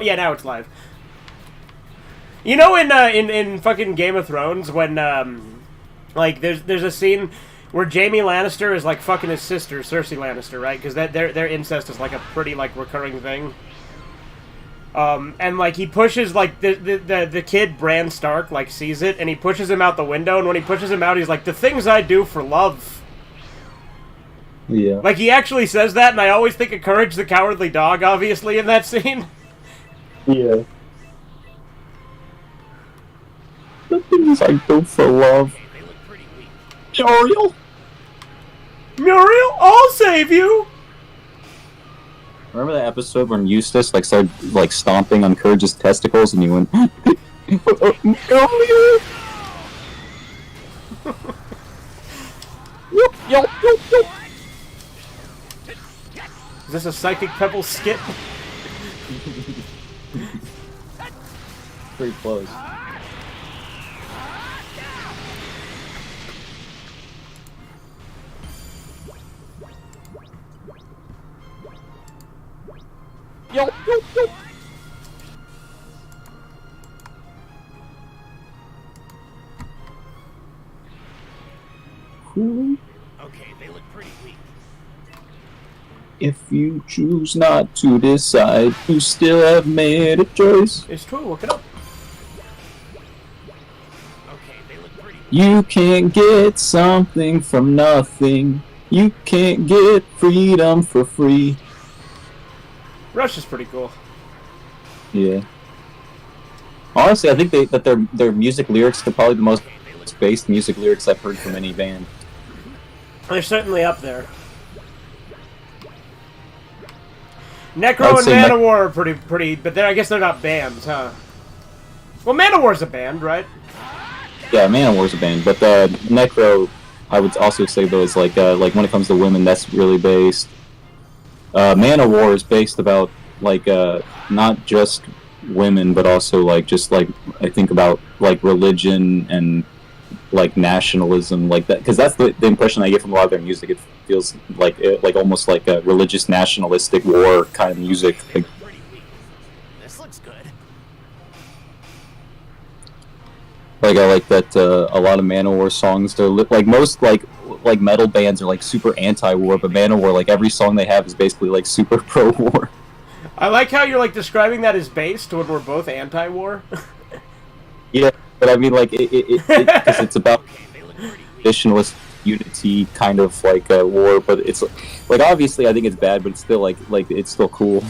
Yeah, now it's live. You know, in fucking Game of Thrones, when like there's a scene where Jaime Lannister is like fucking his sister, Cersei Lannister, right? Because their incest is like a pretty like recurring thing. And like he pushes like the kid Bran Stark like sees it, and he pushes him out the window. And when he pushes him out, he's like, "The things I do for love." Yeah. Like he actually says that, and I always think of Courage the Cowardly Dog, obviously, in that scene. Yeah. The things I do for love. Muriel? Muriel, I'll save you! Remember that episode when Eustace like started like stomping on Courage's testicles and he went Muriel? Yo. Is this a Psychic Pebble skit? Pretty close. Yo. Okay, they look pretty weak. If you choose not to decide, you still have made a choice. It's true, look it up. Okay, they look pretty weak. You can't get something from nothing. You can't get freedom for free. Rush is pretty cool. Yeah. Honestly, I think that their music lyrics are probably the most based music lyrics I've heard from any band. They're certainly up there. Necro and Manowar are pretty, but I guess they're not bands, huh? Well, Manowar's a band, right? Yeah, Manowar's a band, but Necro, I would also say though is like when it comes to women, that's really based. Manowar is based about like not just women, but also like just like I think about like religion and like nationalism, like that, because that's the impression I get from a lot of their music. It feels like almost like a religious nationalistic war kind of music. Like, this looks good. like I like that a lot of Manowar songs. They're like most like metal bands are like super anti-war, but Manowar, like every song they have is basically like super pro-war. I like how you're like describing that as based when we're both anti-war. Yeah, but I mean like because it's about traditionalist unity kind of like war, but it's like obviously I think it's bad, but it's still like it's still cool.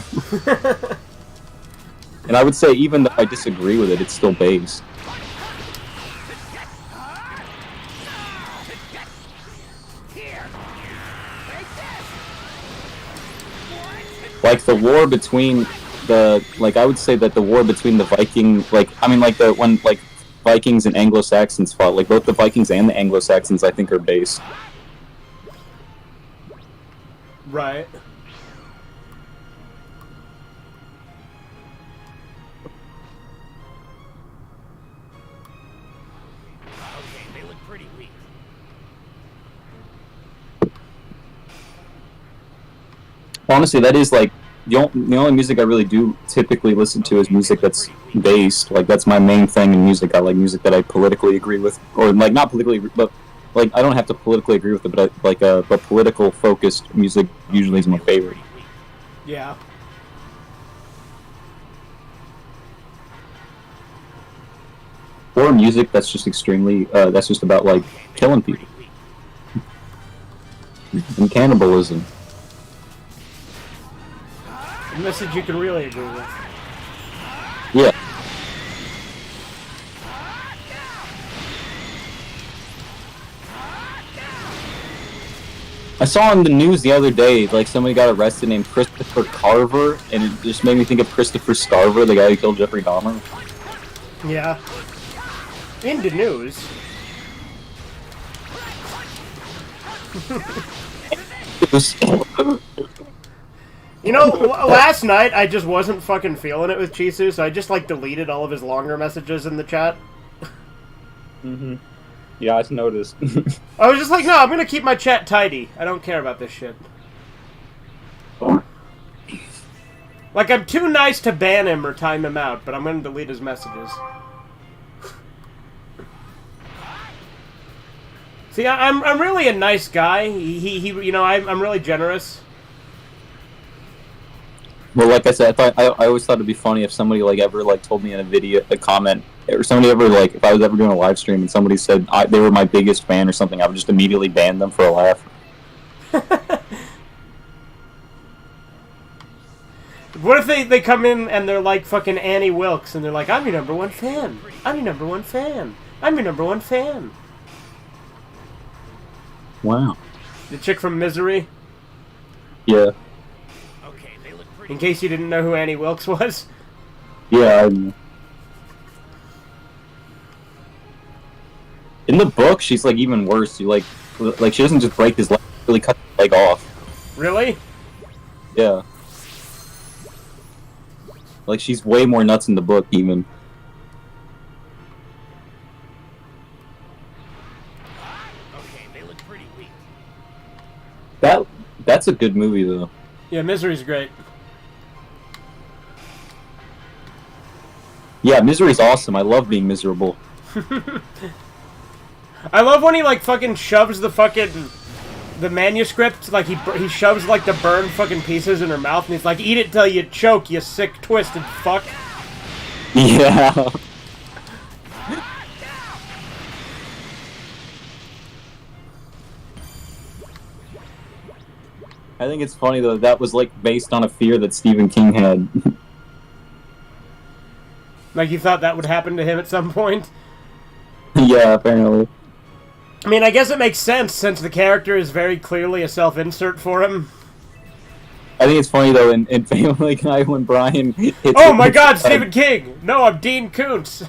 And I would say even though I disagree with it, it's still based. Like the war between I would say that the war between the Viking, when Vikings and Anglo-Saxons fought, like both the Vikings and the Anglo-Saxons I think are based. Right. Okay, they look pretty weak. Honestly, that is like the only music I really do typically listen to is music that's based. Like that's my main thing in music. I like music that I politically agree with, or like not politically, but like I don't have to politically agree with it, but but political focused music usually is my favorite. Yeah. Or music that's just extremely that's just about like killing people and cannibalism. A message you can really agree with. Yeah. I saw on the news the other day, like somebody got arrested named Christopher Carver, and it just made me think of Christopher Scarver, the guy who killed Jeffrey Dahmer. Yeah. In the news. You know, last night I just wasn't fucking feeling it with Chisu, so I just like deleted all of his longer messages in the chat. Mm-hmm. Yeah, I noticed. I was just like, no, I'm gonna keep my chat tidy. I don't care about this shit. Like, I'm too nice to ban him or time him out, but I'm gonna delete his messages. See, I'm really a nice guy. You know, I'm really generous. Well, like I said, I always thought it'd be funny if somebody like ever like told me in a video, a comment, or somebody ever like if I was ever doing a live stream and somebody said they were my biggest fan or something, I would just immediately ban them for a laugh. What if they come in and they're like fucking Annie Wilkes and they're like, I'm your #1 fan. I'm your #1 fan. I'm your #1 fan. Wow. The chick from Misery. Yeah. In case you didn't know who Annie Wilkes was. Yeah. In the book, she's like even worse. She like she doesn't just break his leg; she really cut his leg off. Really? Yeah. Like she's way more nuts in the book, even. Okay, they look pretty weak. That's a good movie though. Yeah, Misery's great. Yeah, Misery's awesome. I love being miserable. I love when he like fucking shoves the manuscript, like he shoves like the burned fucking pieces in her mouth, and he's like, "Eat it till you choke, you sick, twisted fuck." Yeah. I think it's funny though, that was like based on a fear that Stephen King had. Like you thought that would happen to him at some point? Yeah, apparently. I mean, I guess it makes sense since the character is very clearly a self-insert for him. I think it's funny though in Family Guy when Brian hits Oh my god, Stephen King! No, I'm Dean Koontz!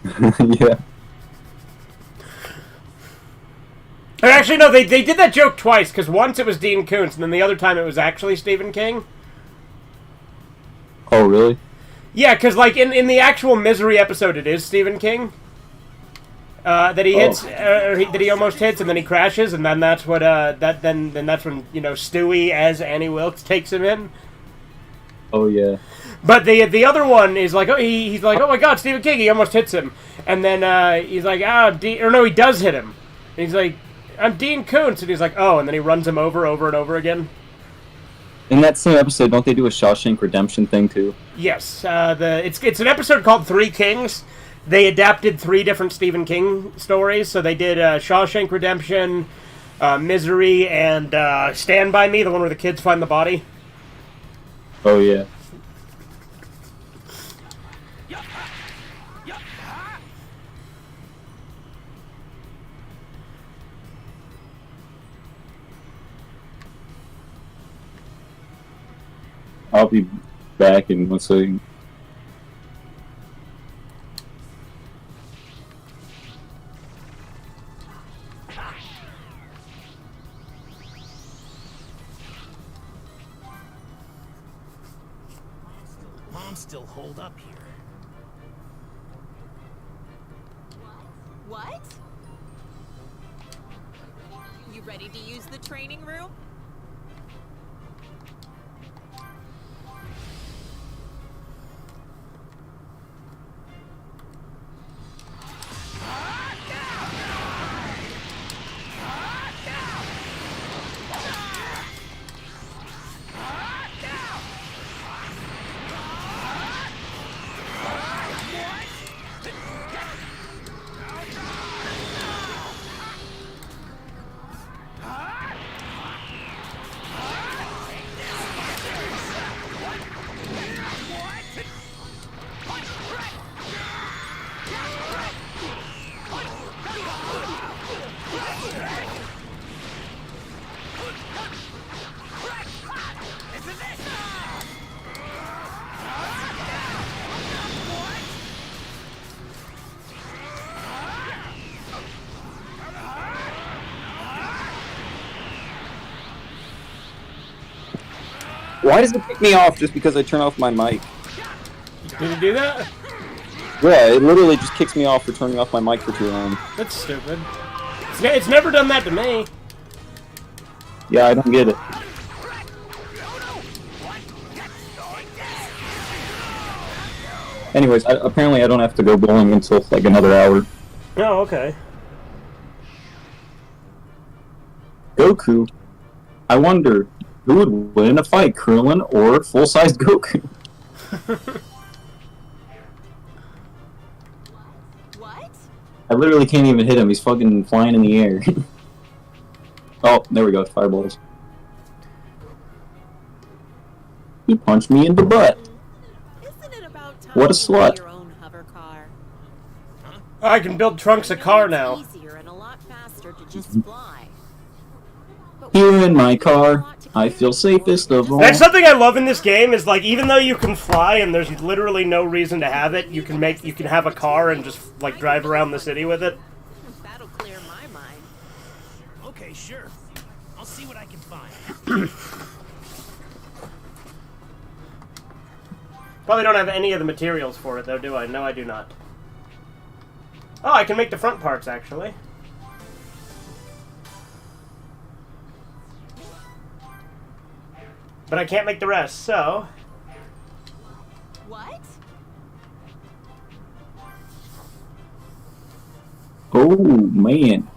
Yeah. Or actually, no, they did that joke twice, because once it was Dean Koontz, and then the other time it was actually Stephen King. Oh, really? Yeah, because like in the actual Misery episode, it is Stephen King that he hits, that he almost hits, and then he crashes, and then that's what then that's when Stewie as Annie Wilkes takes him in. Oh yeah. But the other one is like, oh, he's like, oh my god, Stephen King, he almost hits him, and then he's like, he does hit him, and he's like, I'm Dean Koontz, and he's like, oh, and then he runs him over and over again. In that same episode, don't they do a Shawshank Redemption thing too? Yes, it's an episode called Three Kings. They adapted 3 different Stephen King stories, so they did Shawshank Redemption, Misery, and Stand By Me, the one where the kids find the body. Oh yeah. I'll be back in 1 second. Moms still hold up here. What? You ready to use the training room? Why does it pick me off just because I turn off my mic? Did you do that? Yeah, it literally just kicks me off for turning off my mic for too long. That's stupid. It's never done that to me. Yeah, I don't get it. Anyways, apparently I don't have to go bowling until like another hour. Oh, okay. Goku. I wonder who would win in a fight, Krillin or full-sized Goku? What? I literally can't even hit him. He's fucking flying in the air. Oh, there we go. Fireballs. He punched me in the butt. Isn't it about time What a you slut. had your own hover car? I can build trunks of car now. It's easier and a lot faster to just fly. But Here in my car, I feel safest of all. That's something I love in this game. Is like even though you can fly and there's literally no reason to have it, you can have a car and just like drive around the city with it. that'll clear my mind. Okay, sure. I'll see what I can find. Probably don't have any of the materials for it though, do I? No, I do not. Oh, I can make the front parts actually. But I can't make the rest, so... What? Oh, man.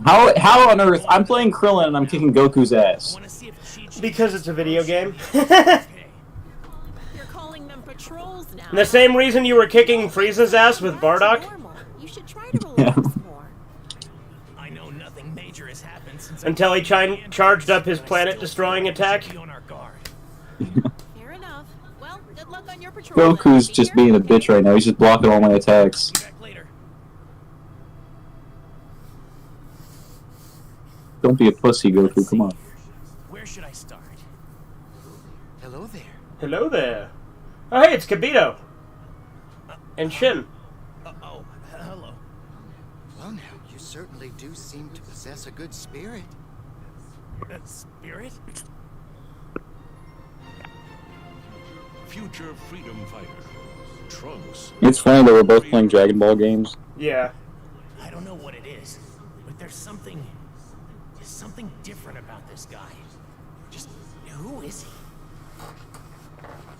How on earth? I'm playing Krillin and I'm kicking Goku's ass. Want to see if Chi-Chi Because it's a video game. okay. You're calling them patrols now. The same reason you were kicking Frieza's ass with That's Bardock? normal. You should try to relax more. I know nothing major has happened since Until he charged up his planet-destroying attack. Be on our guard. Fair enough. Well, good luck on your patrol. Goku's Be just careful, being a okay? bitch right now. He's just blocking all my attacks. Be back later. Don't be a pussy, Goku. Let's Come on. see. Where should I start? Hello there. Hello there. Oh, hey, it's Kibito. And Shin. Oh, hello. Well, now, you certainly do seem to possess a good spirit. Spirit? Future freedom fighter. Trunks. It's funny that we're both playing Dragon Ball games. Yeah. I don't know what it is, but there's something different about this guy. Just who is he?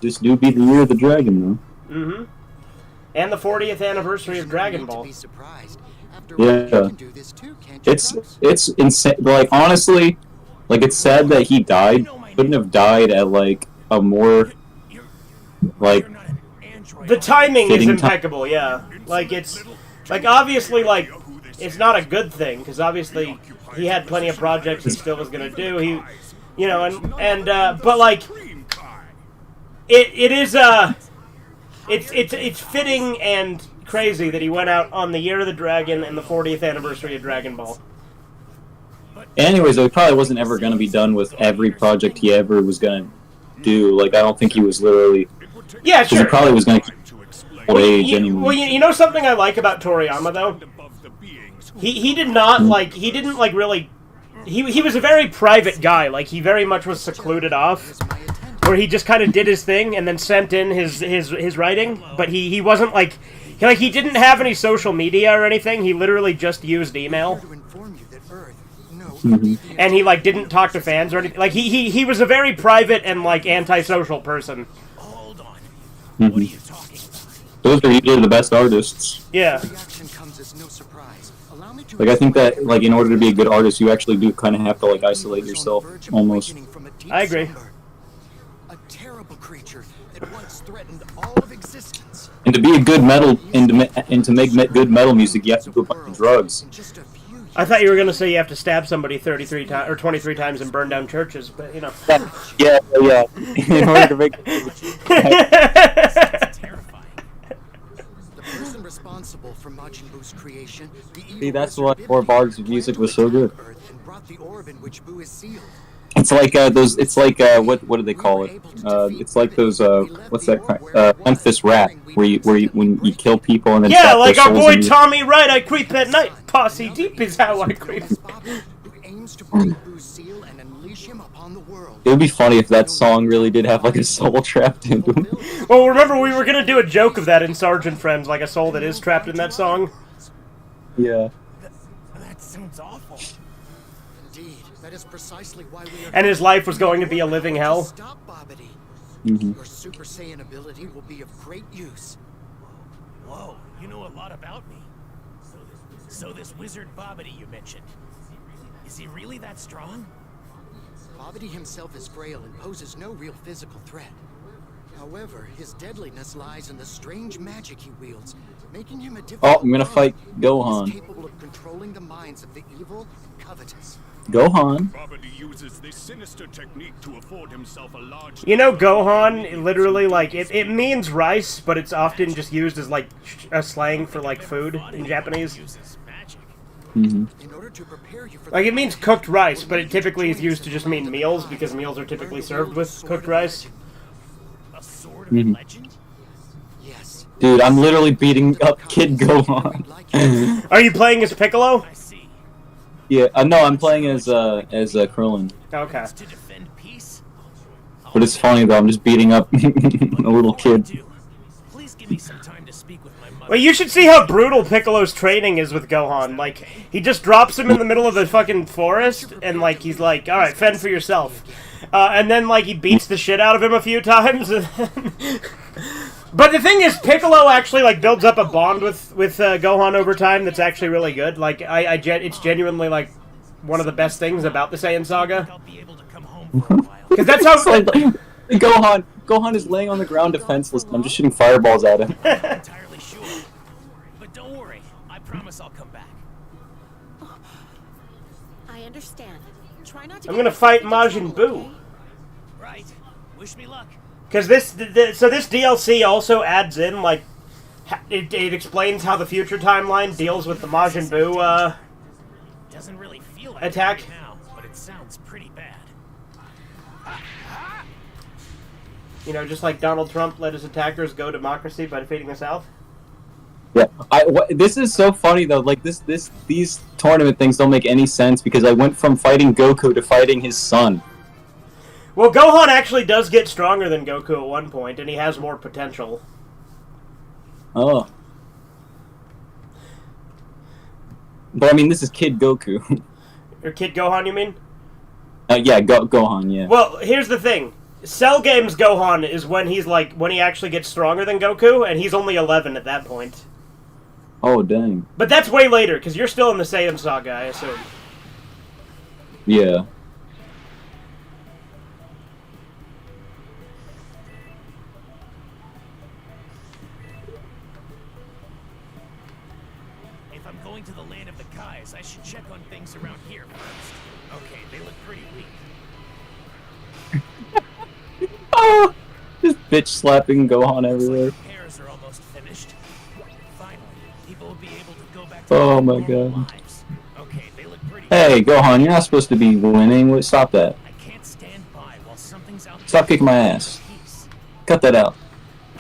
This do be the year of the dragon, though. Mm-hmm. And the 40th anniversary of Dragon Ball. Be surprised. After Yeah. all, you can do this too, can't you, Trunks? It's insane. Like, honestly, like, it's sad that he died. Couldn't have died at, like, a more, You're like, not an android. The timing is Fitting ti- impeccable, yeah. Like, it's... Like, obviously, like, it's not a good thing, because obviously he had plenty of projects he still was going to do. He... You know, but, like... It is, It's fitting and crazy that he went out on the Year of the Dragon and the 40th anniversary of Dragon Ball. anyways, though, he probably wasn't ever going to be done with every project he ever was going to do. Like, I don't think he was literally... Yeah, Because he sure. probably was going to keep old age anyway. Well, you know something I like about Toriyama, though? He did not, like, he didn't, like, really... He was a very private guy. Like, he very much was secluded off. Here's my attention. Where he just kind of did his thing and then sent in his writing. But he wasn't, like... He didn't have any social media or anything. He literally just used email. Here to inform you that Earth, no, Mm-hmm. And he, like, didn't talk to fans or anything. Like, he was a very private and, like, antisocial person. Hold on. Mhm. What are you talking about? Those are usually the best artists. Yeah. reaction comes as no surprise. Allow me to Like, I think explain that, like, in order to be a good artist, you actually do kind of have to, like, isolate Who is on yourself, the verge of almost. awakening from a deep I agree. slumber. A terrible creature that once threatened all of existence. And to be a good metal, and to make good metal music, you have to do a bunch of drugs. In just a few years, I thought you were going to say you have to stab somebody 33 times or 23 times and burn down churches, but, you know. Yeah. In order to make... It's terrifying. the person responsible for Majin Buu's creation, the evil See, that's wizard why Bib Four Bib, Bars of music was so good. planned to attack Earth and brought the orb in which Buu is sealed. It's like those. It's like what do they call it? It's like those. What's that kind? Memphis rap, where you when you kill people and then Yeah, trap like their our souls boy in you. Tommy Wright, I creep at night. Posse deep is how I creep. Who aims to break Buu's seal and unleash him upon the world. It would be funny if that song really did have like a soul trapped into him. Well, remember we were going to do a joke of that in Sergeant Friends, like a soul that is trapped in that song. Yeah. That sounds awful. Indeed, that is precisely why we are. And his life was going to be a living hell. Stop, Babidi. Mhm. Your Super Saiyan ability will be of great use. Whoa, you know a lot about me. So this wizard Bobbity you mentioned, is he really that strong? Bobbity himself is frail and poses no real physical threat. However, his deadliness lies in the strange magic he wields, making him a difficult Oh, I'm gonna fight Gohan. He's capable of controlling the minds of the evil and covetous. Gohan. Bobbity uses this sinister technique to afford himself a large... You know, Gohan, literally, like, it means rice, but it's often just used as, like, a slang for, like, food in Japanese. Uses magic. In order to prepare you for Like, it means cooked rice, but it typically is used to just mean meals, because meals are typically served with cooked rice. A sword of legend? Yes. Dude, I'm literally beating up Kid Gohan. Are you playing as Piccolo? I see. Yeah, no, I'm playing as Krillin. Okay. To defend peace? But it's funny though, I'm just beating up a little kid. Please give me some time to speak with my mother. Well, you should see how brutal Piccolo's training is with Gohan. Like, he just drops him in the middle of the fucking forest, and, like, he's like, alright, fend for yourself. And then, like, he beats the shit out of him a few times. But the thing is, Piccolo actually, like, builds up a bond with Gohan over time that's actually really good. Like, it's genuinely, like, one of the best things about the Saiyan Saga. I'll be able to come home for a while. Because that's how... Gohan is laying on the ground defenseless, and I'm just shooting fireballs at him. I'm not entirely sure. But don't worry. I promise I'll come back. I understand. Try not to I'm get gonna yourself fight into Majin trouble, Buu. okay? Right. Wish me luck. Because this DLC also adds in, like, it explains how the future timeline deals with the Majin Buu, Doesn't really feel like attack. it right now, but it sounds pretty bad. you know, just like Donald Trump let his attackers go democracy by defeating the South. Yeah, this is so funny though. Like these tournament things don't make any sense because I went from fighting Goku to fighting his son. Well, Gohan actually does get stronger than Goku at one point, and he has more potential. Oh. But I mean, this is Kid Goku. Or Kid Gohan, you mean? Yeah, Gohan, yeah. Well, here's the thing. Cell Games Gohan is when he actually gets stronger than Goku, and he's only 11 at that point. Oh, dang. But that's way later, because you're still in the Saiyan Saga, I assume. Yeah. If I'm going to the land of the Kais, I should check on things around here first. Okay, they look pretty weak. Oh, just bitch slapping Gohan everywhere. Repairs are almost finished. Finally, people will be able to go back to Oh their my normal God. lives. Okay, they look pretty Hey, Gohan, you're not supposed to be winning. Stop that. I can't stand by while something's out Stop kicking my ass. Peace. Cut that out.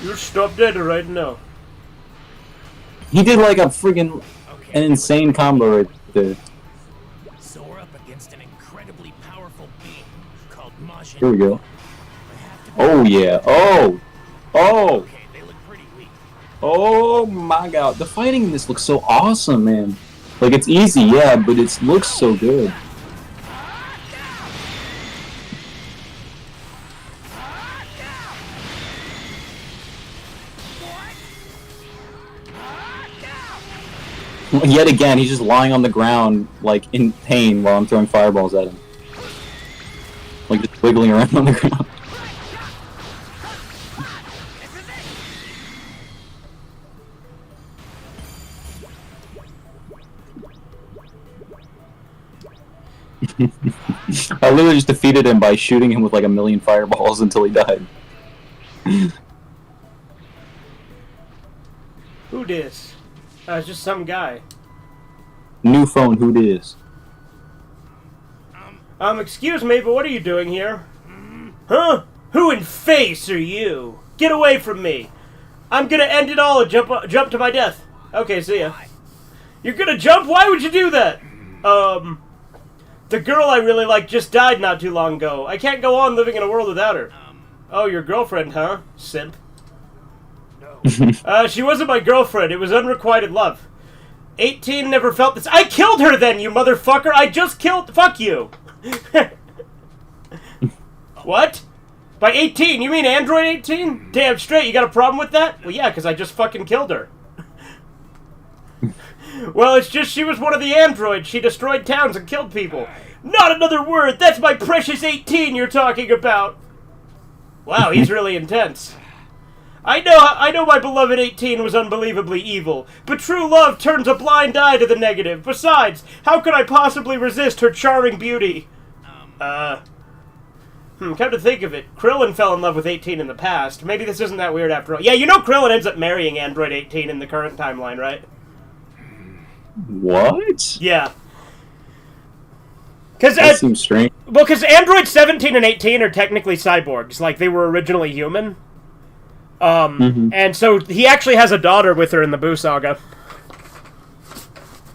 You stop that right now. He did like a friggin' an insane combo right there. So we're up against an incredibly powerful being called Majin. Here we go. I have to be Oh yeah. Oh. Oh. okay, they look pretty weak. Oh my God. The fighting in this looks so awesome, man. Like it's easy, yeah, but it looks so good. Yet again, he's just lying on the ground, like, in pain while I'm throwing fireballs at him. Like, just wiggling around on the ground. I literally just defeated him by shooting him with, like, 1,000,000 fireballs until he died. Who dis? It's just some guy. New phone, who dis? Excuse me, but what are you doing here? Huh? Who in face are you? Get away from me! I'm gonna end it all and jump to my death. Okay, see ya. You're gonna jump? Why would you do that? The girl I really like just died not too long ago. I can't go on living in a world without her. Oh, your girlfriend, huh? Simp. She wasn't my girlfriend. It was unrequited love. 18 never felt this. I killed her then, you motherfucker! I just killed... Fuck you! What? By 18? You mean Android 18? Damn straight, you got a problem with that? Well, yeah, because I just fucking killed her. Well, it's just she was one of the androids. She destroyed towns and killed people. Not another word! That's my precious 18 you're talking about! Wow, he's really intense. I know my beloved 18 was unbelievably evil, but true love turns a blind eye to the negative. Besides, how could I possibly resist her charming beauty? Come to think of it, Krillin fell in love with 18 in the past. Maybe this isn't that weird after all. Yeah, you know Krillin ends up marrying Android 18 in the current timeline, right? What? Yeah. That seems strange. Well, because Android 17 and 18 are technically cyborgs. Like, they were originally human. And so he actually has a daughter with her in the Boo Saga.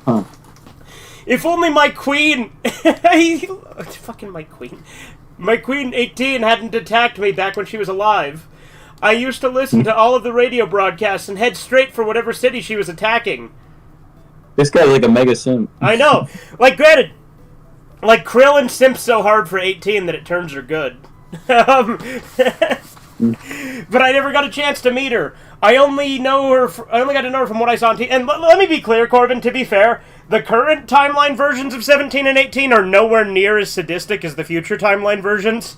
Huh. If only my queen... Fucking my queen. My queen 18 hadn't attacked me back when she was alive. I used to listen to all of the radio broadcasts and head straight for whatever city she was attacking. This guy's like a mega simp. I know. Like, granted, like, Krillin simps so hard for 18 that it turns her good. But I never got a chance to meet her. I only got to know her from what I saw on TV. And let me be clear, Corbin, to be fair, the current timeline versions of 17 and 18 are nowhere near as sadistic as the future timeline versions.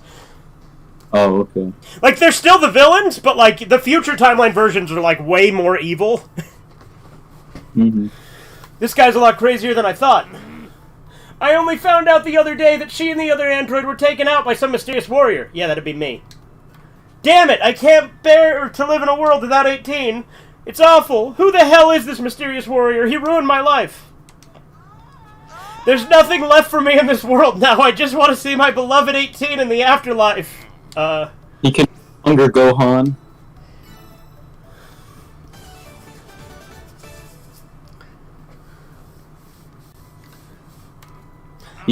Oh, okay. Like, they're still the villains, but, like, the future timeline versions are, like, way more evil. This guy's a lot crazier than I thought. I only found out the other day that she and the other android were taken out by some mysterious warrior. Yeah, that'd be me. Damn it, I can't bear to live in a world without 18. It's awful. Who the hell is this mysterious warrior? He ruined my life. There's nothing left for me in this world now. I just want to see my beloved 18 in the afterlife. He can no longer Gohan.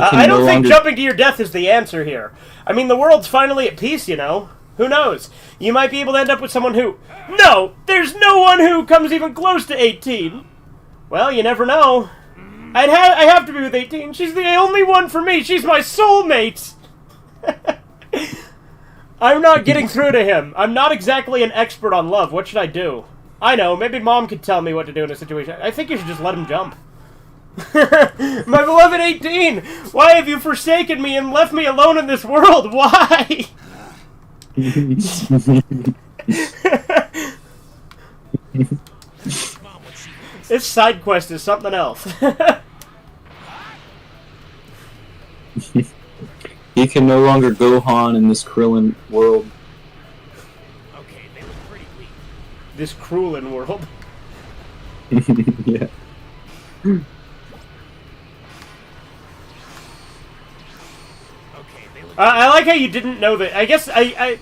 I don't think jumping to your death is the answer here. I mean, the world's finally at peace, you know. Who knows? You might be able to end up with someone who... No! There's no one who comes even close to 18! Well, you never know. I have to be with 18. She's the only one for me. She's my soulmate! I'm not getting through to him. I'm not exactly an expert on love. What should I do? I know, maybe Mom could tell me what to do in a situation. I think you should just let him jump. My beloved 18! Why have you forsaken me and left me alone in this world? Why? This side quest is something else. He can no longer Gohan in this Krillin world. Okay, they look pretty weak. This Krillin world. Yeah. I like how you didn't know that. I guess I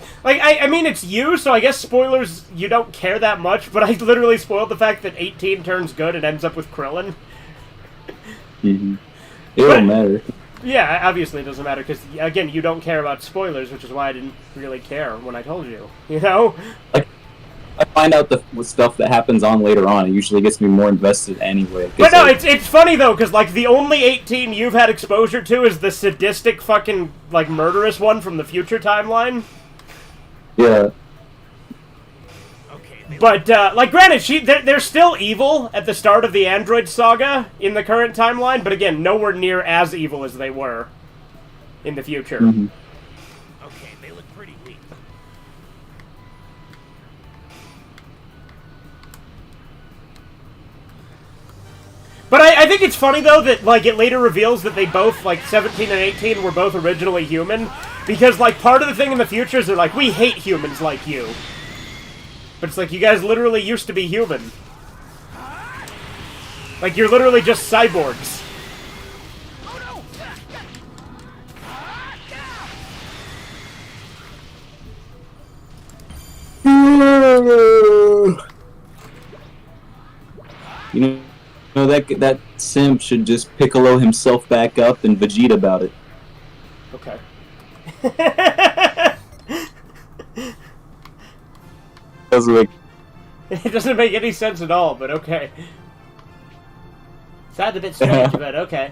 mean it's you, so I guess spoilers you don't care that much. But I literally spoiled the fact that 18 turns good and ends up with Krillin. It don't matter. Yeah, obviously it doesn't matter because again you don't care about spoilers, which is why I didn't really care when I told you. You know. I find out the stuff that happens on later on. It usually gets me more invested anyway. But no, it's funny though, because like the only 18 you've had exposure to is the sadistic fucking like murderous one from the future timeline. Yeah. Okay. But like, granted, they're still evil at the start of the Android saga in the current timeline, but again, nowhere near as evil as they were in the future. Okay, they look pretty weak. But I think it's funny, though, that, like, it later reveals that they both, like, 17 and 18 were both originally human. Because, like, part of the thing in the future is they're like, we hate humans like you. But it's like, you guys literally used to be human. Like, you're literally just cyborgs. You know that simp should just Piccolo himself back up and Vegeta about it. Okay. It doesn't make any sense at all, but okay. Sounds a bit strange, but okay.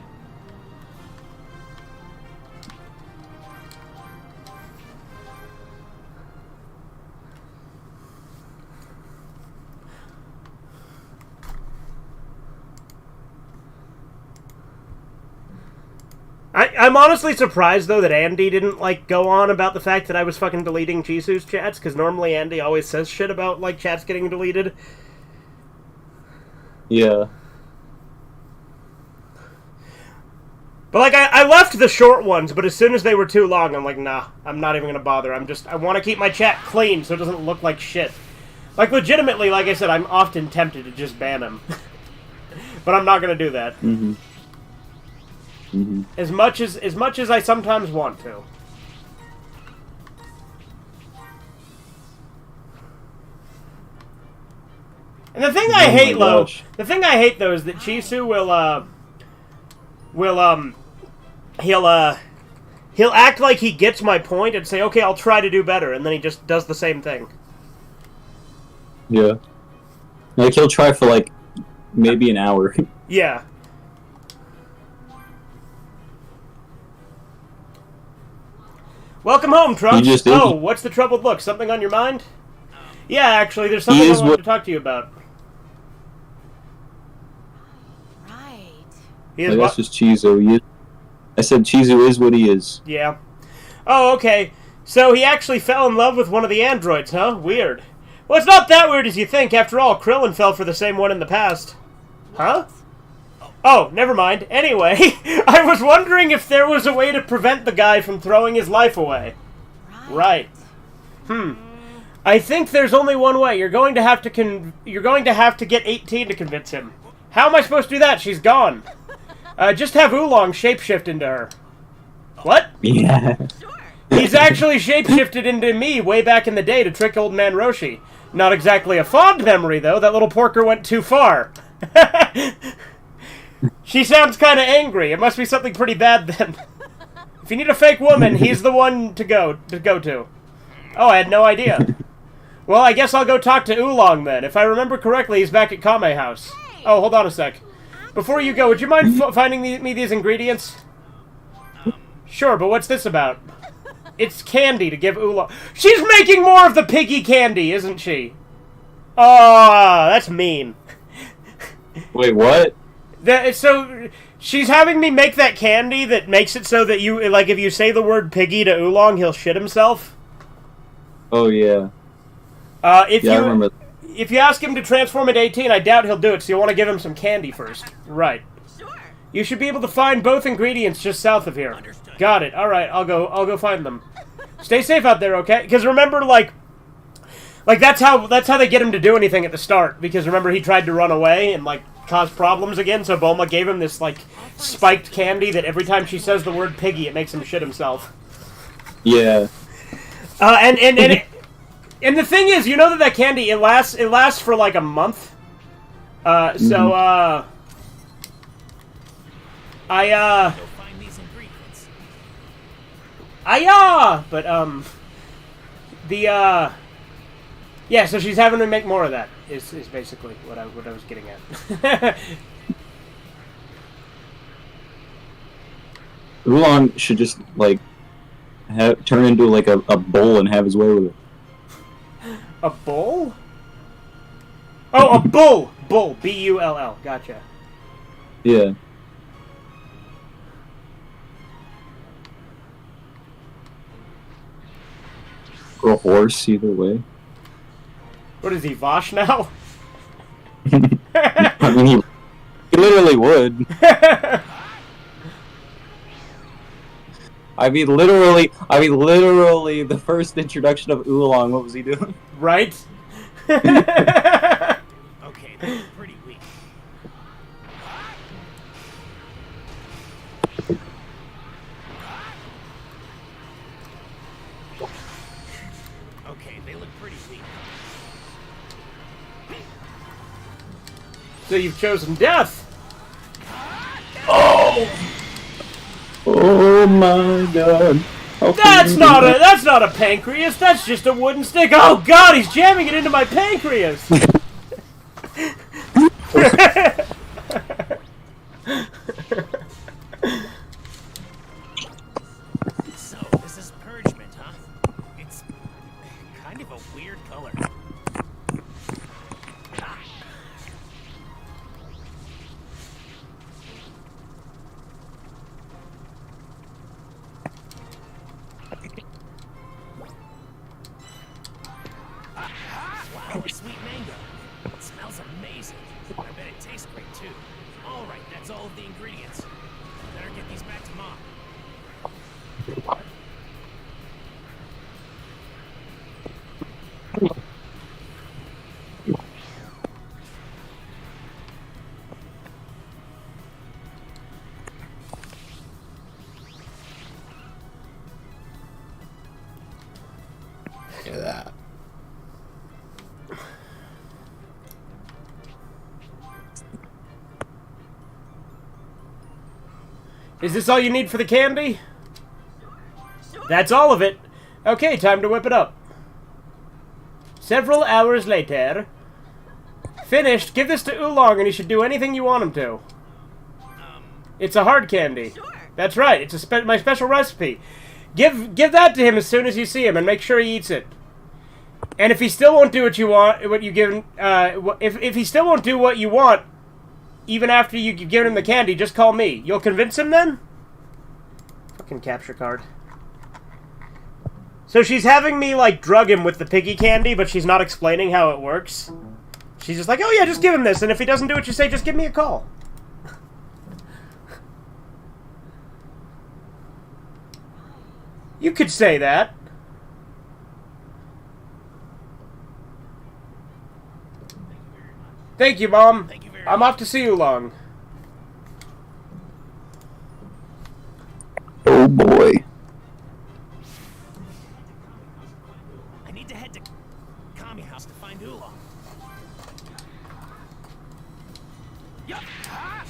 I'm honestly surprised, though, that Andy didn't, like, go on about the fact that I was fucking deleting Jisoo's chats, because normally Andy always says shit about, like, chats getting deleted. Yeah. But, like, I left the short ones, but as soon as they were too long, I'm like, nah, I'm not even gonna bother. I want to keep my chat clean so it doesn't look like shit. Like, legitimately, like I said, I'm often tempted to just ban him. But I'm not gonna do that. Mm-hmm. Mm-hmm. As much as I sometimes want to. And the thing I hate, though, is that Chisu he'll act like he gets my point and say, okay, I'll try to do better, and then he just does the same thing. Yeah. Like, he'll try for, like, maybe an hour. Yeah. Welcome home, Trunks. You just did. Oh, what's the troubled look? Something on your mind? Yeah, actually, there's something I wanted to talk to you about. Right. He is That's just Chizu. I said Chizu is what he is. Yeah. Oh, okay. So he actually fell in love with one of the androids, huh? Weird. Well, it's not that weird as you think. After all, Krillin fell for the same one in the past. Huh? Oh, never mind. Anyway, I was wondering if there was a way to prevent the guy from throwing his life away. Right. I think there's only one way. You're going to have to get 18 to convince him. How am I supposed to do that? She's gone. Just have Oolong shapeshift into her. What? Yeah. He's actually shapeshifted into me way back in the day to trick old man Roshi. Not exactly a fond memory, though. That little porker went too far. She sounds kind of angry. It must be something pretty bad, then. If you need a fake woman, he's the one to go to. Oh, I had no idea. Well, I guess I'll go talk to Oolong, then. If I remember correctly, he's back at Kame House. Oh, hold on a sec. Before you go, would you mind finding me these ingredients? Sure, but what's this about? It's candy to give Oolong. She's making more of the piggy candy, isn't she? Oh, that's mean. Wait, what? So, she's having me make that candy that makes it so that you, like, if you say the word piggy to Oolong, he'll shit himself. Oh, yeah. I remember. If you ask him to transform at 18, I doubt he'll do it, so you'll want to give him some candy first. Right. Sure. You should be able to find both ingredients just south of here. Understood. Got it. Alright, I'll go find them. Stay safe out there, okay? Because remember, like that's how they get him to do anything at the start. Because remember, he tried to run away and, like, cause problems again, so Bulma gave him this, like, spiked candy that every time she says the word piggy, it makes him shit himself. Yeah. And the thing is, you know that candy, it lasts for, like, a month. Go find these ingredients. Yeah, so she's having to make more of that, is basically what I was getting at. Oolong should just, like, turn into, like, a bowl and have his way with it. A bull? Oh, a bull! Bull. B-U-L-L. Gotcha. Yeah. Or a horse, either way. What is he, Vosh now? I mean, he literally would. I mean, literally, the first introduction of Oolong, what was he doing? Right? Okay, they look pretty weak. Okay, they look pretty weak. So you've chosen death. Oh my god. That's not a pancreas. That's just a wooden stick. Oh god, he's jamming it into my pancreas. So, this is purgement, huh? It's kind of a weird color. It smells amazing. I bet it tastes great too. All right, that's all of the ingredients. Better get these back to Mom. Look at that. Is this all you need for the candy? That's all of it. Okay, time to whip it up. Several hours later. Finished. Give this to Oolong and he should do anything you want him to. It's a hard candy. Sure. That's right. It's my special recipe. Give that to him as soon as you see him and make sure he eats it. And if he still won't do what you want, if he still won't do what you want, even after you've given him the candy, just call me. You'll convince him then? Fucking capture card. So she's having me, like, drug him with the piggy candy, but she's not explaining how it works. She's just like, oh yeah, just give him this, and if he doesn't do what you say, just give me a call. You could say that. Thank you, Mom. Thank you very I'm much. off to see you long. Oh boy. I need to head to Kami House to find Oolong. Yup. Ah!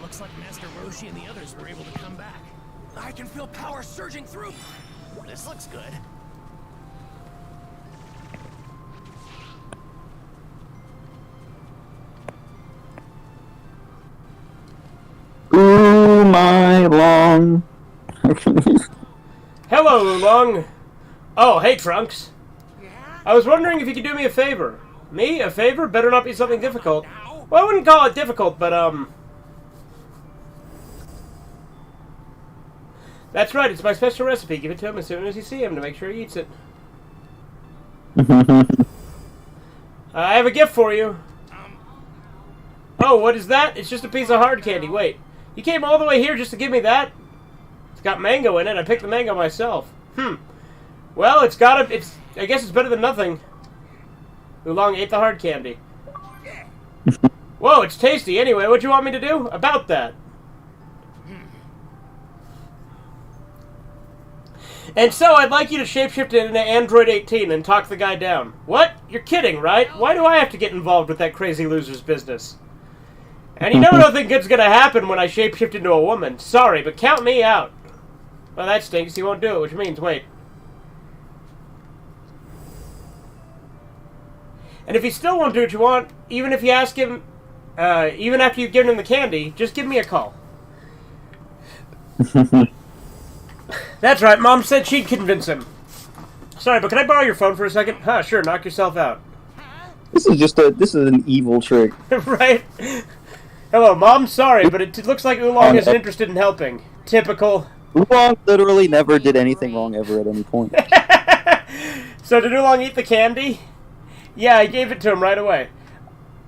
Looks like Master Roshi and the others were able to come back. I can feel power surging through. This looks good. Ooh, my long. Hello, Oolong. Oh, hey, Trunks. Yeah? I was wondering if you could do me a favor. Me? A favor? Better not be something difficult. Well, I wouldn't call it difficult, but, That's right, it's my special recipe. Give it to him as soon as you see him to make sure he eats it. I have a gift for you. Oh, what is that? It's just a piece of hard candy. Wait, you came all the way here just to give me that? It's got mango in it. I picked the mango myself. Well, I guess it's better than nothing. Oolong ate the hard candy. Whoa, it's tasty. Anyway, what do you want me to do about that? And so, I'd like you to shapeshift into Android 18 and talk the guy down. What? You're kidding, right? Why do I have to get involved with that crazy loser's business? And you know nothing good's gonna happen when I shapeshift into a woman. Sorry, but count me out. Well, that stinks. He won't do it, which means, wait. And if he still won't do what you want, even if you ask him, even after you've given him the candy, just give me a call. That's right, Mom said she'd convince him. Sorry, but can I borrow your phone for a second? Huh, sure, knock yourself out. This is an evil trick. Right? Hello, Mom, sorry, but it looks like Oolong isn't interested in helping. Typical. Oolong literally never did anything wrong ever at any point. So did Oolong eat the candy? Yeah, I gave it to him right away.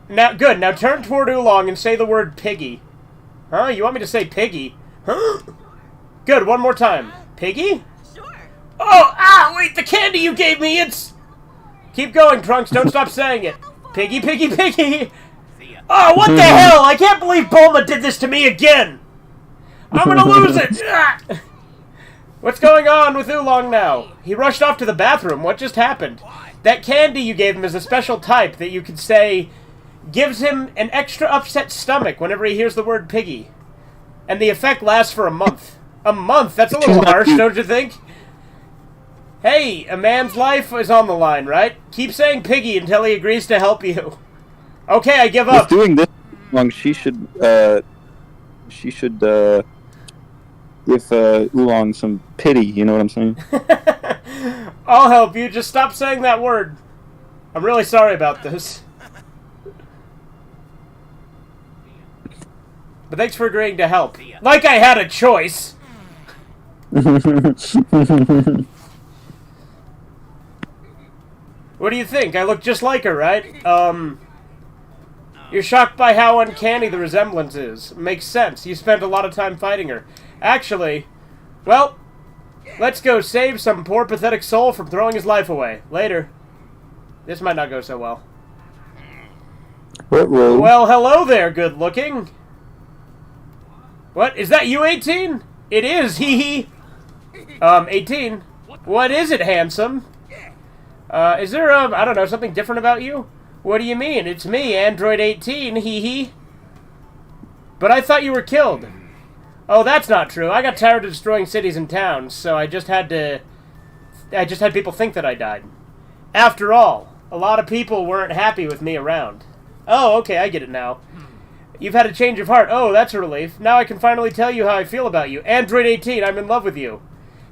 Now, good, now turn toward Oolong and say the word piggy. Huh? You want me to say piggy? Huh? Good, one more time. Piggy? Sure. Oh, wait, the candy you gave me, it's... Keep going, Trunks, don't stop saying it. Piggy, piggy, piggy. See ya. Oh, what the hell? I can't believe Bulma did this to me again. I'm gonna lose it. Ah! What's going on with Oolong now? He rushed off to the bathroom. What just happened? That candy you gave him is a special type that you could say gives him an extra upset stomach whenever he hears the word piggy. And the effect lasts for a month. A month? That's a little harsh, don't you think? Hey, a man's life is on the line, right? Keep saying piggy until he agrees to help you. Okay, I give up. With doing this wrong, she should give Oolong some pity, you know what I'm saying? I'll help you, just stop saying that word. I'm really sorry about this. But thanks for agreeing to help. Like I had a choice! What do you think? I look just like her, right? You're shocked by how uncanny the resemblance is. Makes sense. You spent a lot of time fighting her. Actually, well, let's go save some poor pathetic soul from throwing his life away. Later. This might not go so well. Well, hello there, good looking. What? Is that you, 18? It is, hee hee. 18. What is it, handsome? Is there, I don't know, something different about you? What do you mean? It's me, Android 18, hee hee. But I thought you were killed. Oh, that's not true. I got tired of destroying cities and towns, so I just had people think that I died. After all, a lot of people weren't happy with me around. Oh, okay, I get it now. You've had a change of heart. Oh, that's a relief. Now I can finally tell you how I feel about you. Android 18, I'm in love with you.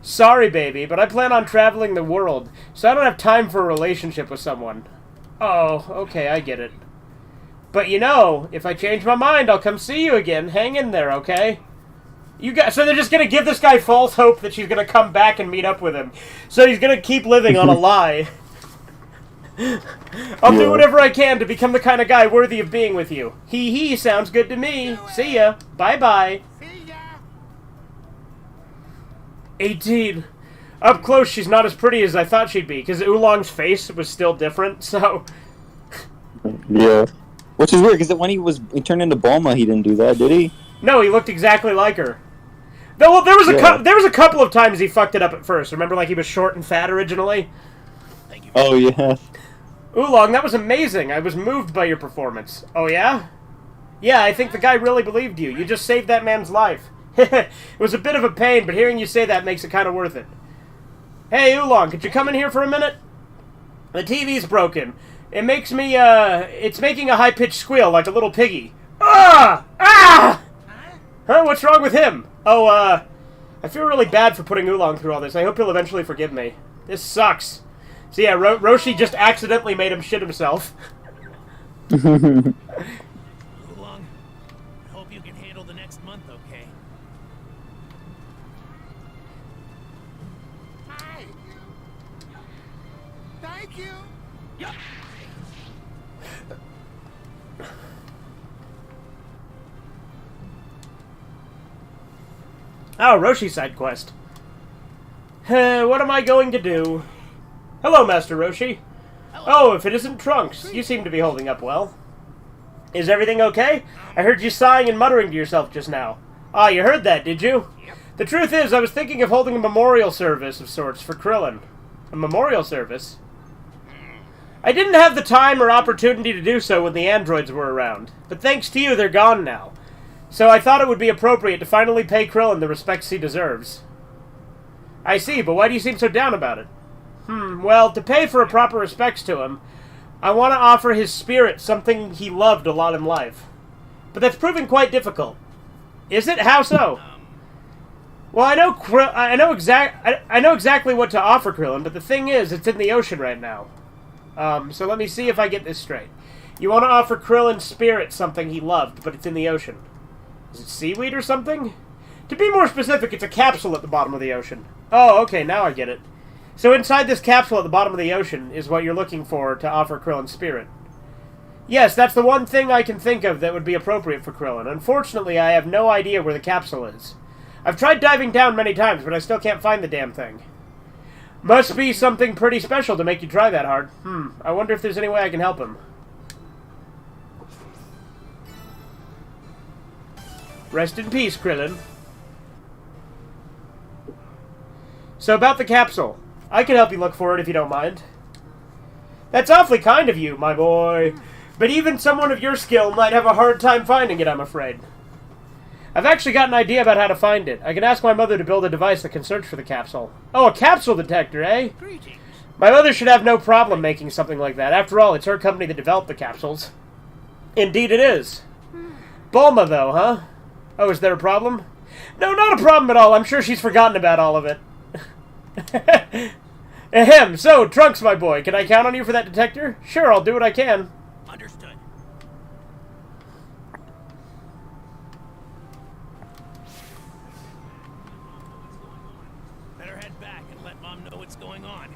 Sorry, baby, but I plan on traveling the world, so I don't have time for a relationship with someone. Oh, okay, I get it. But you know, if I change my mind, I'll come see you again. Hang in there, okay? So they're just gonna give this guy false hope that she's gonna come back and meet up with him. So he's gonna keep living on a lie. I'll do whatever I can to become the kind of guy worthy of being with you. Hee hee, sounds good to me. See ya. Bye-bye. 18. Up close, she's not as pretty as I thought she'd be, because Oolong's face was still different, so... Yeah. Which is weird, because when he turned into Bulma, he didn't do that, did he? No, he looked exactly like her. Well, there was a couple of times he fucked it up at first. Remember, like, he was short and fat originally? Oh, yeah. Oolong, that was amazing. I was moved by your performance. Oh, yeah? Yeah, I think the guy really believed you. You just saved that man's life. It was a bit of a pain, but hearing you say that makes it kind of worth it. Hey, Oolong, could you come in here for a minute? The TV's broken. It makes me, it's making a high-pitched squeal like a little piggy. Ah! Ah! Huh? What's wrong with him? Oh, I feel really bad for putting Oolong through all this. I hope he'll eventually forgive me. This sucks. So yeah, Roshi just accidentally made him shit himself. Oolong, I hope you can handle the next month, okay? Hi. Thank you. Yep. Oh, Roshi side quest. What am I going to do? Hello, Master Roshi. Oh, if it isn't Trunks, you seem to be holding up well. Is everything okay? I heard you sighing and muttering to yourself just now. Ah, you heard that, did you? The truth is, I was thinking of holding a memorial service of sorts for Krillin. A memorial service? I didn't have the time or opportunity to do so when the androids were around, but thanks to you, they're gone now. So I thought it would be appropriate to finally pay Krillin the respects he deserves. I see, but why do you seem so down about it? Well, to pay for a proper respects to him, I want to offer his spirit something he loved a lot in life. But that's proving quite difficult. Is it? How so? Well, I know exactly what to offer Krillin, but the thing is, it's in the ocean right now. So let me see if I get this straight. You want to offer Krillin's spirit something he loved, but it's in the ocean. Is it seaweed or something? To be more specific, it's a capsule at the bottom of the ocean. Oh, okay, now I get it. So inside this capsule at the bottom of the ocean is what you're looking for to offer Krillin's spirit. Yes, that's the one thing I can think of that would be appropriate for Krillin. Unfortunately, I have no idea where the capsule is. I've tried diving down many times, but I still can't find the damn thing. Must be something pretty special to make you try that hard. I wonder if there's any way I can help him. Rest in peace, Krillin. So about the capsule. I can help you look for it if you don't mind. That's awfully kind of you, my boy. But even someone of your skill might have a hard time finding it, I'm afraid. I've actually got an idea about how to find it. I can ask my mother to build a device that can search for the capsule. Oh, a capsule detector, eh? Greetings. My mother should have no problem making something like that. After all, it's her company that developed the capsules. Indeed it is. Bulma, though, huh? Oh, is there a problem? No, not a problem at all. I'm sure she's forgotten about all of it. Ahem. So, Trunks, my boy, can I count on you for that detector? Sure, I'll do what I can. Understood. Better head back and let Mom know what's going on.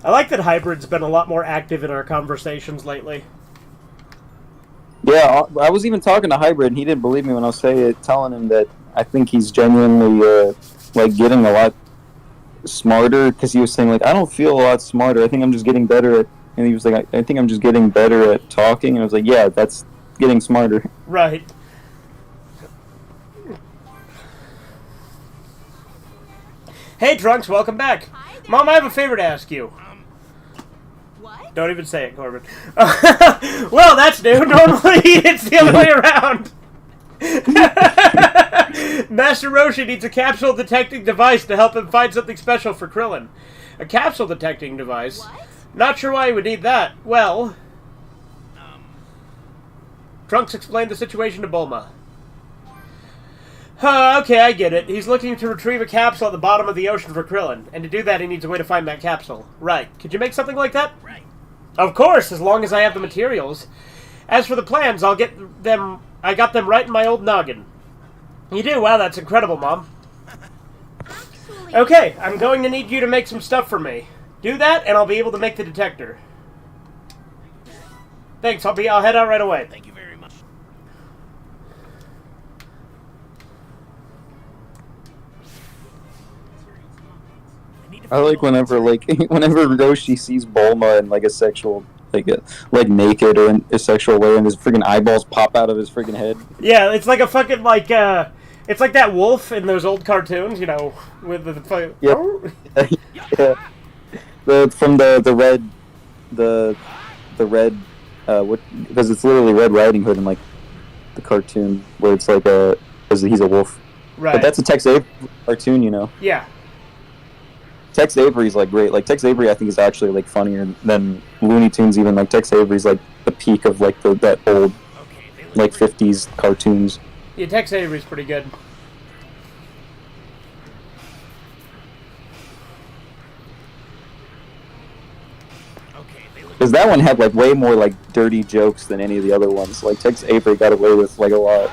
I like that Hybrid's been a lot more active in our conversations lately. Yeah, I was even talking to Hybrid, and he didn't believe me when I was telling him that I think he's genuinely like getting a lot smarter, because he was saying like, I don't feel a lot smarter. I think I'm just getting better at. And he was like, I think I'm just getting better at talking. And I was like, yeah, that's getting smarter. Right. Hey, Trunks, welcome back. Hi there. Mom, I have a favor to ask you. What? Don't even say it, Corbin. Well, that's new. Normally, it's the other way around. Master Roshi needs a capsule detecting device to help him find something special for Krillin. A capsule detecting device? What? Not sure why he would need that. Well... Trunks explained the situation to Bulma. Okay, I get it. He's looking to retrieve a capsule at the bottom of the ocean for Krillin, and to do that he needs a way to find that capsule. Right. Could you make something like that? Right. Of course, as long as I have the materials. As for the plans, I got them right in my old noggin. You do? Wow, that's incredible, Mom. Actually, Okay, I'm going to need you to make some stuff for me. Do that, and I'll be able to make the detector. Thanks, I'll head out right away. Thank you very much. I like whenever Roshi sees Bulma in like a sexual, like naked or in a sexual way, and his freaking eyeballs pop out of his freaking head. Yeah, it's like a fucking it's like that wolf in those old cartoons, you know, with the Yep. Yeah. From the red what, because it's literally Red Riding Hood in like the cartoon where it's like because he's a wolf. Right. But that's a Tex Avery cartoon, you know. Yeah. Tex Avery's like great. Like Tex Avery, I think is actually like funnier than Looney Tunes. Even like Tex Avery's like the peak of like that old like 50s cartoons. Yeah, Tex Avery's pretty good. Because that one had like way more like dirty jokes than any of the other ones. Like Tex Avery got away with like a lot.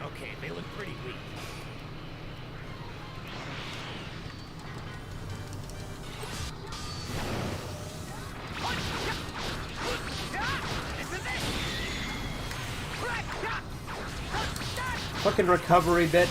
Okay, they look pretty weak. Fucking recovery bit.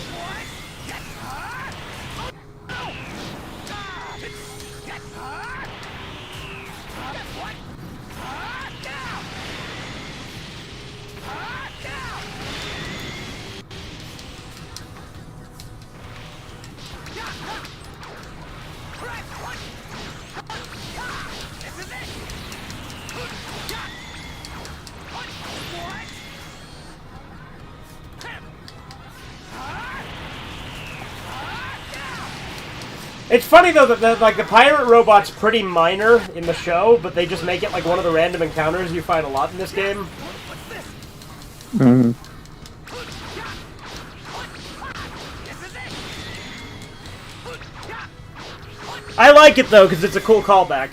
It's funny though that the pirate robot's pretty minor in the show, but they just make it like one of the random encounters you find a lot in this game. Mhm. I like it though because it's a cool callback.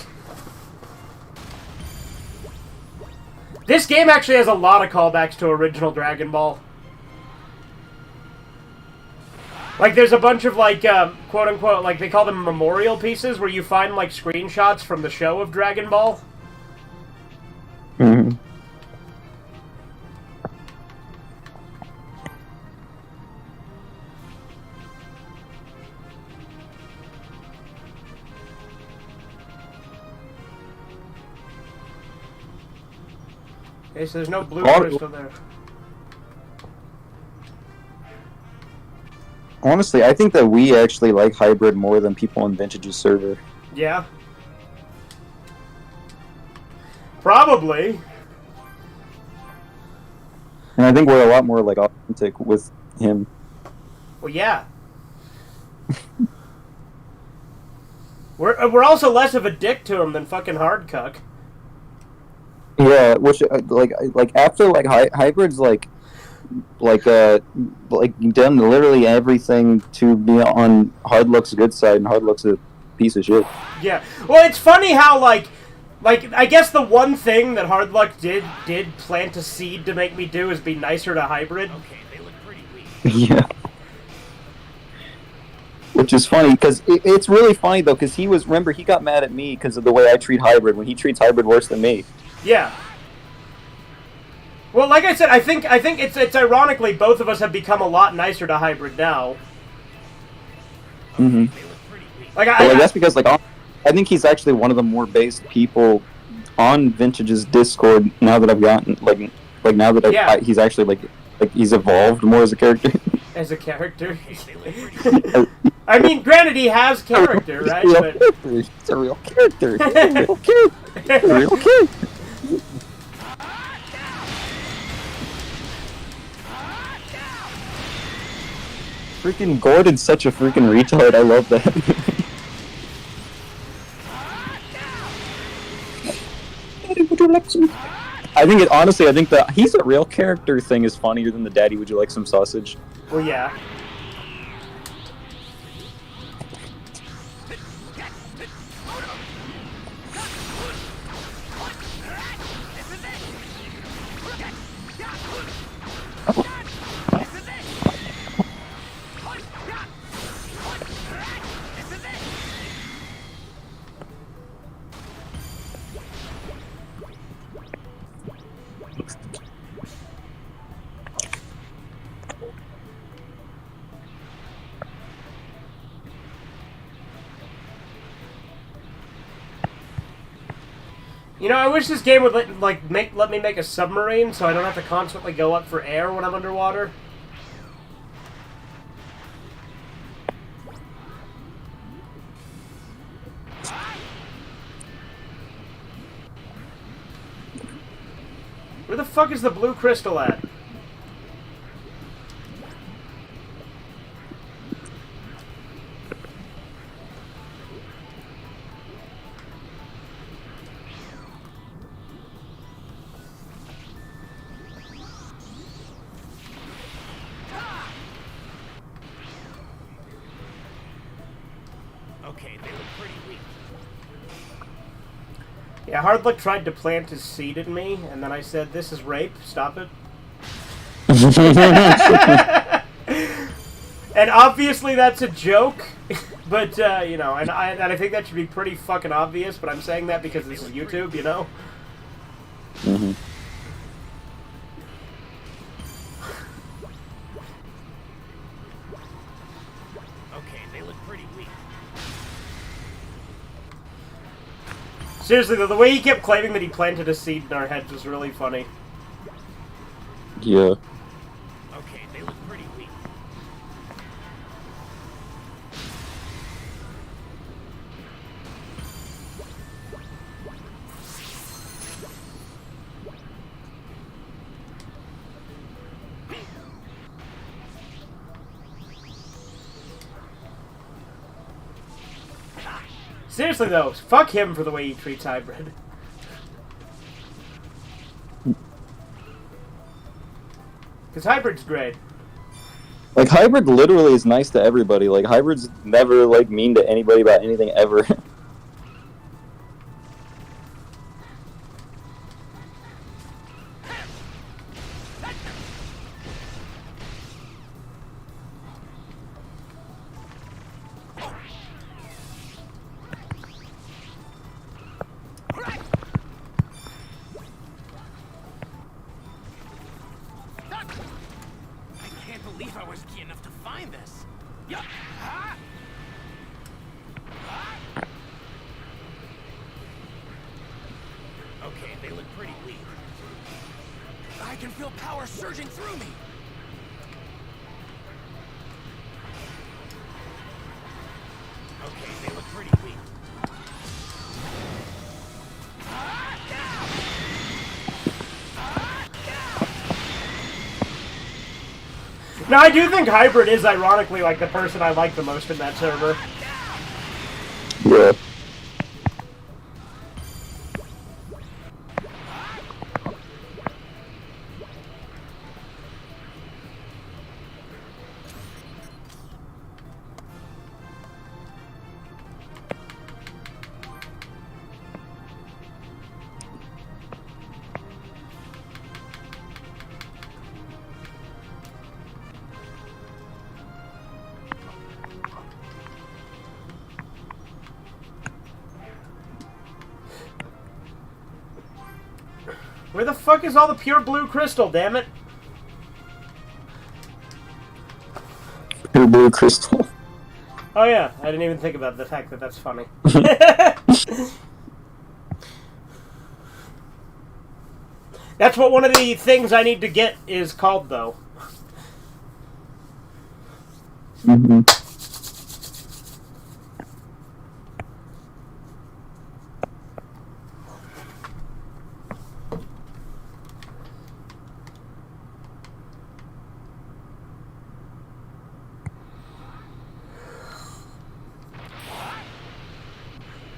This game actually has a lot of callbacks to original Dragon Ball. Like, there's a bunch of, like, quote-unquote, like, they call them memorial pieces, where you find, like, screenshots from the show of Dragon Ball. Mhm. Okay, so there's no blue Oh. crystal there. Honestly, I think that we actually like hybrid more than people on Vintage's server. Yeah. Probably. And I think we're a lot more like authentic with him. Well, yeah. We're also less of a dick to him than fucking Hardcuck. Yeah, which like after like hybrids like done literally everything to be on Hard Luck's good side, and Hard Luck's a piece of shit. Yeah. Well, it's funny how like I guess the one thing that Hard Luck did plant a seed to make me do is be nicer to Hybrid. Okay, they look pretty weak. Yeah. Which is funny, because it's really funny, though, because he got mad at me because of the way I treat Hybrid, when he treats Hybrid worse than me. Yeah. Well, like I said, I think it's ironically both of us have become a lot nicer to Hybrid now. Mm-hmm. Like that's because, like, I think he's actually one of the more based people on Vintage's Discord now that I've gotten, like now that he's actually, like, he's evolved more as a character. As a character? I mean, granted, he has character, right? It's a real character. It's a real character. It's a real character. Freaking Gordon's such a freaking retard. I love that. Would you like some? I think that he's a real character thing is funnier than the daddy. Would you like some sausage? Well, yeah. You know, I wish this game would let me make a submarine so I don't have to constantly go up for air when I'm underwater. Where the fuck is the blue crystal at? Okay, they look pretty weak. Yeah, Hardluck tried to plant his seed in me, and then I said, "This is rape. Stop it." And obviously that's a joke, but you know, and I think that should be pretty fucking obvious. But I'm saying that because this is YouTube, you know. Mm-hmm. Okay, they look pretty weak. Seriously, though, the way he kept claiming that he planted a seed in our heads was really funny. Yeah. Okay, they look pretty weak. Seriously though, fuck him for the way he treats Hybrid. Because Hybrid's great. Like, Hybrid literally is nice to everybody. Like, Hybrid's never, like, mean to anybody about anything ever. I can't believe I was key enough to find this. Yeah. Okay, they look pretty weak. I can feel power surging through me. Okay, they look pretty weak. Now, I do think Hybrid is ironically like the person I like the most in that server. Yeah. Where the fuck is all the pure blue crystal, damn it? Pure blue crystal. Oh yeah, I didn't even think about the fact that that's funny. That's what one of the things I need to get is called, though. Mm-hmm.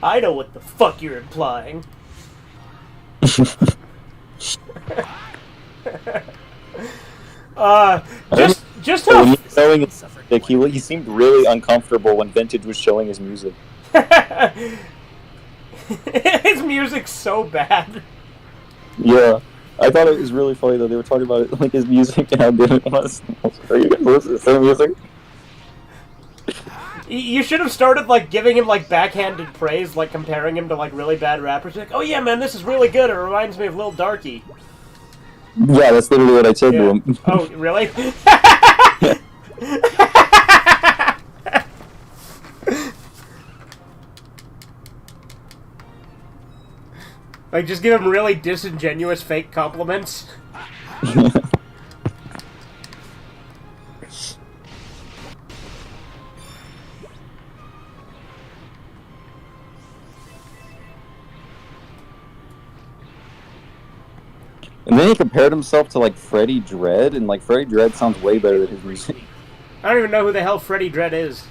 I know what the fuck you're implying. Just When how he was showing his music, he seemed really uncomfortable when Vintage was showing his music. his music's so bad. Yeah. I thought it was really funny though. They were talking about it, like his music and how good it was. Are you guys listening to their music? You should have started like giving him like backhanded praise, like comparing him to like really bad rappers. Like, oh yeah, man, this is really good. It reminds me of Lil Darky. Yeah, that's literally what I said to him. Oh, really? Like, just give him really disingenuous fake compliments. And then he compared himself to like Freddie Dredd, and like Freddie Dredd sounds way better than his music. I don't even know who the hell Freddie Dredd is.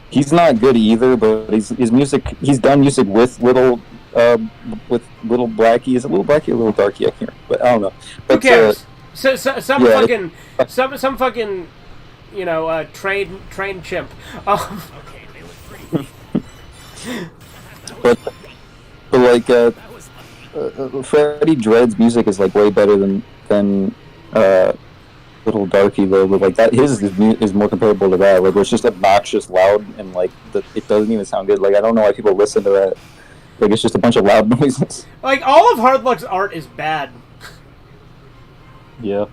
He's not good either, but his music. He's done music with little Blackie. Is it Little Blackie or Little Darky? I can't remember, but I don't know. But, Who cares? Some fucking, you know, trained chimp. Okay, they look pretty weak. but like Freddie Dredd's music is like way better than Little Darky though. But like that, his is more comparable to that. Like where it's just obnoxious, loud, and like it doesn't even sound good. Like I don't know why people listen to that. Like it's just a bunch of loud noises. Like all of Hard Luck's art is bad. Yeah.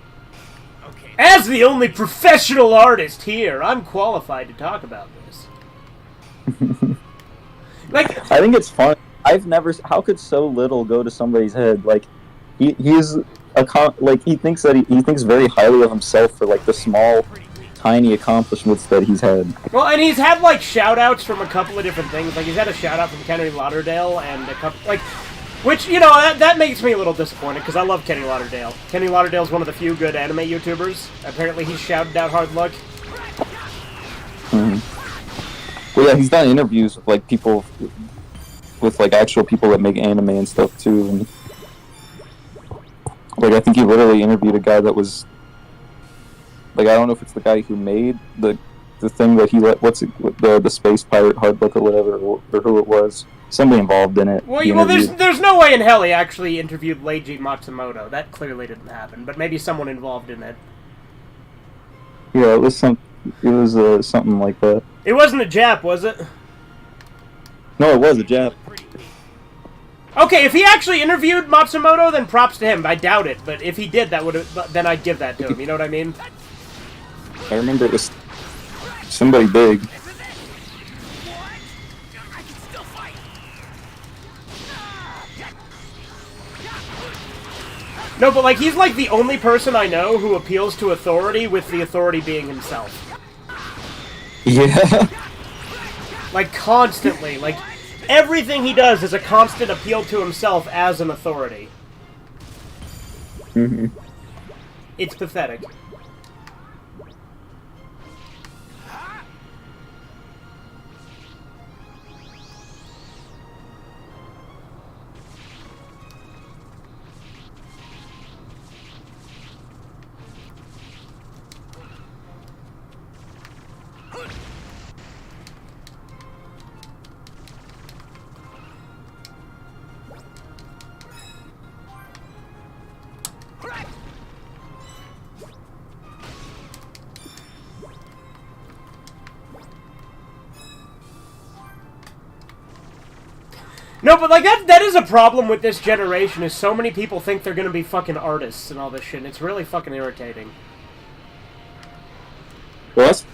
Okay. As the only professional artist here, I'm qualified to talk about this. Like, I think it's fun. I've never. How could so little go to somebody's head? Like, he's he thinks that he thinks very highly of himself for like the small, tiny accomplishments that he's had. well, and he's had like shout outs from a couple of different things. Like he's had a shout out from Kenny Lauderdale and a couple like, which you know that makes me a little disappointed because I love Kenny Lauderdale. Kenny Lauderdale's one of the few good anime YouTubers. Apparently, he's shouted out Hard Luck. Mm-hmm. Well, yeah, he's done interviews with like people, with like actual people that make anime and stuff too. And like, I think he literally interviewed a guy that was like, I don't know if it's the guy who made the thing that he let, the space pirate hardbook or whatever, or who it was. Somebody involved in it. Well, there's no way in hell he actually interviewed Leiji Matsumoto. That clearly didn't happen. But maybe someone involved in it. Yeah, it was something like that. It wasn't a Jap, was it? No, it was a Jap. Okay, if he actually interviewed Matsumoto, then props to him. I doubt it, but if he did, then I'd give that to him. You know what I mean? I remember it was somebody big. No, but like he's like the only person I know who appeals to authority with the authority being himself. Yeah. Like constantly, like everything he does is a constant appeal to himself as an authority. Mm-hmm. It's pathetic. No, but like that is a problem with this generation, is so many people think they're gonna be fucking artists and all this shit, and it's really fucking irritating. Well, that's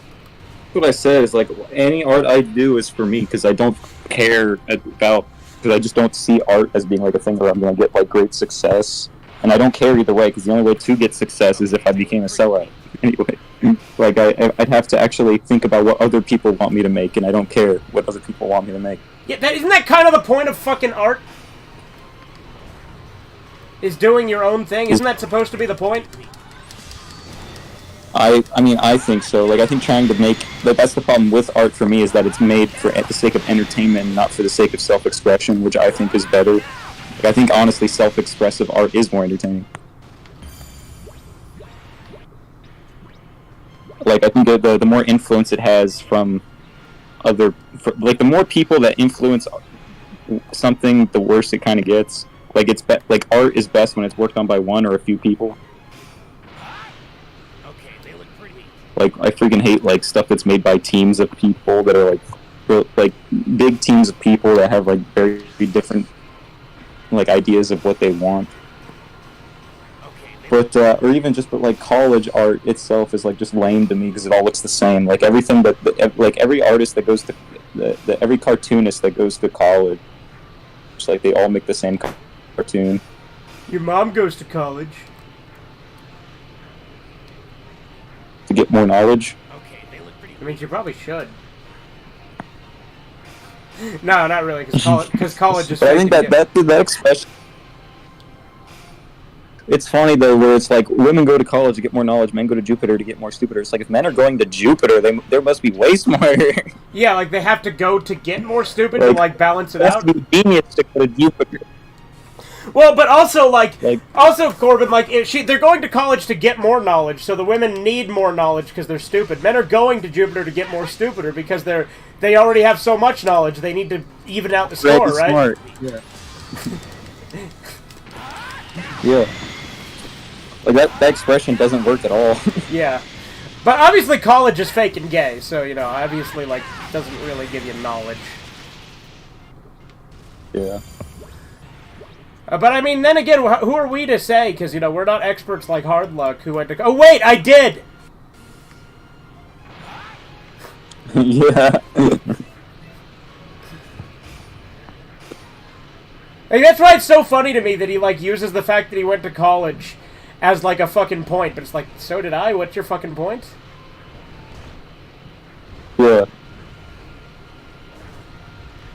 what I said, is like, any art I do is for me, because I don't care about, because I just don't see art as being like a thing where I'm gonna get like great success, and I don't care either way, because the only way to get success is if I became a sellout. Anyway, like I'd have to actually think about what other people want me to make, and I don't care what other people want me to make. Yeah, isn't that kind of the point of fucking art? Is doing your own thing? Isn't that supposed to be the point? I mean, I think so. Like, I think trying to make, like, that's the problem with art for me, is that it's made for the sake of entertainment, not for the sake of self-expression, which I think is better. Like, I think, honestly, self-expressive art is more entertaining. Like, I think the more influence it has from like, the more people that influence something, the worse it kind of gets. Like, like, art is best when it's worked on by one or a few people. Okay, they look pretty. Like, I freaking hate, like, stuff that's made by teams of people that are, like big teams of people that have, like, very different, like, ideas of what they want. But, or even just, like, college art itself is, like, just lame to me, because it all looks the same. Like, everything like, every artist that goes to, every cartoonist that goes to college, it's like, they all make the same cartoon. Your mom goes to college. To get more knowledge? Okay, they look pretty. I mean, she probably should. No, not really, because college is... But I think that expression... It's funny, though, where it's like, women go to college to get more knowledge, men go to Jupiter to get more stupider. It's like, if men are going to Jupiter, there must be way smarter. Yeah, like, they have to go to get more stupid to, like, balance it out. It has to be genius to go to Jupiter. Well, but also, also, Corbin, like, they're going to college to get more knowledge, so the women need more knowledge because they're stupid. Men are going to Jupiter to get more stupider because they already have so much knowledge, they need to even out the score, right? Smart. Yeah. Yeah. Like, that expression doesn't work at all. Yeah. But obviously college is fake and gay, so, you know, obviously, like, doesn't really give you knowledge. Yeah. But, I mean, then again, who are we to say? Because, you know, we're not experts like Hardluck who went to... Oh, wait, I did! Yeah. Like, that's why it's so funny to me that he, like, uses the fact that he went to college as, like, a fucking point. But it's like, so did I? What's your fucking point? Yeah.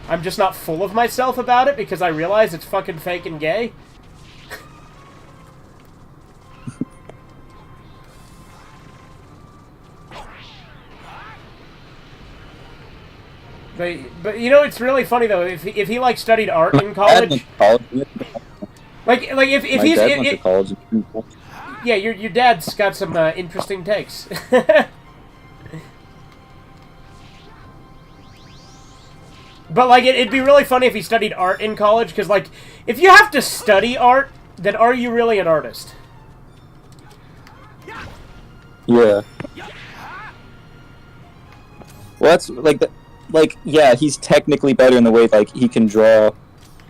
I'm just not full of myself about it because I realize it's fucking fake and gay. But you know, it's really funny though. If he like studied art in college, like if My he's dad went to college. yeah, your dad's got some interesting takes. But like it'd be really funny if he studied art in college, because like if you have to study art, then are you really an artist? Yeah. Well, that's like yeah, he's technically better in the way like he can draw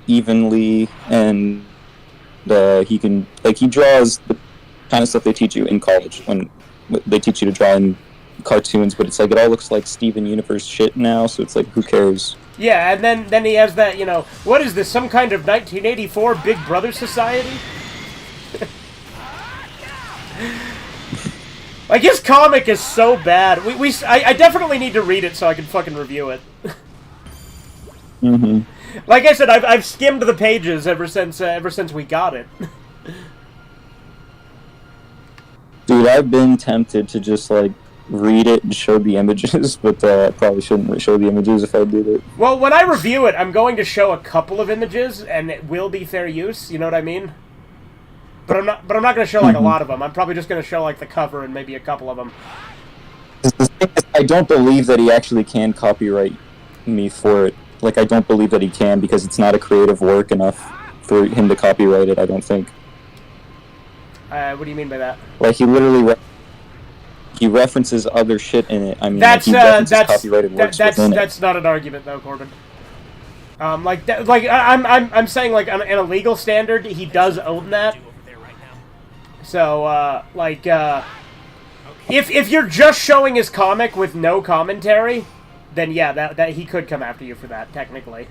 evenly, and he can he draws the kind of stuff they teach you in college when they teach you to draw in cartoons, but it's like it all looks like Steven Universe shit now, so it's like who cares? Yeah, and then he has that, you know, what is this, some kind of 1984 Big Brother society? Like, his comic is so bad. I definitely need to read it so I can fucking review it. Mm-hmm. Like I said, I've skimmed the pages ever since we got it. Dude, I've been tempted to just like read it and show the images, but I probably shouldn't show the images if I did it. Well, when I review it, I'm going to show a couple of images, and it will be fair use. You know what I mean? But I'm not going to show like a lot of them. I'm probably just going to show like the cover and maybe a couple of them. The thing is, I don't believe that he actually can copyright me for it. Like, I don't believe that he can, because it's not a creative work enough for him to copyright it, I don't think. What do you mean by that? Like, he literally he references other shit in it. I mean, that's like, he references copyrighted works within it. That's not an argument, though, Corbin. I'm saying, like, on a legal standard, he does own that. So, if you're just showing his comic with no commentary, then yeah, that he could come after you for that, technically.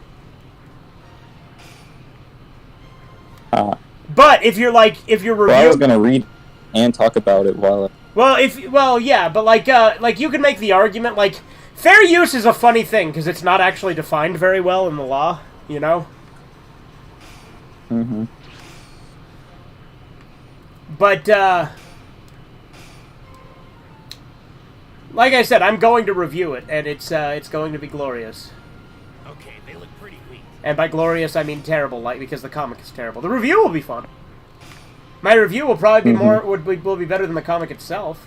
But if you're reviewing, well, I was gonna read and talk about it while. Yeah, but like you could make the argument, like, fair use is a funny thing because it's not actually defined very well in the law, you know. Mm-hmm. But like I said, I'm going to review it, and it's going to be glorious. Okay, they look pretty weak. And by glorious, I mean terrible, like, because the comic is terrible. The review will be fun. My review will probably be will be better than the comic itself.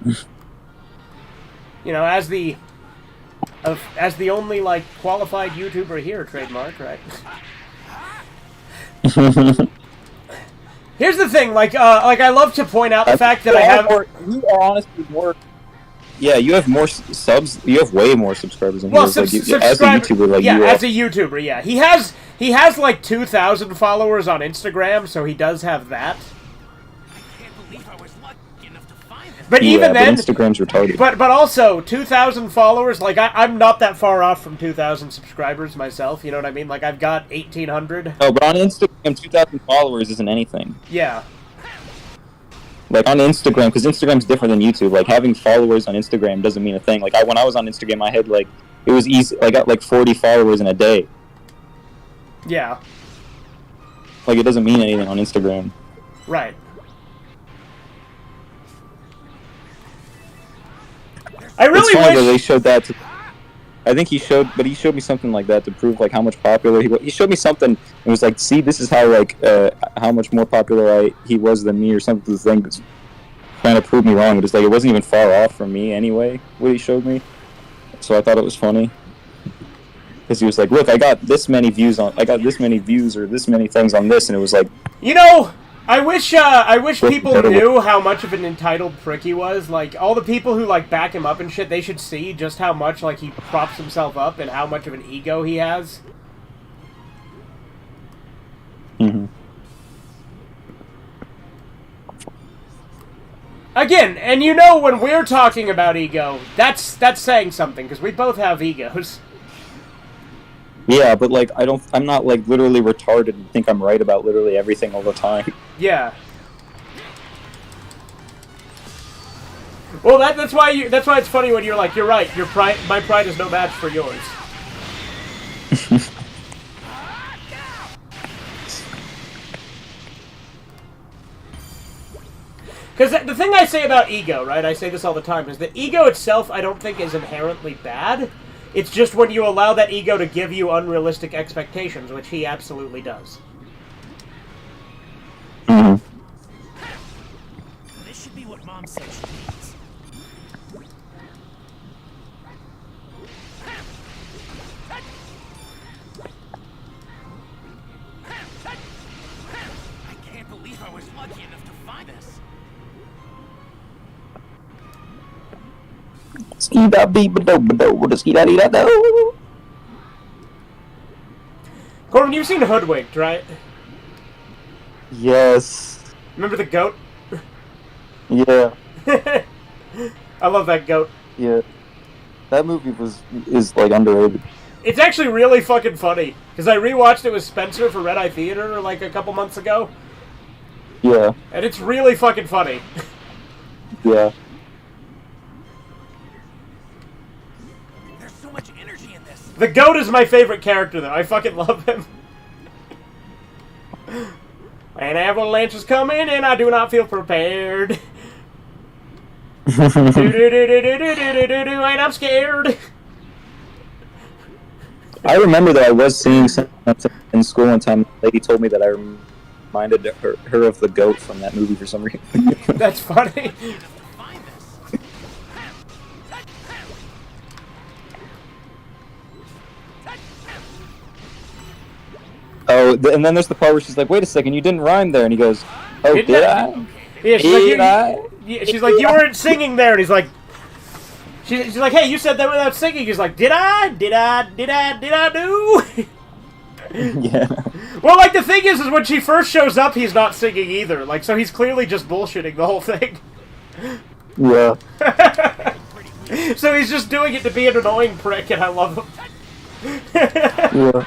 You know, as the only like qualified YouTuber here, trademark, right? Here's the thing, like I love to point out the fact that I have. You are honestly more. Yeah, you have more subs. You have way more subscribers than he does. Like, as a YouTuber, like yeah, you as a YouTuber, yeah, he has like 2,000 followers on Instagram, so he does have that. I can't believe I was lucky enough to find them. But even then, Instagram's retarded. But also 2,000 followers. Like I'm not that far off from 2,000 subscribers myself. You know what I mean? Like I've got 1,800. Oh, but on Instagram, 2,000 followers isn't anything. Yeah. Like on Instagram, because Instagram's different than YouTube. Like having followers on Instagram doesn't mean a thing. Like when I was on Instagram, I had like it was easy. I got like 40 followers in a day. Yeah. Like it doesn't mean anything on Instagram. Right. I really it's funny wish that they showed that. I think he showed me something like that to prove like how much popular he was. He showed me something and was like, "See, this is how like how much more popular he was than me," or something. The thing that's trying to prove me wrong. But it's like it wasn't even far off from me anyway. What he showed me, so I thought it was funny because he was like, "Look, I got this many views or this many things on this," and it was like, you know. I wish people knew how much of an entitled prick he was. Like, all the people who, like, back him up and shit, they should see just how much, like, he props himself up and how much of an ego he has. Mm-hmm. Again, and you know when we're talking about ego, that's saying something, because we both have egos. Yeah, but like I'm not like literally retarded and think I'm right about literally everything all the time. Yeah. Well, that's why it's funny when you're like, you're right. My pride is no match for yours. Because the thing I say about ego, right, I say this all the time, is that ego itself I don't think is inherently bad. It's just when you allow that ego to give you unrealistic expectations, which he absolutely does. Mm-hmm. This should be what Mom said she needs. I can't believe I was lucky enough to find this. Corbin, you've seen Hoodwinked, right? Yes. Remember the goat? Yeah. I love that goat. Yeah. That movie is like underrated. It's actually really fucking funny, because I rewatched it with Spencer for Red Eye Theater like a couple months ago, Yeah. and it's really fucking funny. Yeah. There's so much energy in this. The goat is my favorite character, though. I fucking love him. An avalanche is coming, and I do not feel prepared. And I'm scared. I remember that I was seeing something in school one time. A lady told me that I reminded her of the goat from that movie for some reason. That's funny. Find this. Oh, and then there's the part where she's like, "Wait a second, you didn't rhyme there," and he goes, "Oh, did I? Yeah, she's like, Did you I?" weren't singing there, and he's like, she's like, hey, you said that without singing. He's like, did I? Did I do? Yeah. Well, like, the thing is when she first shows up, he's not singing either. Like, so he's clearly just bullshitting the whole thing. Yeah. So he's just doing it to be an annoying prick, and I love him. Yeah.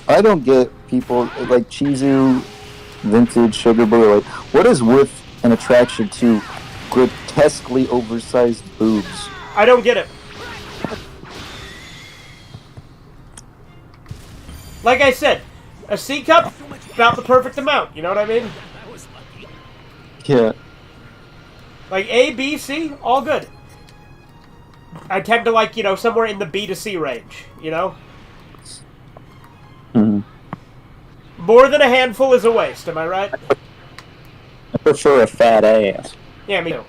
I don't get people like Chizu, vintage Sugar Boy. Like, what is with an attraction to grotesquely oversized boobs? I don't get it. Like I said, a C cup, about the perfect amount. You know what I mean? Yeah. Like A, B, C, all good. I tend to like, somewhere in the B to C range, Mm-hmm. More than a handful is a waste, am I right? I prefer a fat ass. Yeah, me too.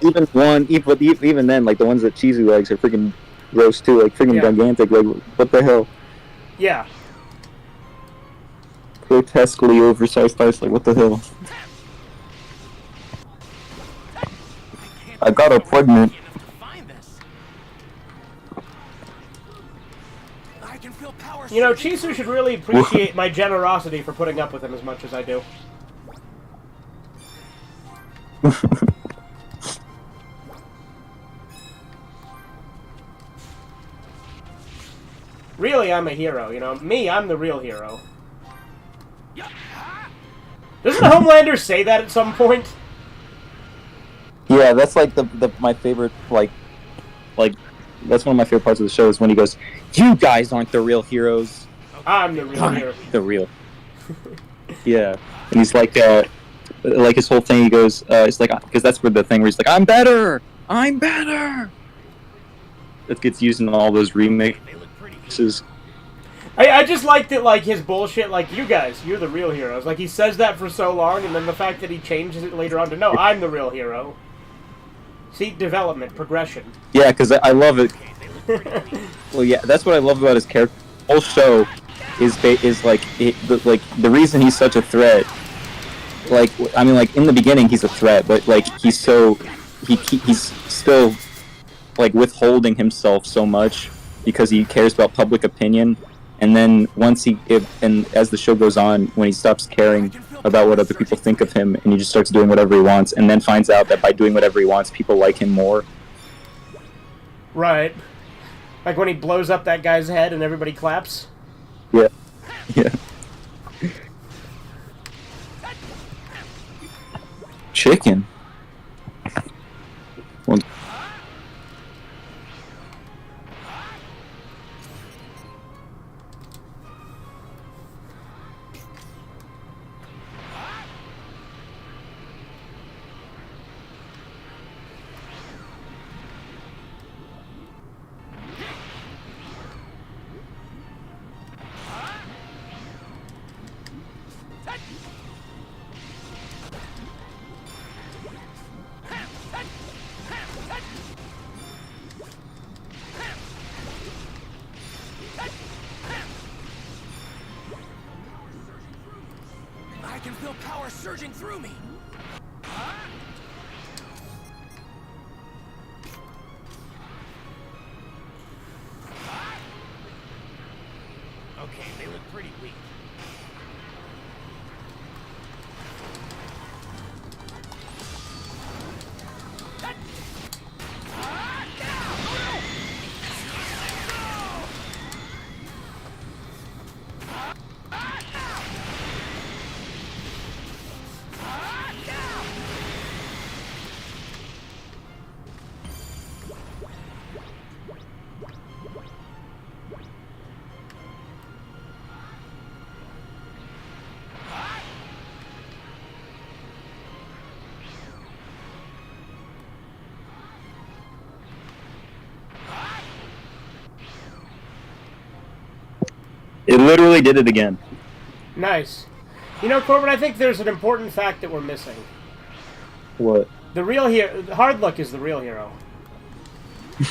Even then, like the ones that Chizu likes are freaking gross too. Like freaking gigantic. Like what the hell? Yeah. Grotesquely oversized thighs. Like what the hell? I got her pregnant. Chisu should really appreciate my generosity for putting up with him as much as I do. Really, I'm a hero, Me, I'm the real hero. Doesn't Homelander say that at some point? Yeah, that's like my favorite, like that's one of my favorite parts of the show is when he goes, "You guys aren't the real heroes. I'm the real hero." The real. Yeah, and he's like his whole thing. He goes, it's like because that's where the thing where he's like, "I'm better. I'm better." It gets used in all those remixes. I just liked it, like, his bullshit, like, you guys, you're the real heroes. Like, he says that for so long, and then the fact that he changes it later on to, no, I'm the real hero. See, development, progression. Yeah, because I love it. Well, yeah, that's what I love about his character. The whole show is like the reason he's such a threat. Like, I mean, like in the beginning he's a threat, but like he's still like withholding himself so much because he cares about public opinion. And then as the show goes on, when he stops caring about what other people think of him, and he just starts doing whatever he wants, and then finds out that by doing whatever he wants, people like him more. Right. Like when he blows up that guy's head and everybody claps. Yeah. Yeah. Chicken. feel power surging through me. Okay, they look pretty weak. It literally did it again. Nice. You know, Corbin, I think there's an important fact that we're missing. What? The real hero, Hard Luck is the real hero. Okay,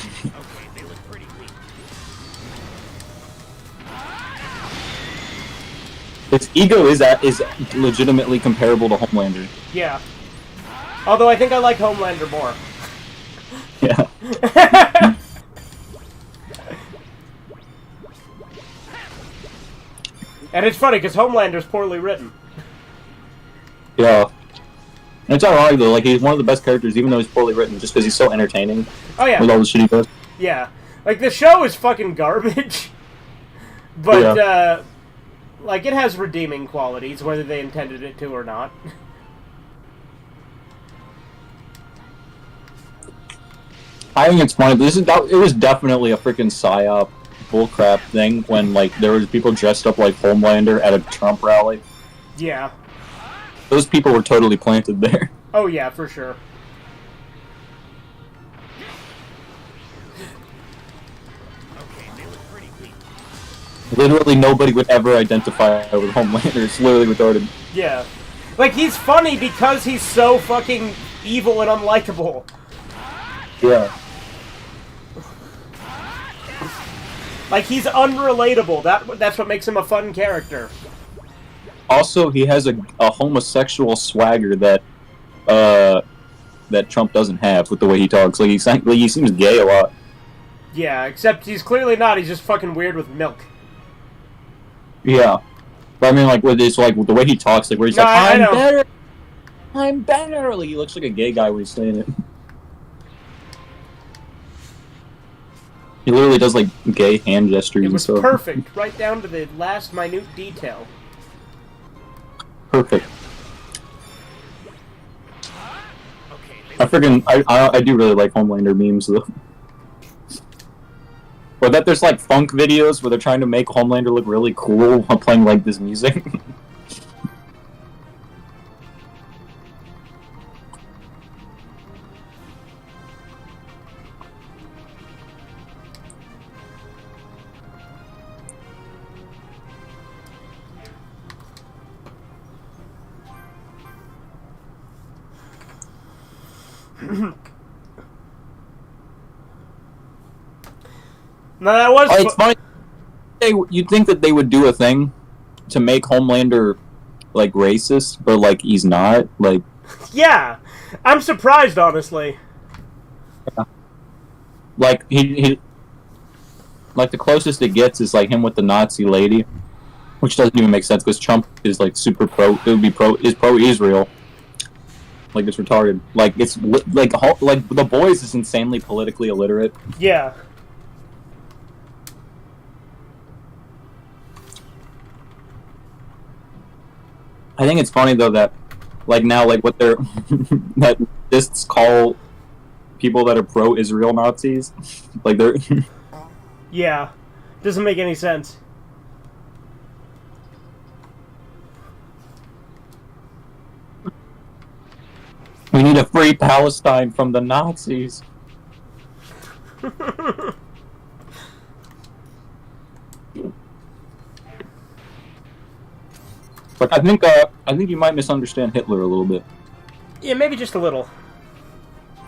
they look pretty weak. Its ego is legitimately comparable to Homelander. Yeah. Although I think I like Homelander more. Yeah. And it's funny, because Homelander's poorly written. Yeah. And it's ironic though, like he's one of the best characters even though he's poorly written, just because he's so entertaining. Oh yeah. With all the shit he does. Yeah. Like, the show is fucking garbage. But, Yeah. like, it has redeeming qualities, whether they intended it to or not. I think it's funny, but it was definitely a freaking psyop bullcrap thing when, like, there was people dressed up like Homelander at a Trump rally. Yeah. Those people were totally planted there. Oh yeah, for sure. Okay, they look pretty weak. Literally nobody would ever identify with Homelander. It's literally retarded. Yeah. Like, he's funny because he's so fucking evil and unlikable. Yeah. Like, he's unrelatable. That's what makes him a fun character. Also, he has a homosexual swagger that Trump doesn't have with the way he talks. Like, he seems gay a lot. Yeah, except he's clearly not. He's just fucking weird with milk. Yeah. But I mean, like, with this, like, with the way he talks, like, where he's No, like, I I'm know. better. I'm better. Like, he looks like a gay guy when he's saying it. He literally does, like, gay hand gestures It and was stuff. perfect, right down to the last minute detail. Perfect. Okay, they I look freaking I do really like Homelander memes though. Or that there's like funk videos where they're trying to make Homelander look really cool while playing like this music. No, that was. It's funny. You'd think that they would do a thing to make Homelander like racist, but like he's not. Like, Yeah, I'm surprised, honestly. like he like the closest it gets is like him with the Nazi lady, which doesn't even make sense because Trump is like super pro. It would be pro-Israel. Like it's retarded. Like it's like the boys is insanely politically illiterate. Yeah. I think it's funny though that, like now, like what they're that this call people that are pro-Israel Nazis, like they're Yeah. Doesn't make any sense. we need to free Palestine from the Nazis. But I think you might misunderstand Hitler a little bit. Yeah, maybe just a little.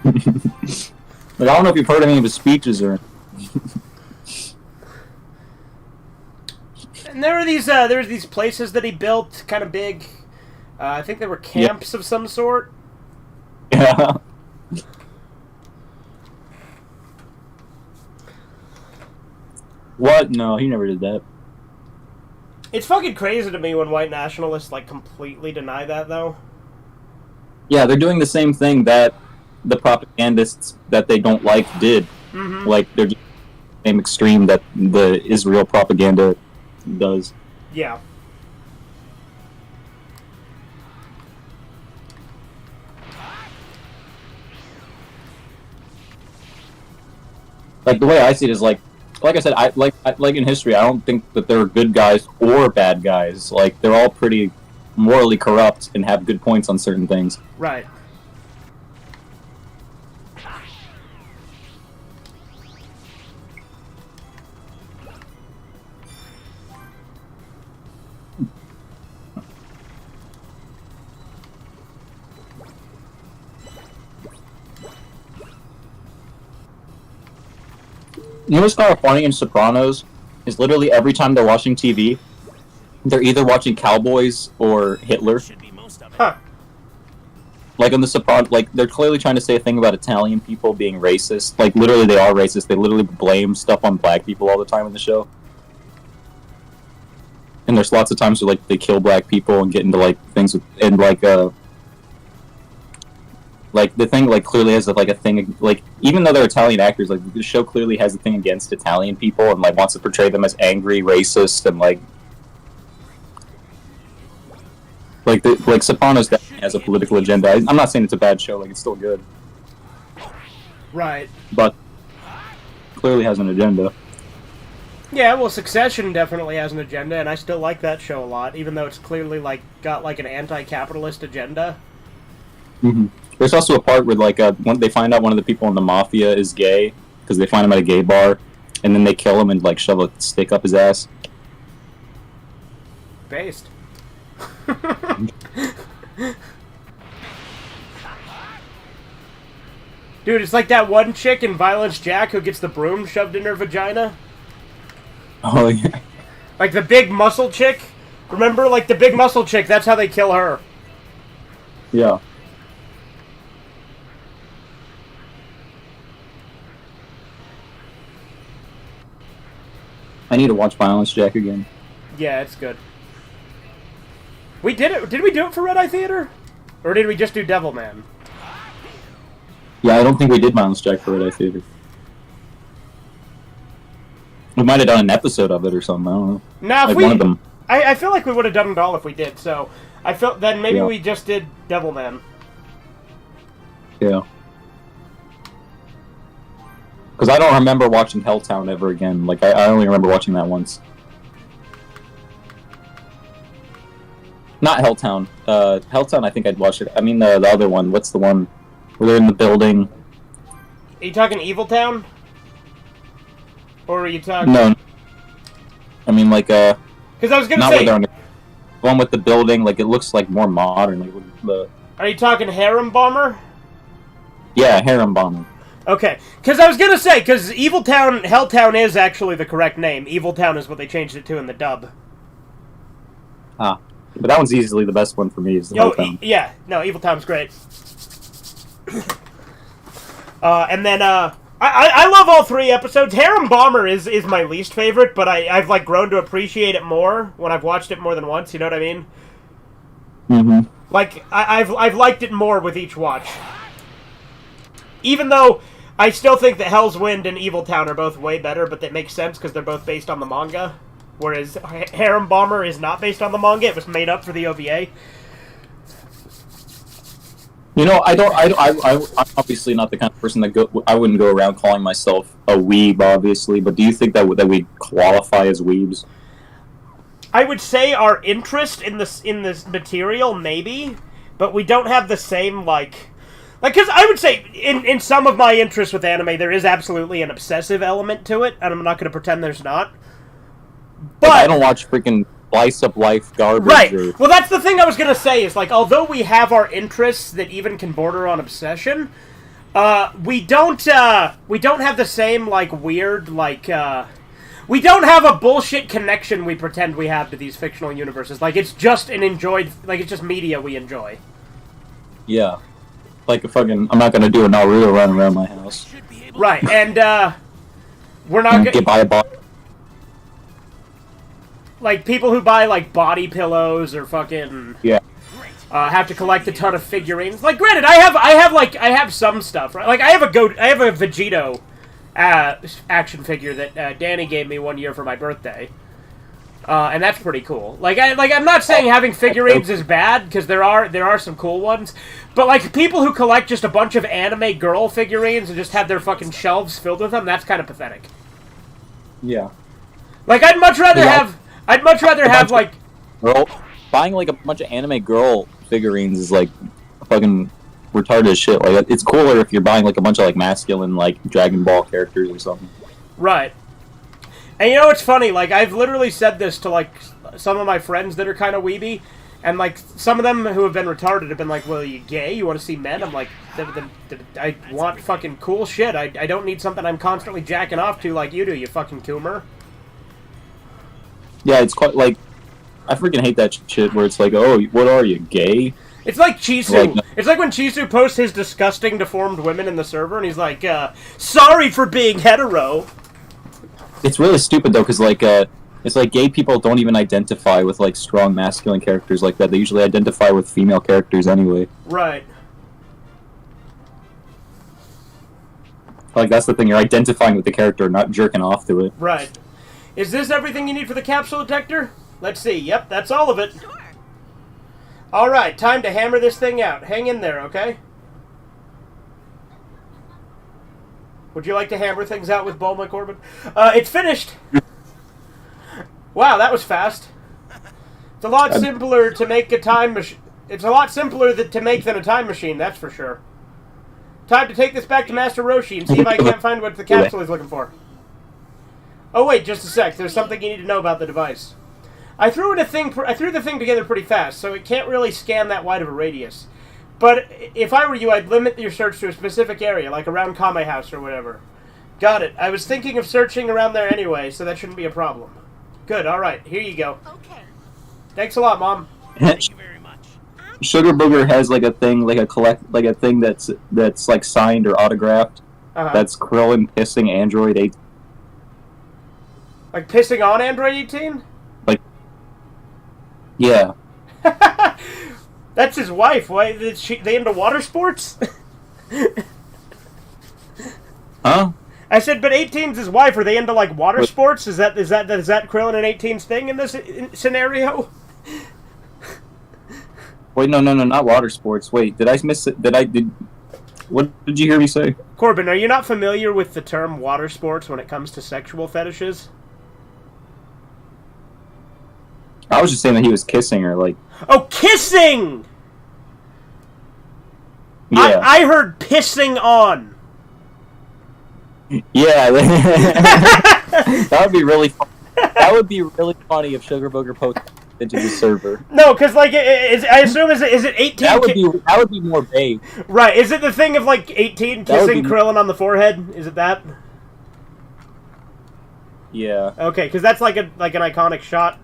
Like I don't know if you've heard any of his speeches or. And there were these places that he built, kind of big, I think they were camps of some sort. Yeah. What? No, he never did that. It's fucking crazy to me when white nationalists, like, completely deny that, though. Yeah, they're doing the same thing that the propagandists that they don't like did. Mm-hmm. Like, they're just the same extreme that the Israel propaganda does. Yeah. Like, the way I see it is, like I said, like in history, I don't think that there are good guys or bad guys. Like, they're all pretty morally corrupt and have good points on certain things. Right. You know what's kind of funny in Sopranos is literally every time they're watching TV, they're either watching Cowboys or Hitler. Should be most of it. Huh. Like on the Sopranos, like they're clearly trying to say a thing about Italian people being racist. Like literally, they are racist. They literally blame stuff on black people all the time in the show. And there's lots of times where like they kill black people and get into like things with, and like the thing like clearly has like a thing like even though they're Italian actors, like the show clearly has a thing against Italian people and like wants to portray them as angry, racist, and like Sopranos definitely has a political agenda. I'm not saying it's a bad show, like it's still good, Right. but clearly has an agenda. Yeah, well, Succession definitely has an agenda, and I still like that show a lot, even though it's clearly like got like an anti-capitalist agenda. Mm-hmm. There's also a part where like when they find out one of the people in the mafia is gay because they find him at a gay bar, and then they kill him and like shove a stick up his ass. Based. Dude, it's like that one chick in Violence Jack who gets the broom shoved in her vagina. Oh yeah. Like the big muscle chick. Remember, like the big muscle chick, that's how they kill her. Yeah. I need to watch Violence Jack again. Yeah, it's good. We did it. Did we do it for Red Eye Theater? Or did we just do Devilman? Yeah, I don't think we did Violence Jack for Red Eye Theater. We might have done an episode of it or something, I don't know. Now, if like we... one of them. I feel like we would have done it all if we did, so... I felt then maybe Yeah. we just did Devilman. Yeah. Because I don't remember watching Helltown ever again. Like, I only remember watching that once. Not Helltown. Helltown, I think I'd watched it. I mean, the other one. What's the one where they're in the building? Are you talking Evil Town? Or are you talking... No. I mean, like, Because I was gonna not say... where they're in the one with the building. Like, it looks like more modern. Like, with the... Are you talking Harem Bomber? Yeah, Harem Bomber. Okay, because I was gonna say, because Evil Town, Helltown is actually the correct name. Evil Town is what they changed it to in the dub. Ah. But that one's easily the best one for me, is the Yo, Helltown. yeah, no, Evil Town's great. And then, I love all three episodes. Harem Bomber is my least favorite, but I've, like, grown to appreciate it more when I've watched it more than once, you know what I mean? Mm-hmm. Like, I've liked it more with each watch. Even though I still think that Hell's Wind and Evil Town are both way better, but that makes sense because they're both based on the manga. Whereas Harem Bomber is not based on the manga; it was made up for the OVA. You know, I'm obviously not the kind of person that I wouldn't go around calling myself a weeb, obviously. But do you think that we qualify as weebs? I would say our interest in this material, maybe, but we don't have the same like, because I would say in some of my interest with anime, there is absolutely an obsessive element to it, and I'm not going to pretend there's not. But like, I don't watch freaking slice of life garbage. right. Or... Well, that's the thing I was going to say is like, although we have our interests that even can border on obsession, we don't have the same like weird like. we don't have a bullshit connection we pretend we have to these fictional universes. Like, it's just an enjoyed... Like, it's just media we enjoy. Yeah. Like a fucking... I'm not gonna do a Naruto run around my house. Right, and, we're not Get by a box. like, people who buy, like, body pillows or fucking... Yeah. Have to collect a ton of figurines. Like, granted, I have some stuff, right? Like, I have a Vegito action figure that Danny gave me one year for my birthday, and that's pretty cool. I'm not saying having figurines is bad, because there are some cool ones, but like people who collect just a bunch of anime girl figurines and just have their fucking shelves filled with them, that's kind of pathetic. Yeah. Like, I'd much rather have like... Girl, buying like a bunch of anime girl figurines is like fucking retarded as shit. Like, it's cooler if you're buying like a bunch of like masculine like Dragon Ball characters or something. Right. And you know what's funny? Like, I've literally said this to like some of my friends that are kind of weeby, and like some of them who have been retarded have been like, "Well, are you gay? You want to see men?" I'm like, I want fucking cool shit. I don't need something I'm constantly jacking off to like you do, you fucking coomer. Yeah, it's quite like... I freaking hate that shit where it's like, oh, what are you, gay? It's like Chisu. Like, It's like when Chisu posts his disgusting deformed women in the server, and he's like, sorry for being hetero. it's really stupid though, because like, it's like gay people don't even identify with like strong masculine characters like that. They usually identify with female characters anyway. Right. Like, that's the thing, you're identifying with the character, not jerking off to it. Right. Is this everything you need for the capsule detector? Let's see. Yep, that's all of it. Sure. Alright, time to hammer this thing out. Hang in there, okay? Would you like to hammer things out with Bulma, Corbin? It's finished! Wow, that was fast. It's a lot simpler to make a time machine. It's a lot simpler to make than a time machine, that's for sure. Time to take this back to Master Roshi and see if I can't find what the capsule is looking for. Oh wait, just a sec. There's something you need to know about the device. I threw the thing together pretty fast, so it can't really scan that wide of a radius. But if I were you, I'd limit your search to a specific area, like around Kame House or whatever. Got it. I was thinking of searching around there anyway, so that shouldn't be a problem. Good, alright, here you go. Okay. Thanks a lot, Mom. Thank you very much. Sugar Booger has like a thing, like a thing that's like signed or autographed. Uh-huh. That's Krillin pissing Android 8. Like pissing on Android 18? Like, yeah. That's his wife. Why is they into water sports? Huh? I said, but 18's his wife. Are they into like water sports? Is that Krillin and 18's thing in this scenario? Wait, no, not water sports. Wait, did I miss it? What did you hear me say? Corbin, are you not familiar with the term water sports when it comes to sexual fetishes? I was just saying that he was kissing her, like... Oh, kissing! Yeah. I heard pissing on. Yeah. That would be really fun. That would be really funny if Sugar Booger posted into the server. No, because like I assume is it 18? That would be more babe. Right? Is it the thing of like 18 kissing Krillin on the forehead? Is it that? Yeah. Okay, because that's like an iconic shot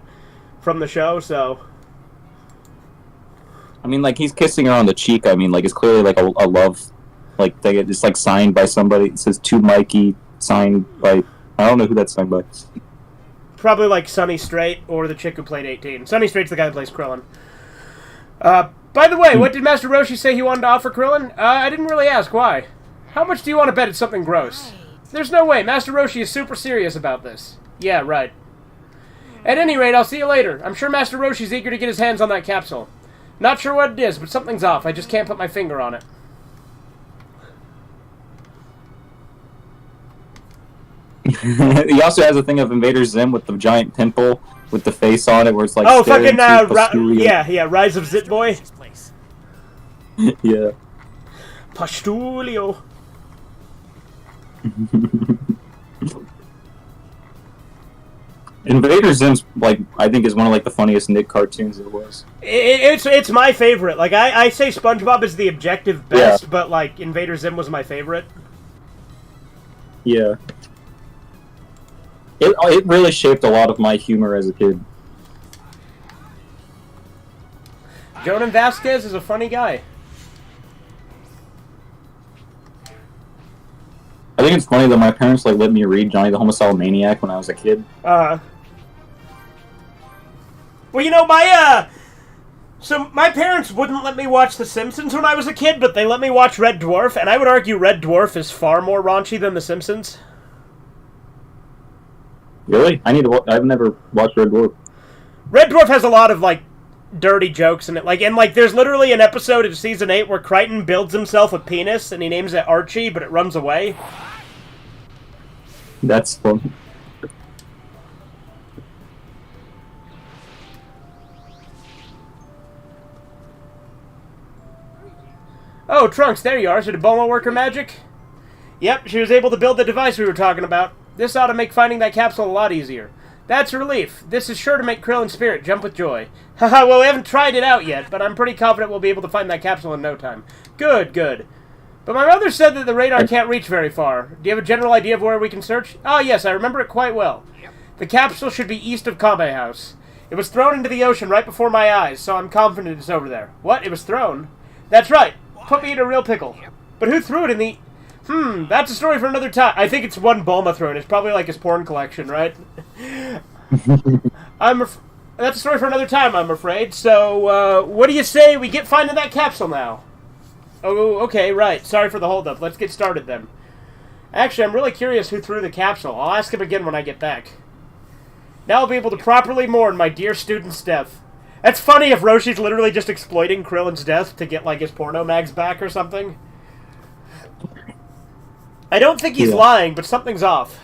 from the show. So. I mean, like, he's kissing her on the cheek. I mean, like, it's clearly like a love, like, it's like signed by somebody. It says to Mikey, signed by, I don't know who that's signed by. Probably like Sonny Strait or the chick who played 18. Sonny Strait's the guy who plays Krillin. By the way, what did Master Roshi say he wanted to offer Krillin? I didn't really ask. Why? How much do you want to bet it's something gross? There's no way. Master Roshi is super serious about this. Yeah, right. At any rate, I'll see you later. I'm sure Master Roshi's eager to get his hands on that capsule. Not sure what it is, but something's off. I just can't put my finger on it. He also has a thing of Invader Zim with the giant pimple with the face on it, where it's like... Oh, fucking, yeah, Rise of Zit Boy. Yeah. Pastulio. Invader Zim's, like, I think is one of, like, the funniest Nick cartoons there was. It's my favorite. Like, I say SpongeBob is the objective best, but, like, Invader Zim was my favorite. Yeah. it really shaped a lot of my humor as a kid. Jonan Vasquez is a funny guy. I think it's funny that my parents like let me read Johnny the Homicidal Maniac when I was a kid. Well, you know, so my parents wouldn't let me watch The Simpsons when I was a kid, but they let me watch Red Dwarf, and I would argue Red Dwarf is far more raunchy than The Simpsons. Really? I've never watched Red Dwarf. Red Dwarf has a lot of, like, dirty jokes in it. Like, there's literally an episode of Season 8 where Crichton builds himself a penis, and he names it Archie, but it runs away. That's fun. Oh, Trunks, there you are. So did Bulma work her magic? Yep, she was able to build the device we were talking about. This ought to make finding that capsule a lot easier. That's a relief. This is sure to make Krill and Spirit jump with joy. Haha, well, we haven't tried it out yet, but I'm pretty confident we'll be able to find that capsule in no time. Good, good. But my mother said that the radar can't reach very far. Do you have a general idea of where we can search? Oh, yes, I remember it quite well. The capsule should be east of Kambe House. It was thrown into the ocean right before my eyes, so I'm confident it's over there. What? It was thrown? That's right. Put me in a real pickle. But who threw it in the... that's a story for another time. I think it's one Bulma threw it. It's probably like his porn collection, right? That's a story for another time, I'm afraid. So, what do you say we get finding that capsule now? Oh, okay, right. Sorry for the holdup. Let's get started then. Actually, I'm really curious who threw the capsule. I'll ask him again when I get back. Now I'll be able to properly mourn my dear student's death. That's funny if Roshi's literally just exploiting Krillin's death to get, like, his porno mags back or something. I don't think he's lying, but something's off.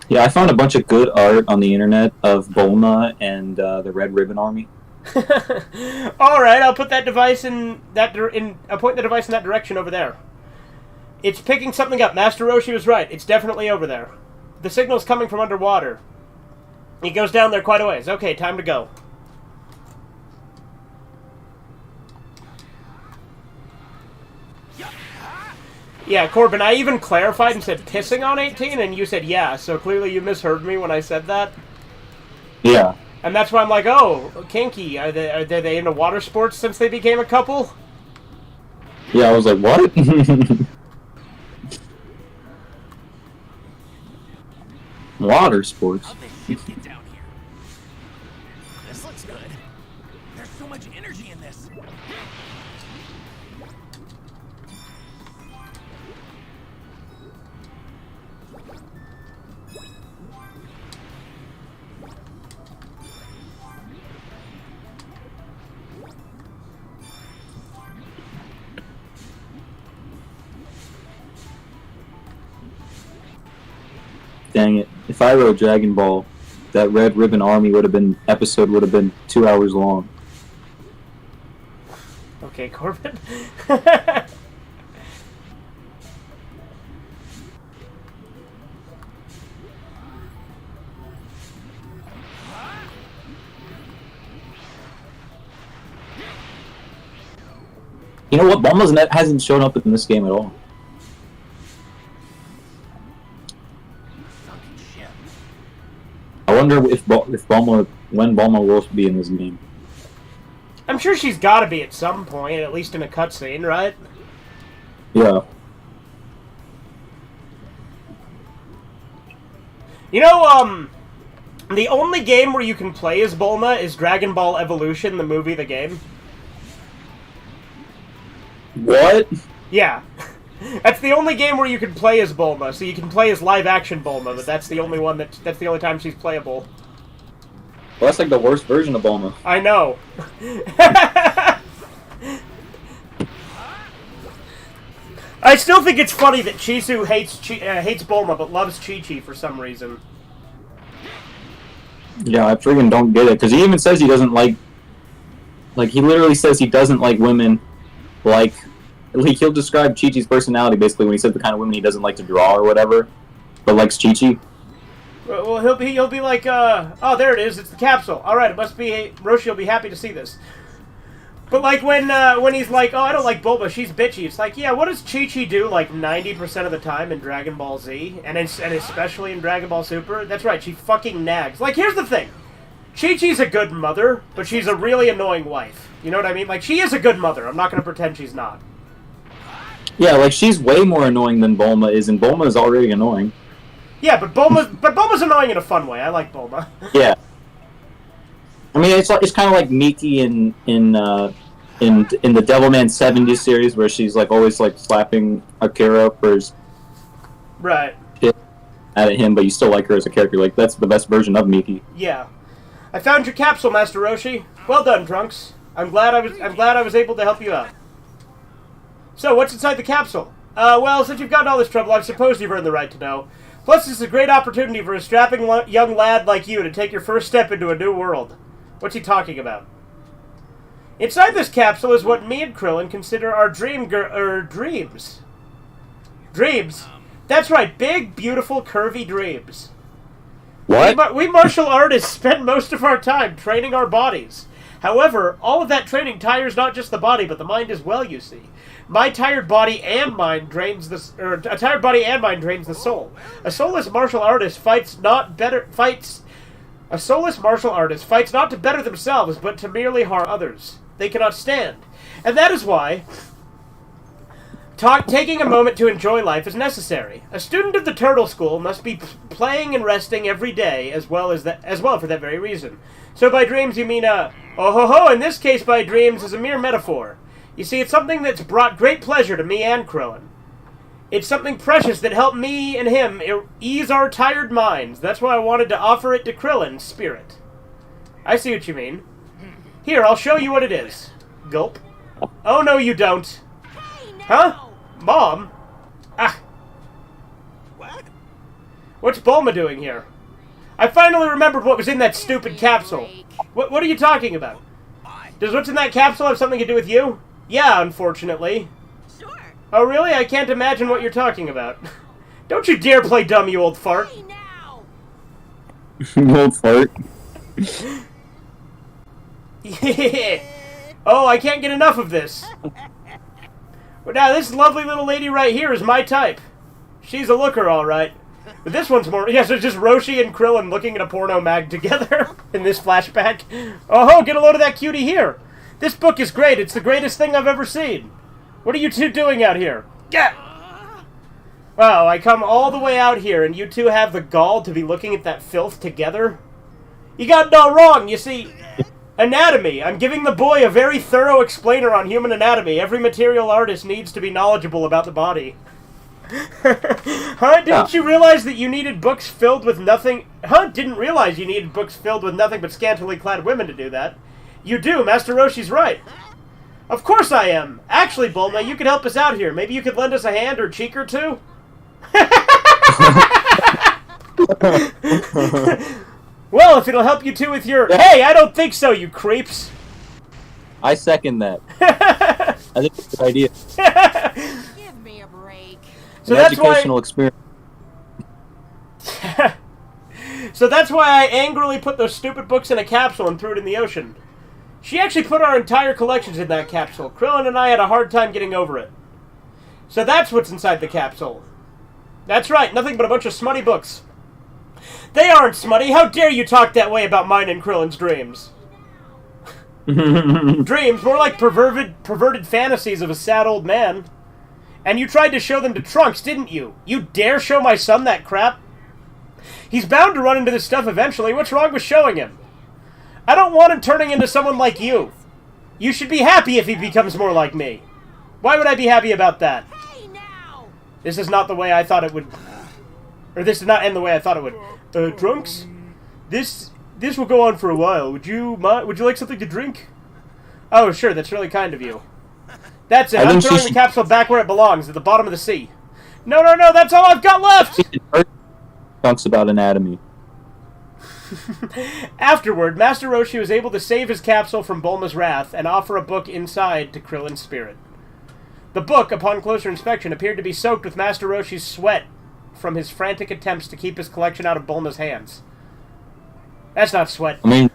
Yeah, I found a bunch of good art on the internet of Bulma and the Red Ribbon Army. All right, I'll put that device I'll point the device in that direction over there. It's picking something up. Master Roshi was right. It's definitely over there. The signal's coming from underwater. It goes down there quite a ways. Okay, time to go. Yeah, Corbin, I even clarified and said pissing on 18, and you said yeah, so clearly you misheard me when I said that. Yeah. And that's why I'm like, oh, kinky. Are they into water sports since they became a couple? Yeah, I was like, what? Water sports. How'd they shift it down here? This looks good. There's so much energy in this. Dang it. If I wrote Dragon Ball, that Red Ribbon Army episode would have been 2 hours long. Okay, Corbin. You know what? Bulma's net hasn't shown up in this game at all. I wonder when Bulma will be in this game. I'm sure she's got to be at some point, at least in a cutscene, right? Yeah. You know, the only game where you can play as Bulma is Dragon Ball Evolution, the movie, the game. What? Yeah. That's the only game where you can play as Bulma, so you can play as live-action Bulma, but that's the only one that's the only time she's playable. Well, that's like the worst version of Bulma. I know. I still think it's funny that Chisu hates Bulma, but loves Chi-Chi for some reason. Yeah, I friggin' don't get it, because he even says he doesn't like... Like, he literally says he doesn't like women, like he'll describe Chi-Chi's personality basically when he says the kind of women he doesn't like to draw or whatever, but likes Chi-Chi. Well, he'll be like, oh, there it is, it's the capsule. All right, it must be Roshi will be happy to see this. But like when he's like, oh, I don't like Bulma, she's bitchy. It's like, yeah, what does Chi-Chi do like 90% of the time in Dragon Ball Z, and especially in Dragon Ball Super? That's right, she fucking nags. Like, here's the thing, Chi-Chi's a good mother, but she's a really annoying wife. You know what I mean? Like, she is a good mother. I'm not gonna pretend she's not. Yeah, like she's way more annoying than Bulma is, and Bulma is already annoying. Yeah, but Bulma's annoying in a fun way. I like Bulma. Yeah. I mean, it's kind of like Miki in the Devilman 70 series, where she's like always like slapping Akira for his Right. shit at him, but you still like her as a character. Like, that's the best version of Miki. Yeah. I found your capsule, Master Roshi. Well done, Trunks. I'm glad I was able to help you out. So, what's inside the capsule? Well, since you've gotten all this trouble, I suppose you've earned the right to know. Plus, this is a great opportunity for a strapping young lad like you to take your first step into a new world. What's he talking about? Inside this capsule is what me and Krillin consider our dreams. Dreams? That's right, big, beautiful, curvy dreams. What? We martial artists spend most of our time training our bodies. However, all of that training tires not just the body, but the mind as well, you see. A tired body and mind drains the soul. A soulless martial artist fights not to better themselves, but to merely harm others. They cannot stand. And that is why taking a moment to enjoy life is necessary. A student of the Turtle School must be playing and resting every day, as well for that very reason. So by dreams you mean, oh ho ho, in this case by dreams is a mere metaphor. You see, it's something that's brought great pleasure to me and Krillin. It's something precious that helped me and him ease our tired minds. That's why I wanted to offer it to Krillin's spirit. I see what you mean. Here, I'll show you what it is. Gulp. Oh, no, you don't. Huh? Mom? Ah. What? What's Bulma doing here? I finally remembered what was in that stupid capsule. What are you talking about? Does what's in that capsule have something to do with you? Yeah, unfortunately. Sure. Oh, really? I can't imagine what you're talking about. Don't you dare play dumb, you old fart. Hey now. Old fart. Oh, I can't get enough of this. Well, now, this lovely little lady right here is my type. She's a looker, all right. But this one's more... Yeah, so it's just Roshi and Krillin looking at a porno mag together in this flashback. Oh, get a load of that cutie here. This book is great. It's the greatest thing I've ever seen. What are you two doing out here? Yeah. Wow, I come all the way out here, and you two have the gall to be looking at that filth together? You got it all wrong. You see, anatomy. I'm giving the boy a very thorough explainer on human anatomy. Every material artist needs to be knowledgeable about the body. Huh? Didn't you realize that you needed books filled with nothing... Huh? Didn't realize you needed books filled with nothing but scantily clad women to do that. You do. Master Roshi's right. Of course I am. Actually, Bulma, you could help us out here. Maybe you could lend us a hand or cheek or two? Well, if it'll help you two with your... Hey, I don't think so, you creeps. I second that. I think it's a good idea. Give me a break. So An educational experience. So that's why I angrily put those stupid books in a capsule and threw it in the ocean. She actually put our entire collections in that capsule. Krillin and I had a hard time getting over it. So that's what's inside the capsule. That's right, nothing but a bunch of smutty books. They aren't smutty. How dare you talk that way about mine and Krillin's dreams? Dreams, more like perverted fantasies of a sad old man. And you tried to show them to Trunks, didn't you? You dare show my son that crap? He's bound to run into this stuff eventually. What's wrong with showing him? I don't want him turning into someone like you. You should be happy if he becomes more like me. Why would I be happy about that? Hey now. This is not the way I thought it would... Or this did not end the way I thought it would. Trunks? This will go on for a while. Would you like something to drink? Oh, sure, that's really kind of you. That's it, I'm throwing the capsule back where it belongs, at the bottom of the sea. No, that's all I've got left! Trunks about anatomy. Afterward, Master Roshi was able to save his capsule from Bulma's wrath and offer a book inside to Krillin's spirit. The book, upon closer inspection, appeared to be soaked with Master Roshi's sweat from his frantic attempts to keep his collection out of Bulma's hands. That's not sweat. I mean,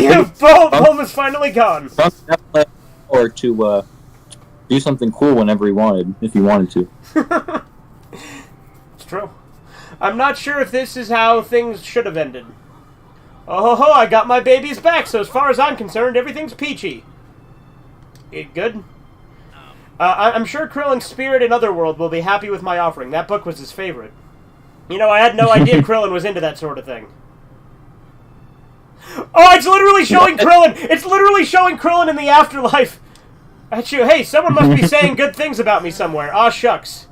Bulma is finally gone. Trunks definitely had the power to do something cool whenever he wanted, if he wanted to. It's true. I'm not sure if this is how things should have ended. Oh ho ho, I got my babies back, so as far as I'm concerned, everything's peachy. Good? I'm sure Krillin's spirit in Otherworld will be happy with my offering. That book was his favorite. You know, I had no idea Krillin was into that sort of thing. Oh, it's literally showing Krillin! It's literally showing Krillin in the afterlife! At you, hey, someone must be saying good things about me somewhere. Aw, shucks.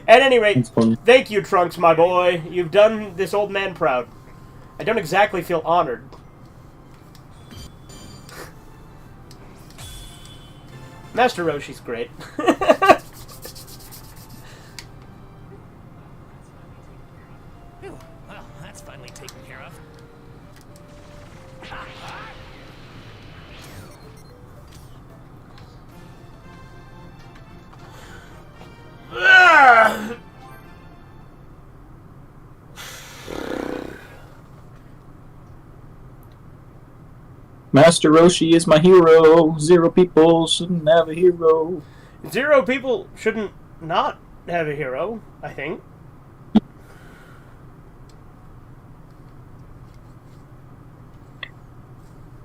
At any rate, thank you, Trunks, my boy. You've done this old man proud. I don't exactly feel honored. Master Roshi's great. Phew, well, that's finally taken care of. Master Roshi is my hero. Zero people shouldn't have a hero. Zero people shouldn't not have a hero, I think.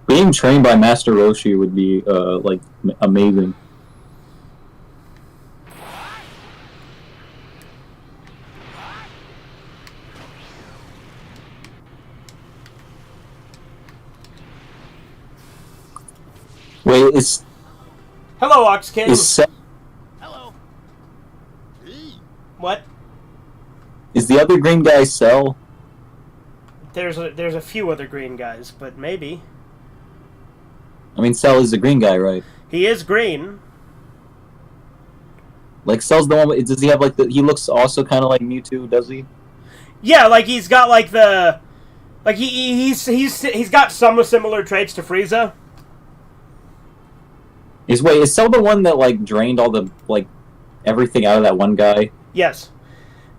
Being trained by Master Roshi would be, like, amazing. Wait, Hello, Ox King. Hello. What? Is the other green guy Cell? There's a few other green guys, but maybe. I mean, Cell is the green guy, right? He is green. Like, Cell's the one. Does he have like the? He looks also kind of like Mewtwo, does he? Yeah, like he's got like the, like he's got some similar traits to Frieza. Is Cell the one that like drained all the like everything out of that one guy? Yes,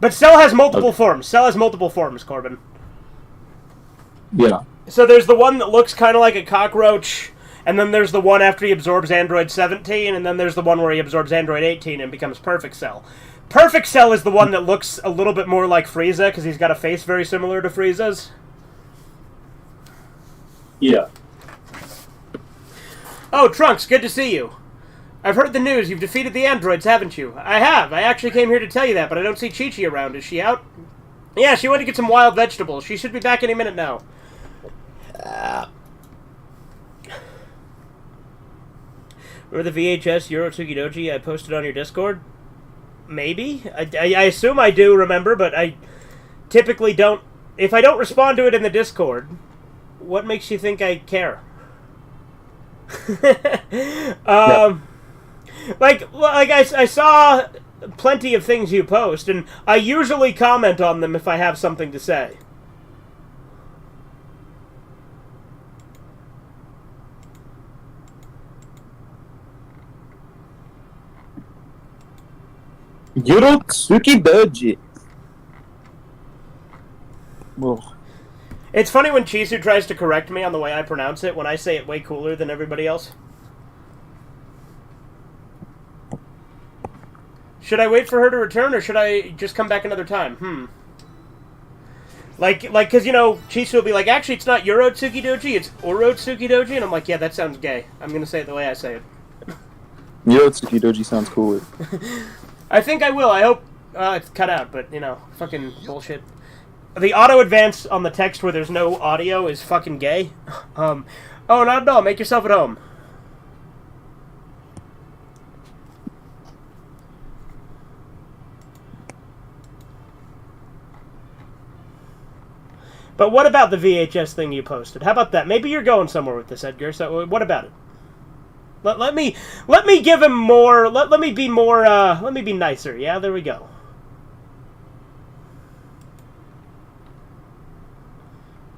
but Cell has multiple forms. Cell has multiple forms, Corbin. Yeah. So there's the one that looks kind of like a cockroach, and then there's the one after he absorbs Android 17, and then there's the one where he absorbs Android 18 and becomes Perfect Cell. Perfect Cell is the one that looks a little bit more like Frieza, because he's got a face very similar to Frieza's. Yeah. Oh, Trunks, good to see you. I've heard the news. You've defeated the androids, haven't you? I have. I actually came here to tell you that, but I don't see Chi-Chi around. Is she out? Yeah, she went to get some wild vegetables. She should be back any minute now. Remember the VHS Euro Tsukidoji I posted on your Discord? Maybe? I assume I do remember, but I typically don't... If I don't respond to it in the Discord, what makes you think I care? Like I saw plenty of things you post, and I usually comment on them if I have something to say. Yorotsuki Doji. Well, It's funny when Chisu tries to correct me on the way I pronounce it when I say it way cooler than everybody else. Should I wait for her to return, or should I just come back another time? Like, because, you know, Chisu will be like, actually, it's not Yorotsuki Doji, it's Orotsuki Doji, and I'm like, yeah, that sounds gay. I'm going to say it the way I say it. Yorotsuki Doji sounds cooler. I think I will. I hope it's cut out, but, you know, fucking bullshit. The auto-advance on the text where there's no audio is fucking gay. Oh, not at all. Make yourself at home. But what about the VHS thing you posted? How about that? Maybe you're going somewhere with this, Edgar. So what about it? Let me give him more. Let me be more. Let me be nicer. Yeah, there we go.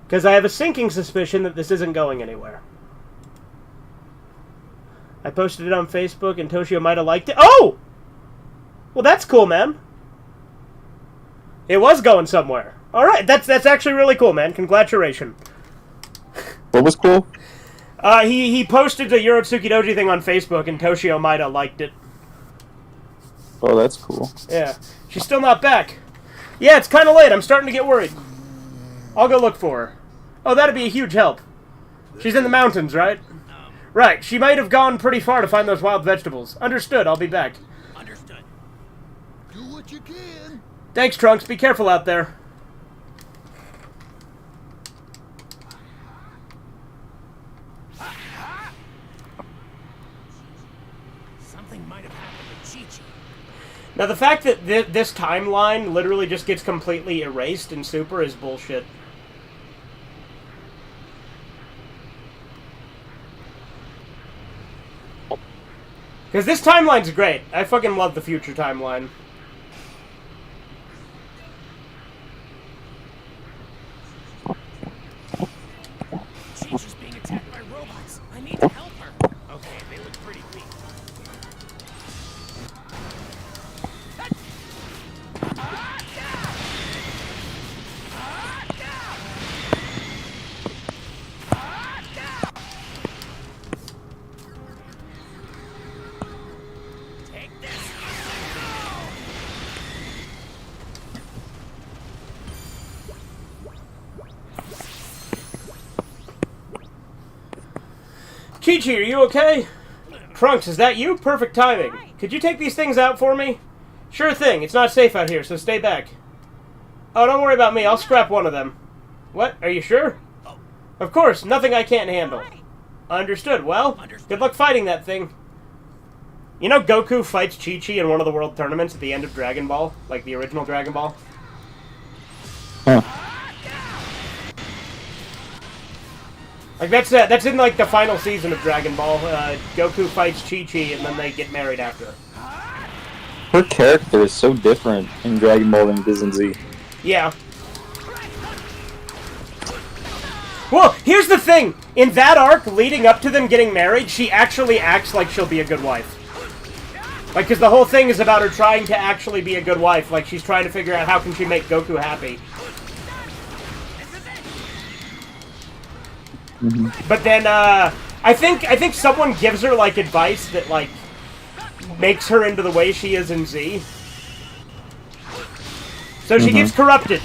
Because I have a sinking suspicion that this isn't going anywhere. I posted it on Facebook, and Toshio might have liked it. Oh! Well, that's cool, man. It was going somewhere. All right, that's actually really cool, man. Congratulations. What was cool? He posted the Yorotsuki Doji thing on Facebook, and Toshio Maeda liked it. Oh, that's cool. Yeah. She's still not back. Yeah, it's kind of late. I'm starting to get worried. I'll go look for her. Oh, that'd be a huge help. She's in the mountains, right? Right. She might have gone pretty far to find those wild vegetables. Understood. I'll be back. Understood. Do what you can. Thanks, Trunks. Be careful out there. Something might have happened to Chi-Chi. Now, the fact that this timeline literally just gets completely erased in Super is bullshit. Because this timeline's great. I fucking love the future timeline. Chi-Chi's being attacked by robots. I need to help her. Okay, they look pretty weak. Take this. Chi-Chi, are you okay? Trunks, is that you? Perfect timing. Could you take these things out for me? Sure thing. It's not safe out here, so stay back. Oh, don't worry about me. I'll scrap one of them. What? Are you sure? Of course. Nothing I can't handle. Understood. Well, good luck fighting that thing. You know Goku fights Chi-Chi in one of the world tournaments at the end of Dragon Ball? Like the original Dragon Ball? Huh. Like that's in like the final season of Dragon Ball. Goku fights Chi-Chi and then they get married after. Her character is so different in Dragon Ball than it is in Z. Yeah. Well, here's the thing. In that arc leading up to them getting married, she actually acts like she'll be a good wife. Like, because the whole thing is about her trying to actually be a good wife. Like, she's trying to figure out how can she make Goku happy. But then, I think someone gives her, like, advice that, like, makes her into the way she is in Z. So she gets corrupted.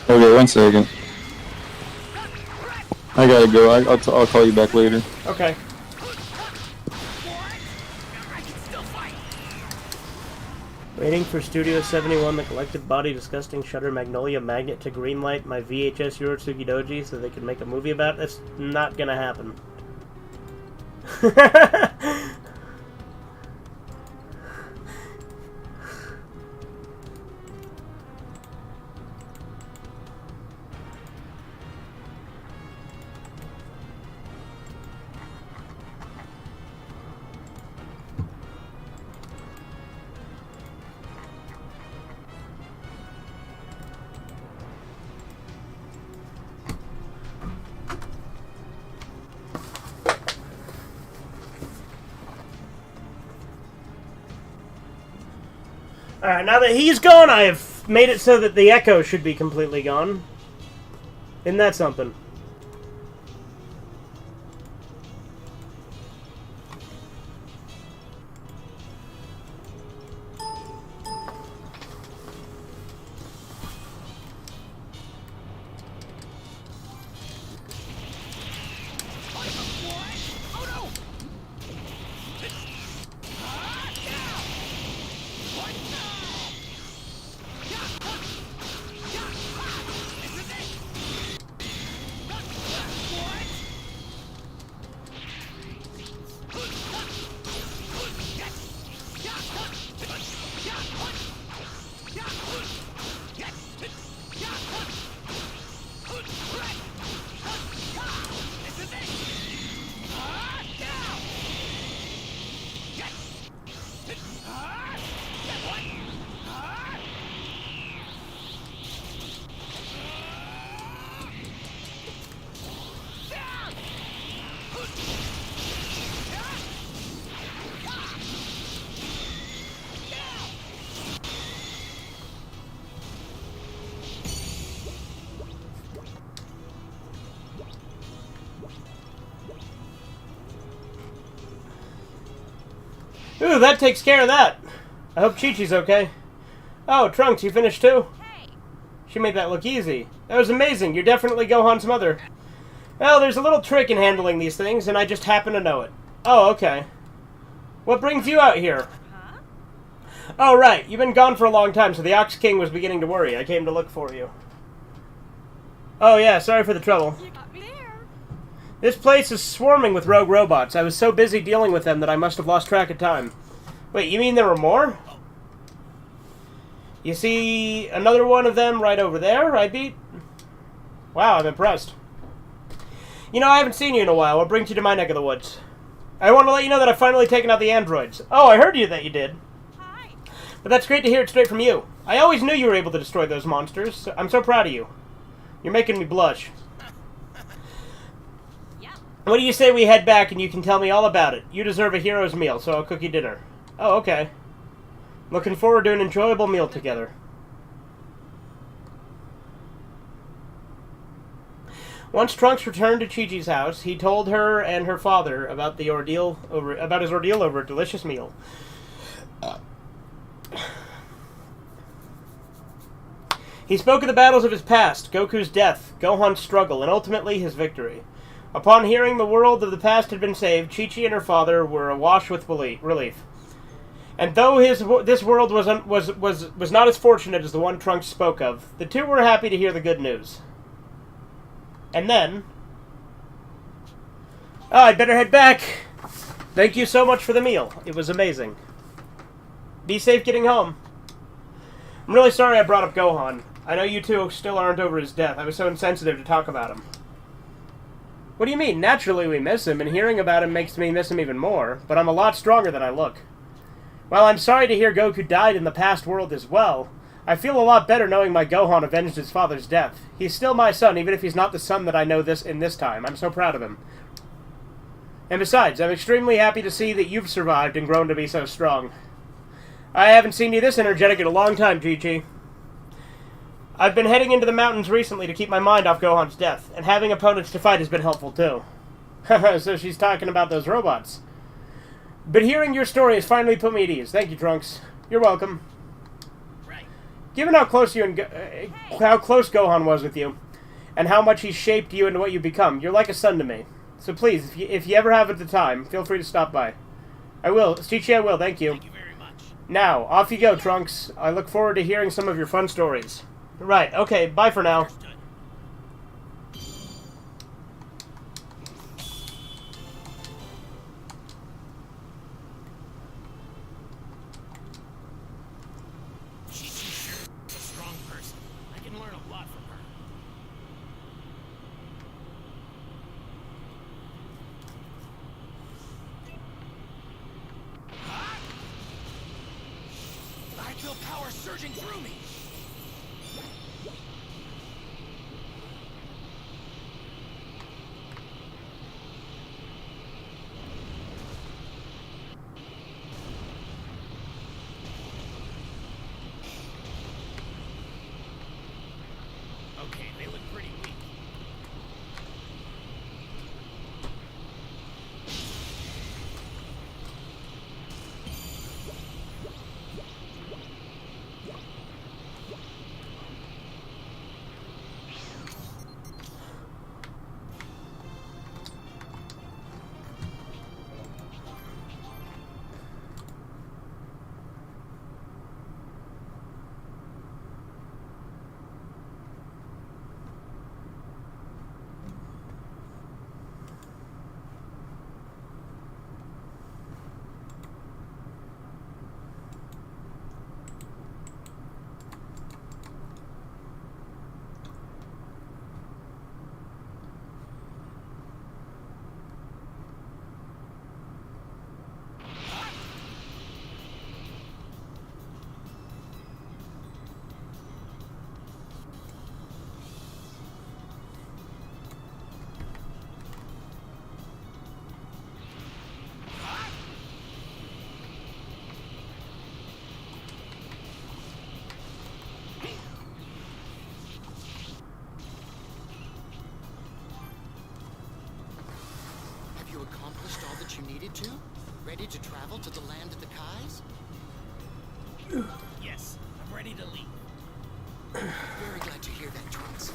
Okay, 1 second. I gotta go. I'll call you back later. Okay. Waiting for Studio 71, the collective body disgusting Shutter Magnolia Magnet to greenlight my VHS Yorotsuki Doji so they can make a movie about it. That's not gonna happen. Alright, now that he's gone, I have made it so that the echo should be completely gone. Isn't that something? Ooh, that takes care of that. I hope Chi-Chi's okay. Oh, Trunks, you finished too? Hey, She made that look easy. That was amazing. You're definitely Gohan's mother. Well, there's a little trick in handling these things, and I just happen to know it. Oh, okay. What brings you out here? huh? Oh, right. You've been gone for a long time, so the Ox King was beginning to worry. I came to look for you. Oh, yeah, sorry for the trouble. You got me there. This place is swarming with rogue robots. I was so busy dealing with them that I must have lost track of time. Wait, you mean there were more? You see another one of them right over there, I beat? Wow, I'm impressed. You know, I haven't seen you in a while. What brings you to my neck of the woods? I want to let you know that I've finally taken out the androids. Oh, I heard you that you did. Hi. But that's great to hear it straight from you. I always knew you were able to destroy those monsters. I'm so proud of you. You're making me blush. Yeah. What do you say we head back and you can tell me all about it? You deserve a hero's meal, so I'll cook you dinner. Oh, okay. Looking forward to an enjoyable meal together. Once Trunks returned to Chi-Chi's house, he told her and her father about his ordeal over a delicious meal. He spoke of the battles of his past, Goku's death, Gohan's struggle, and ultimately his victory. Upon hearing the world of the past had been saved, Chi-Chi and her father were awash with relief. And though this world was not as fortunate as the one Trunks spoke of, the two were happy to hear the good news. And then... Oh, I'd better head back. Thank you so much for the meal. It was amazing. Be safe getting home. I'm really sorry I brought up Gohan. I know you two still aren't over his death. I was so insensitive to talk about him. What do you mean? Naturally we miss him, and hearing about him makes me miss him even more, but I'm a lot stronger than I look. While I'm sorry to hear Goku died in the past world as well, I feel a lot better knowing my Gohan avenged his father's death. He's still my son, even if he's not the son that I know in this time. I'm so proud of him. And besides, I'm extremely happy to see that you've survived and grown to be so strong. I haven't seen you this energetic in a long time, Chi-Chi. I've been heading into the mountains recently to keep my mind off Gohan's death, and having opponents to fight has been helpful too. So she's talking about those robots. But hearing your story has finally put me at ease. Thank you, Trunks. You're welcome. Right. Given how close how close Gohan was with you, and how much he shaped you into what you've become, you're like a son to me. So please, if you ever have the time, feel free to stop by. I will. Chi-Chi, I will. Thank you. Thank you very much. Now, off you go, Trunks. I look forward to hearing some of your fun stories. Right, okay, bye for now. Understood. She's sure a strong person. I can learn a lot from her. I feel power surging through me. Okay, they look pretty weak. Have you accomplished all that you needed to? Ready to travel to the land of the Kais? Yes, I'm ready to leave. Very glad to hear that, Trunks.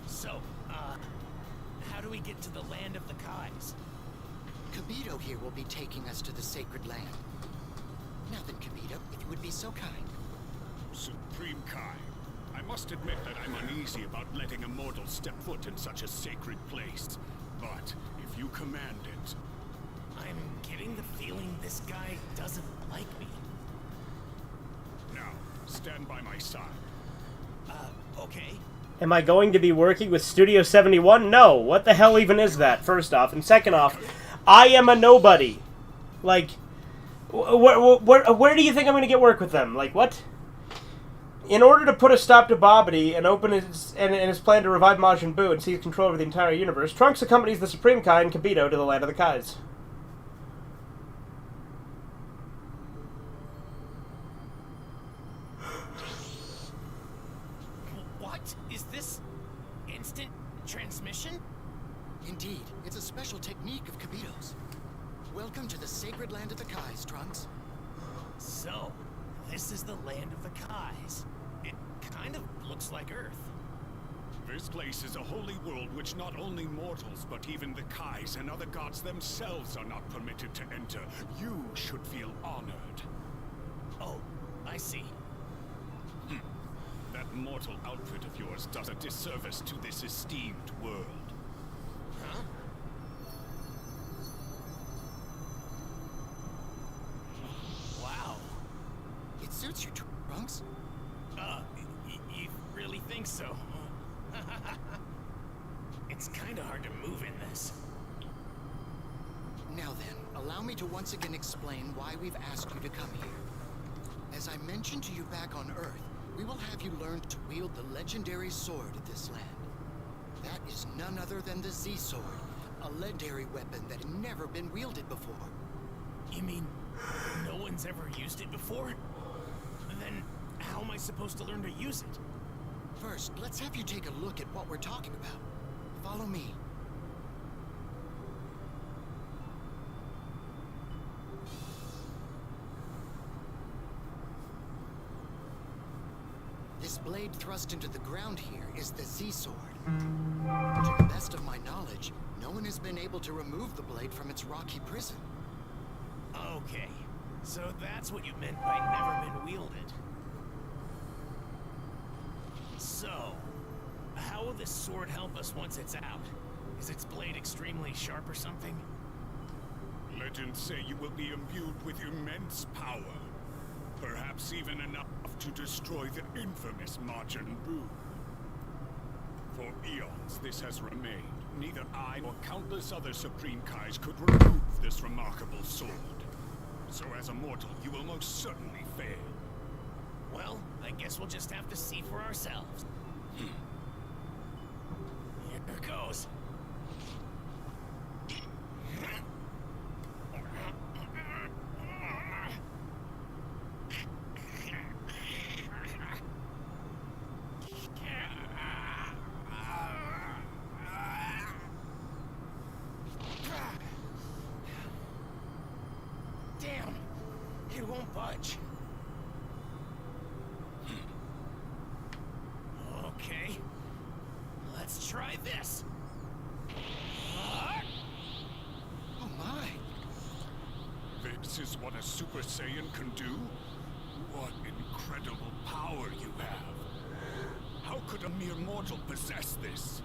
So, how do we get to the land of the Kais? Kabito here will be taking us to the sacred land. Now then, Kabito, if you would be so kind. Supreme Kai, I must admit that I'm uneasy about letting a mortal step foot in such a sacred place. But if you command it... I'm getting the feeling this guy doesn't like me. Now, stand by my side. Okay. Am I going to be working with Studio 71? No. What the hell even is that, first off? And second off, I am a nobody. Like, where do you think I'm going to get work with them? Like, what? In order to put a stop to Bobbity and open his plan to revive Majin Buu and seize control over the entire universe, Trunks accompanies the Supreme Kai and Kabito to the land of the Kais. What? Is this instant transmission? Indeed, it's a special technique of Kabito's. Welcome to the sacred land of the Kais, Trunks. So, this is the land of the Kais. It kind of looks like Earth. This place is a holy world which not only mortals, but even the Kais and other gods themselves are not permitted to enter. You should feel honored. Oh, I see. That mortal outfit of yours does a disservice to this esteemed world. Huh? Wow. It suits you, Trunks. You really think so? It's kinda hard to move in this. Now then, allow me to once again explain why we've asked you to come here. As I mentioned to you back on Earth, we will have you learn to wield the legendary sword of this land. That is none other than the Z-Sword, a legendary weapon that had never been wielded before. You mean no one's ever used it before? Then how am I supposed to learn to use it? First, let's have you take a look at what we're talking about. Follow me. This blade thrust into the ground here is the Z-Sword. To the best of my knowledge, no one has been able to remove the blade from its rocky prison. Okay, so that's what you meant by never been wielded. So, how will this sword help us once it's out? Is its blade extremely sharp or something? Legends say you will be imbued with immense power. Perhaps even enough to destroy the infamous Majin Buu. For eons, this has remained. Neither I nor countless other Supreme Kais could remove this remarkable sword. So as a mortal, you will most certainly fail. Well, I guess we'll just have to see for ourselves. Here goes. Damn, it won't budge. Okay, let's try this. Oh my! This is what a Super Saiyan can do? What incredible power you have. How could a mere mortal possess this?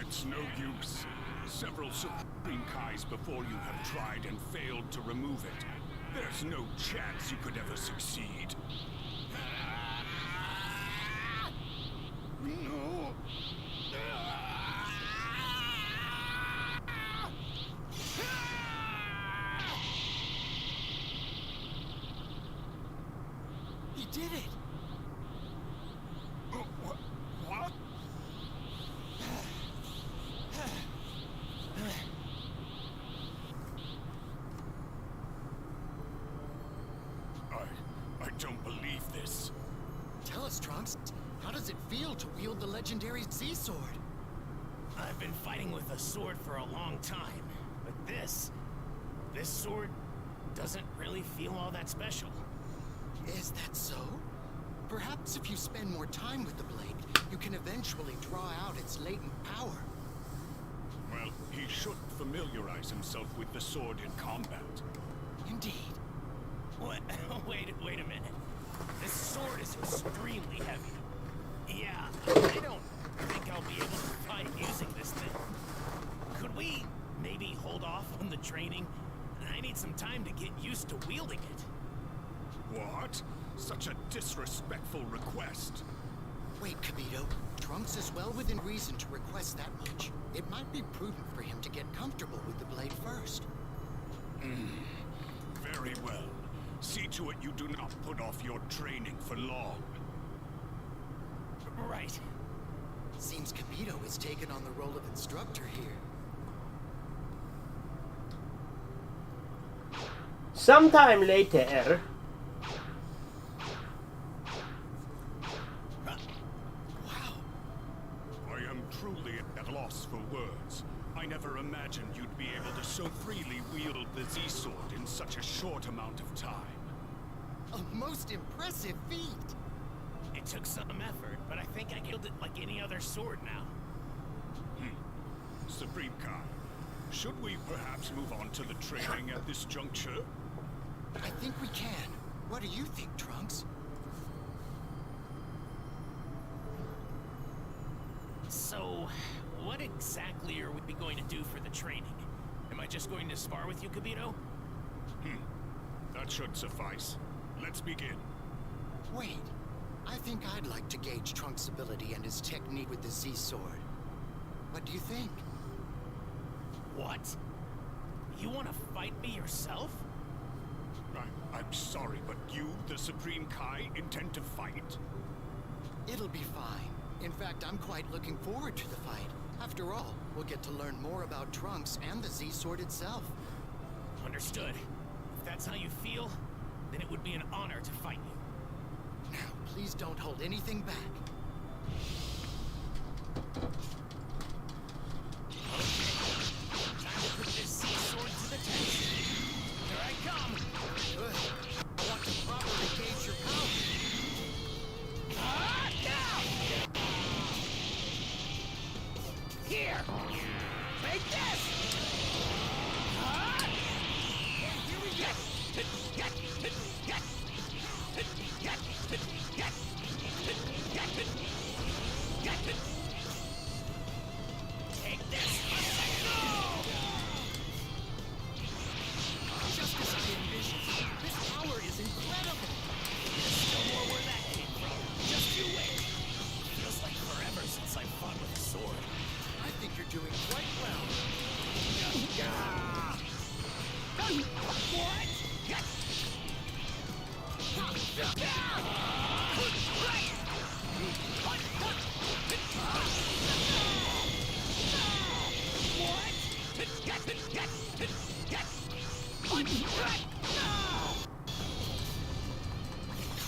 It's no use. Several Supreme Kais before you have tried and failed to remove it. There's no chance you could ever succeed. No. He did it! What? feel to wield the legendary Z-Sword? I've been fighting with a sword for a long time, but this sword doesn't really feel all that special. Is that so? Perhaps if you spend more time with the blade, you can eventually draw out its latent power. Well, he should familiarize himself with the sword in combat. Indeed. What? Wait a minute. This sword is extremely heavy. Yeah, I don't think I'll be able to fight using this thing. Could we maybe hold off on the training? I need some time to get used to wielding it. What? Such a disrespectful request. Wait, Kabito. Trunks is well within reason to request that much. It might be prudent for him to get comfortable with the blade first. Very well. See to it you do not put off your training for long. Right. Seems Kabito has taken on the role of instructor here. Sometime later. Wow. I am truly at a loss for words. I never imagined you'd be able to so freely wield the Z-Sword in such a short amount of time. A most impressive feat. It took some effort, but I think I killed it like any other sword now. Supreme Kai, should we perhaps move on to the training at this juncture? I think we can. What do you think, Trunks? So, what exactly are we going to do for the training? Am I just going to spar with you, Kabito? That should suffice. Let's begin. Wait. I think I'd like to gauge Trunks' ability and his technique with the Z-Sword. What do you think? What? You want to fight me yourself? I'm sorry, but you, the Supreme Kai, intend to fight? It'll be fine. In fact, I'm quite looking forward to the fight. After all, we'll get to learn more about Trunks and the Z-Sword itself. Understood. If that's how you feel, then it would be an honor to fight you. Now, please don't hold anything back. Time to put this Z-Sword to the test. Here I come! Good. I want to properly gauge your power. Here! Take this! Here we go! Take this! Just as I envisioned, this power is incredible. There's still more where that came from. Just you wait. Feels like forever since I fought with a sword. I think you're doing quite well.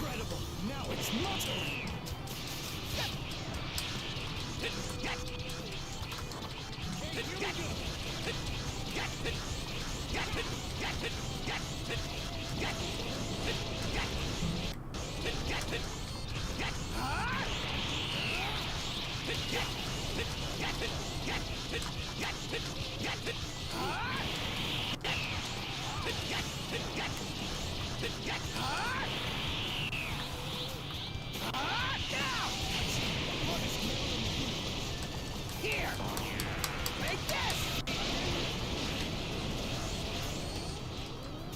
Incredible! Now it's my turn! Here! Take this!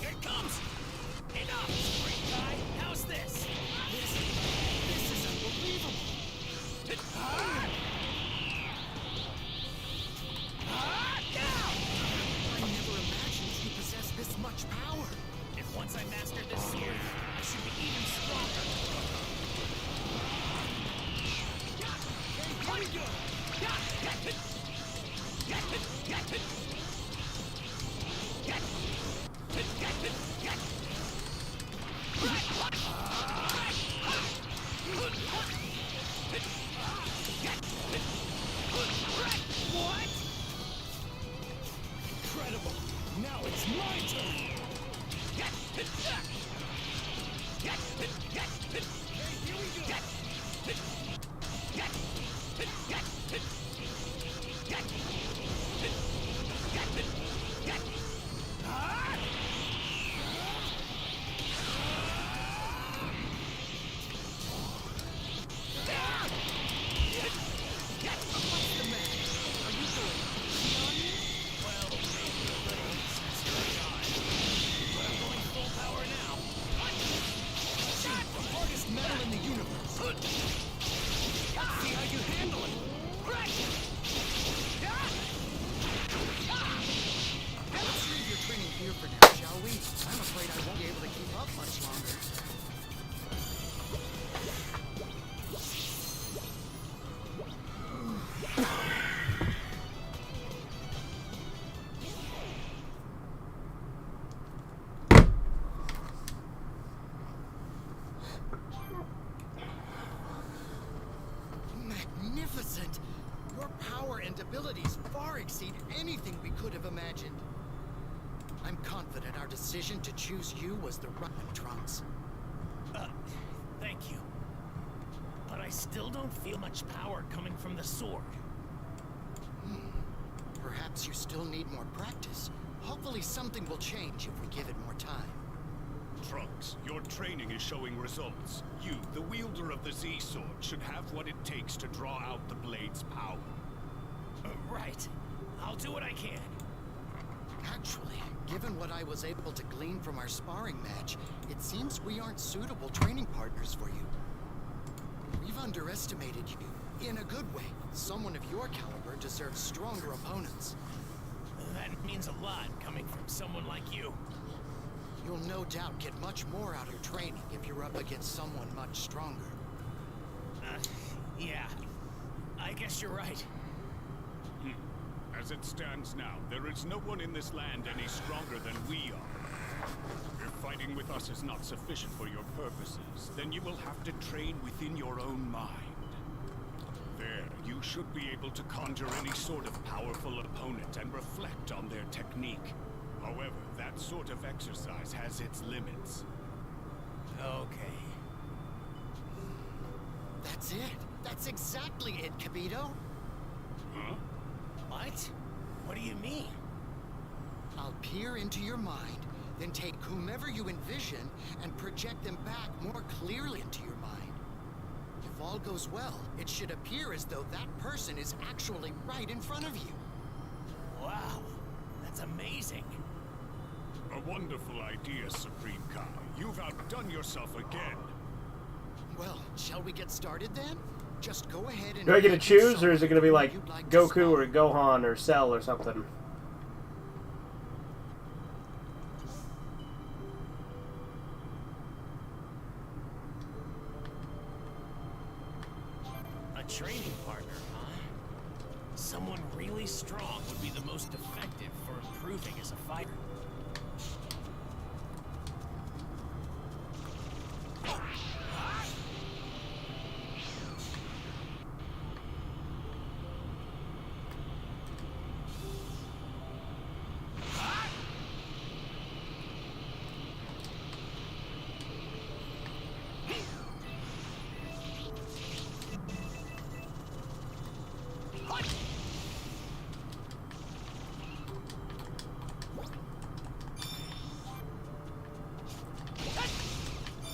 Here it comes! Enough, Spring Guy! How's this? This is unbelievable. I never imagined you possess this much power. If once I master this sword, I should be even stronger. Here we go. Now it's my turn. Okay, here we go. Magnificent! Your power and abilities far exceed anything we could have imagined. I'm confident our decision to choose you was the right one, Trunks. Thank you. But I still don't feel much power coming from the sword. Perhaps you still need more practice. Hopefully something will change if we give it more time. Trunks, your training is showing results. You, the wielder of the Z-Sword, should have what it takes to draw out the blade's power. Right. I'll do what I can. Actually, given what I was able to glean from our sparring match, it seems we aren't suitable training partners for you. We've underestimated you, in a good way. Someone of your caliber deserves stronger opponents. That means a lot coming from someone like you. You'll no doubt get much more out of training if you're up against someone much stronger. Yeah. I guess you're right. As it stands now, there is no one in this land any stronger than we are. If fighting with us is not sufficient for your purposes, then you will have to train within your own mind. There, you should be able to conjure any sort of powerful opponent and reflect on their technique. However, that sort of exercise has its limits. Okay. That's it. That's exactly it, Kibito. Huh? What? What do you mean? I'll peer into your mind, then take whomever you envision and project them back more clearly into your mind. If all goes well, it should appear as though that person is actually right in front of you. Wow. That's amazing. A wonderful idea, Supreme Kai. You've outdone yourself again. Well, shall we get started then? Just go ahead and... Do I get to choose, or is it going to be like You'd like to Goku start. or Gohan or Cell or something? A training partner, huh? Someone really strong would be the most effective for improving as a fighter.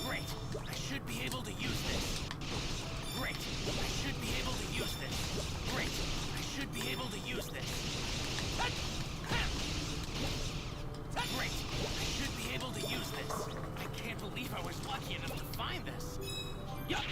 Great! I should be able to use this. Great! I should be able to use this. Great! I should be able to use this. Great! I should be able to use this. I can't believe I was lucky enough to find this. Yup!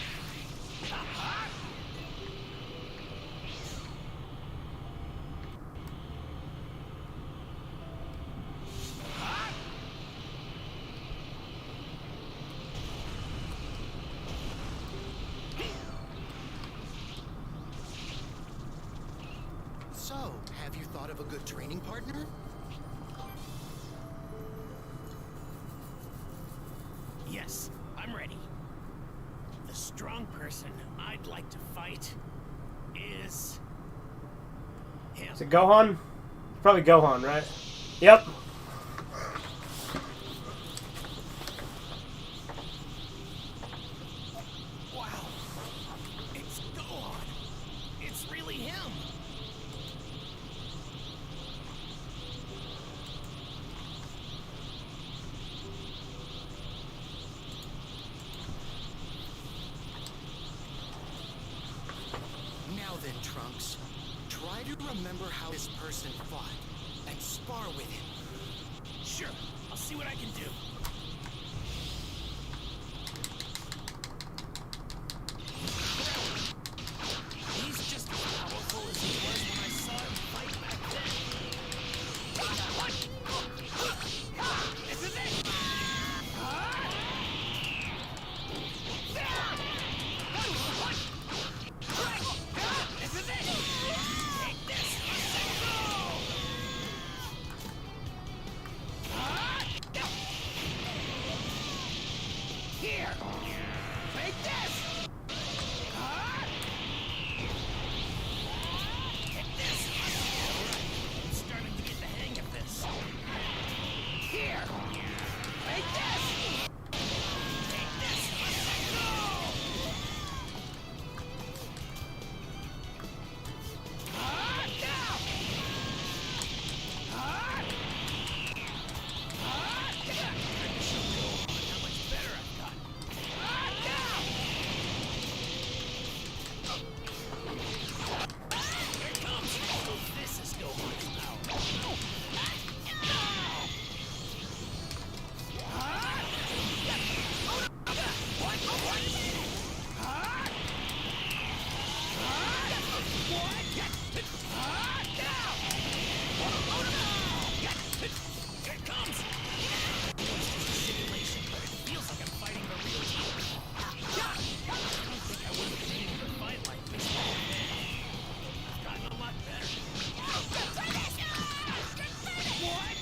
So, have you thought of a good training partner? Yes, I'm ready. The strong person I'd like to fight is him. Is it Gohan? Probably Gohan, right? Yep. you remember how this person fought and spar with him? Sure, I'll see what I can do. He's just as powerful as he was when I saw him fight back then. This is it! This is it! Take this! Here! Take this! Take this! I'm starting to get the hang of this. Here! Take this! Take this! How much better I've gotten. Here it comes! So this is Gohan's power. Here it comes! It's just a simulation, but it feels like I'm fighting the real deal. I don't think I would have been able to fight like this back then. I've gotten a lot better. What?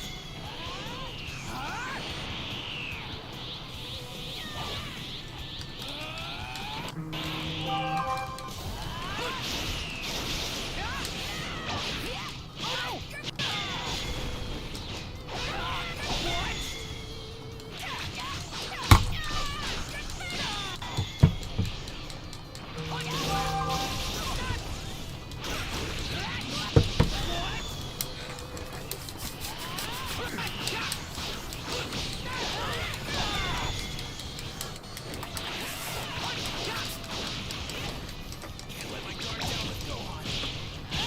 Can't let my guard down with Gohan.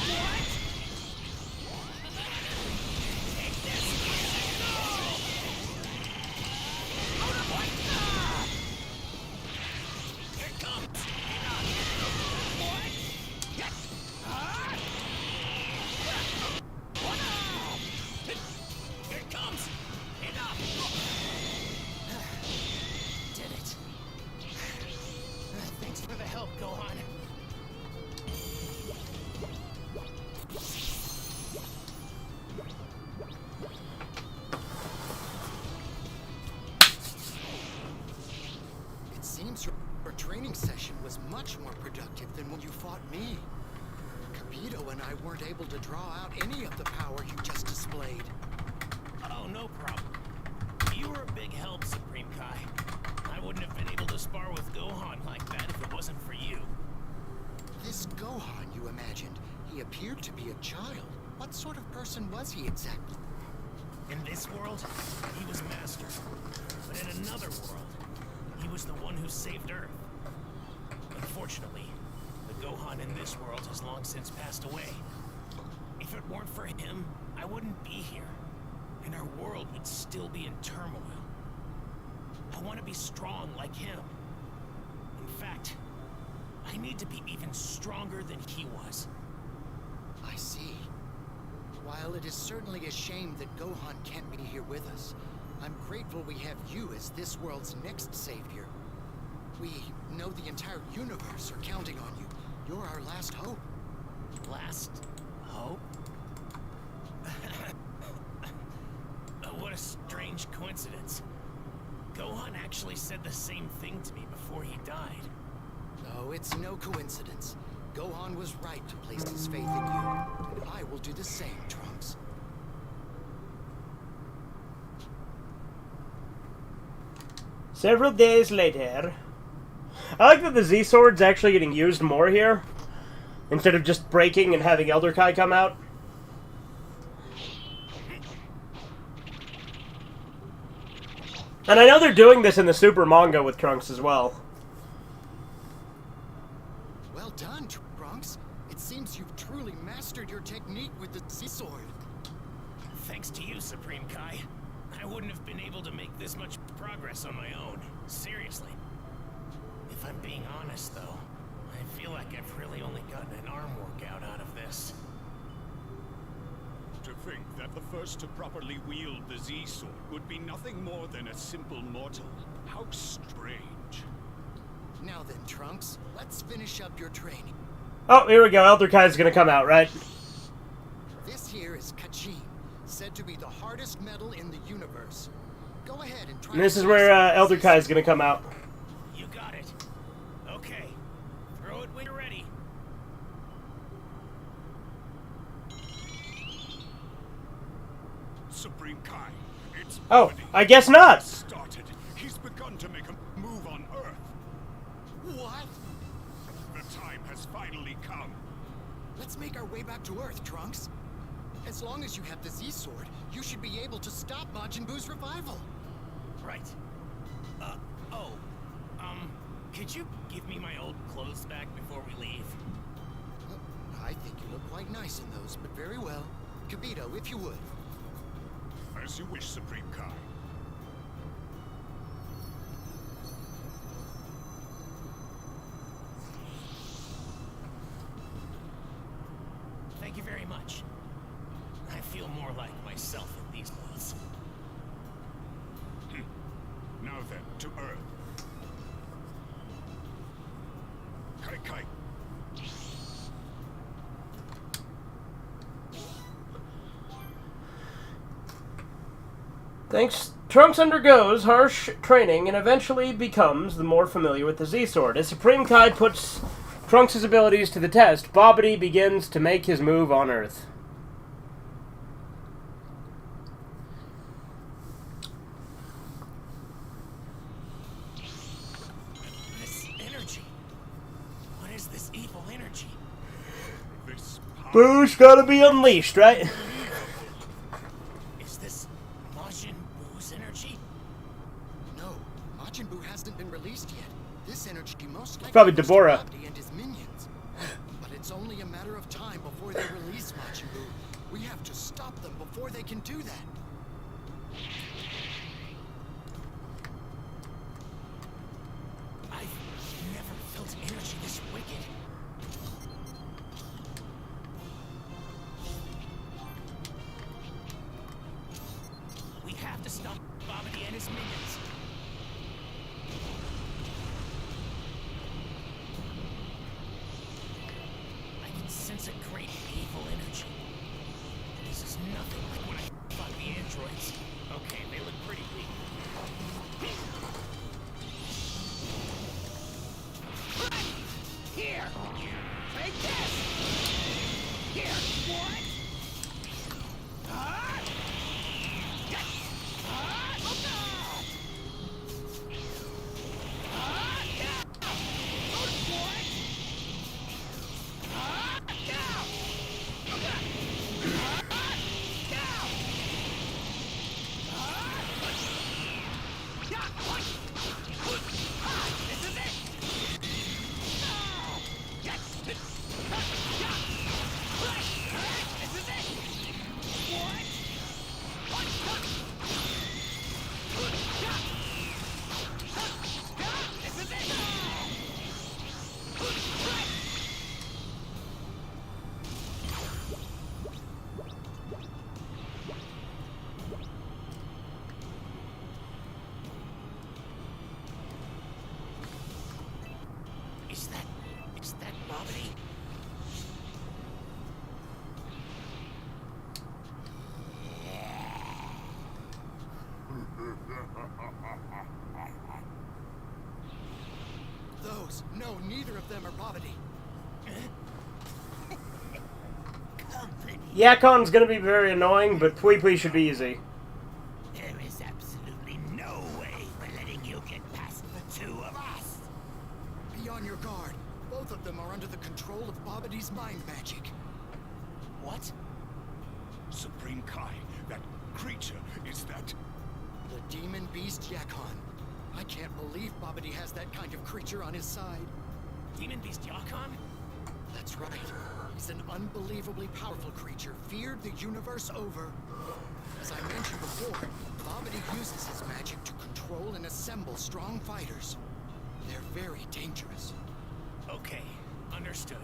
What? Take this! Here it comes! What? Here it comes! Enough! Did it. Thanks for the help, Gohan. It seems your training session was much more productive than when you fought me. Capito and I weren't able to draw out any of the power you just displayed. Oh, no problem. You were a big help, Supreme Kai. I wouldn't have been able to spar with Gohan like that if it wasn't for you. This Gohan you imagined, he appeared to be a child. What sort of person was he exactly? In this world, he was Master. But in another world, he was the one who saved Earth. Unfortunately, the Gohan in this world has long since passed away. If it weren't for him, I wouldn't be here. And our world would still be in turmoil. I want to be strong like him. In fact, I need to be even stronger than he was. I see. While it is certainly a shame that Gohan can't be here with us, I'm grateful we have you as this world's next savior. We know the entire universe are counting on you. You're our last hope. Last hope? What a strange coincidence. Gohan actually said the same thing to me before he died. Oh, it's no coincidence. Gohan was right to place his faith in you. And I will do the same, Trunks. Several days later. I like that the Z-Sword's actually getting used more here, instead of just breaking and having Elder Kai come out. And I know they're doing this in the Super manga with Trunks as well. Well done, Trunks. It seems you've truly mastered your technique with the sea sword. Thanks to you, Supreme Kai. I wouldn't have been able to make this much progress on my own. Seriously. If I'm being honest, though, I feel like I've really only gotten an arm workout out of this. To think that the first to properly wield the Z-Sword would be nothing more than a simple mortal. How strange. Now then, Trunks, let's finish up your training. Oh, here we go. Elder Kai's gonna come out, right? This here is Kachin, said to be the hardest metal in the universe. Go ahead and try. And this is where Elder Kai's gonna come out. You got it. Okay. Throw it when you're ready. Supreme Kai, it's Oh, already I guess not. started. He's begun to make a move on Earth. What? The time has finally come. Let's make our way back to Earth, Trunks. As long as you have the Z-Sword, you should be able to stop Majin Buu's revival. Right. Could you give me my old clothes back before we leave? I think you look quite nice in those, but very well. Kibito, if you would. As you wish, Supreme Kai. Thank you very much. I feel more like myself in these clothes. Now then, to Earth. Kai Kai. Thanks. Trunks undergoes harsh training and eventually becomes the more familiar with the Z-Sword. As Supreme Kai puts Trunks' abilities to the test, Bobbity begins to make his move on Earth. This energy. What is this evil energy? This power Boo's gotta be unleashed, right? Is this Majin Buu's energy? No, Majin Buu hasn't been released yet. This energy most likely Probably goes to Deborah. Bobbity and his minions. But it's only a matter of time before they release Majin Buu. We have to stop them before they can do that. I've never felt energy this wicked. We have to stop Bobbity and his minions. I can sense a great evil energy. This is nothing like when I fought the androids. Okay, they look pretty weak. Here! Take this! Here! What? Is that Bobbity? Those, no, neither of them are Bobbity. Yakon's gonna be very annoying, but Pui Pui should be easy. There is absolutely no way we're letting you get past the two of us. Be on your guard. Both of them are under the control of Bobbity's mind magic. What? Supreme Kai, that creature is that. The demon beast Yakon. I can't believe Bobbity has that kind of creature on his side. Demon Beast Yakon? That's right. is an unbelievably powerful creature, feared the universe over. As I mentioned before, Babidi uses his magic to control and assemble strong fighters. They're very dangerous. Okay, understood.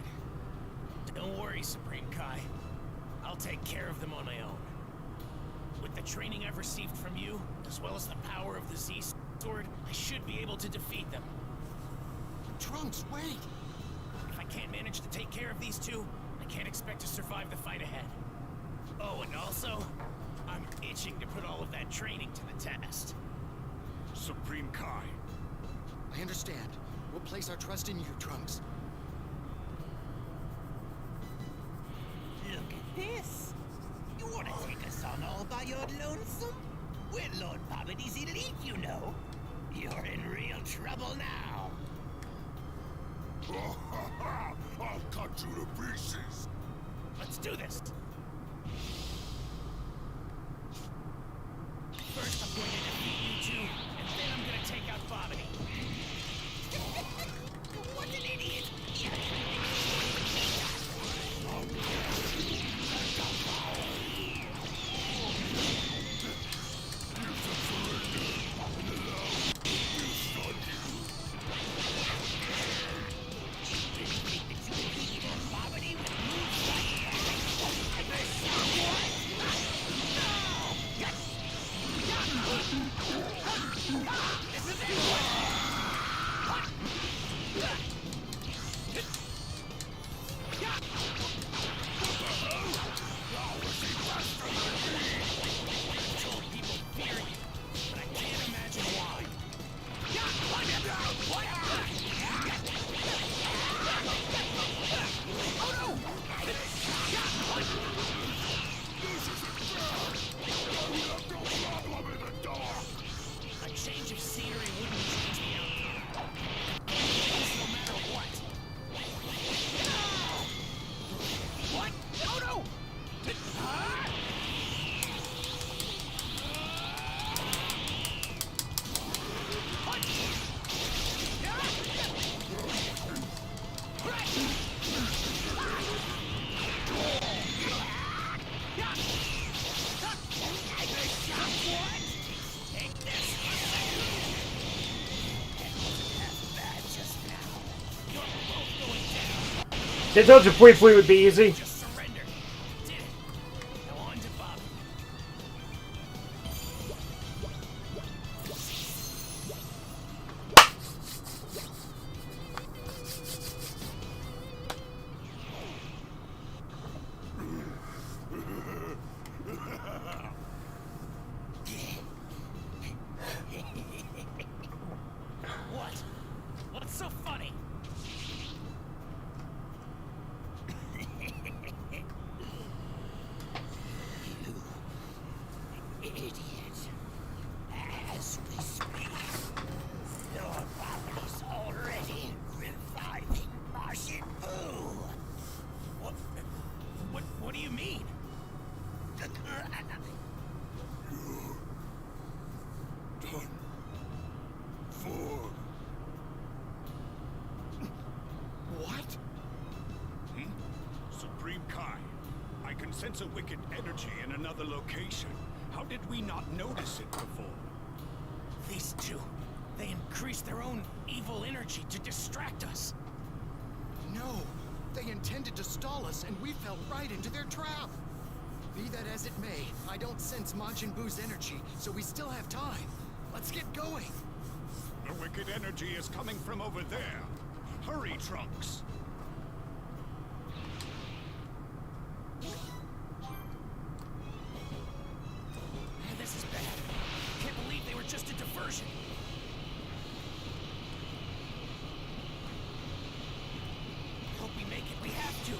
Don't worry, Supreme Kai. I'll take care of them on my own. With the training I've received from you, as well as the power of the Z-Sword, I should be able to defeat them. Trunks, wait! If I can't manage to take care of these two, I can't expect to survive the fight ahead. Oh, and also, I'm itching to put all of that training to the test. Supreme Kai. I understand. We'll place our trust in you, Trunks. Look at this. You want to take us on all by your lonesome? We're Lord Babidi's elite, you know. You're in real trouble now. I'll cut you to pieces. Let's do this. First, I'm going to defeat you two, and then I'm going to take out Babidi. What an idiot! They told you Pui Pui would be easy. Just surrender. Did it. Now on to Babidi. What? What's so funny? Idiot. As we speak, Lord Babidi's already reviving Majin Buu. What do you mean? Done. For. What? Supreme Kai, I can sense a wicked energy in another location. How did we not notice it before? These two, they increase their own evil energy to distract us. No. They intended to stall us, and we fell right into their trap. Be that as it may, I don't sense Majin Buu's energy, so we still have time. Let's get going. The wicked energy is coming from over there. Hurry, Trunks. This is bad. Can't believe they were just a diversion. Hope we make it. We have to.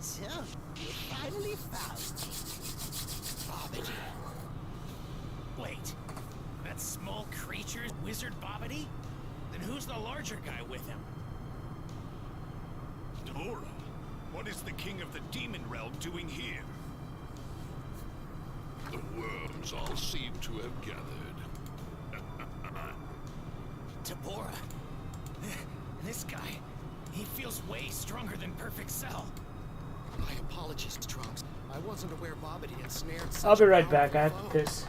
So, you finally found me. Bobbity. Wait, that small creature's Wizard Bobbity? Then who's the larger guy with him? Dora, what is the king of the demon realm doing here? The worms all seem to have gathered. Deborah. This guy, he feels way stronger than Perfect Cell. My apologies, Trunks. I wasn't aware Bobbity ensnared such I'll be a right back. I powerful have to foe. piss.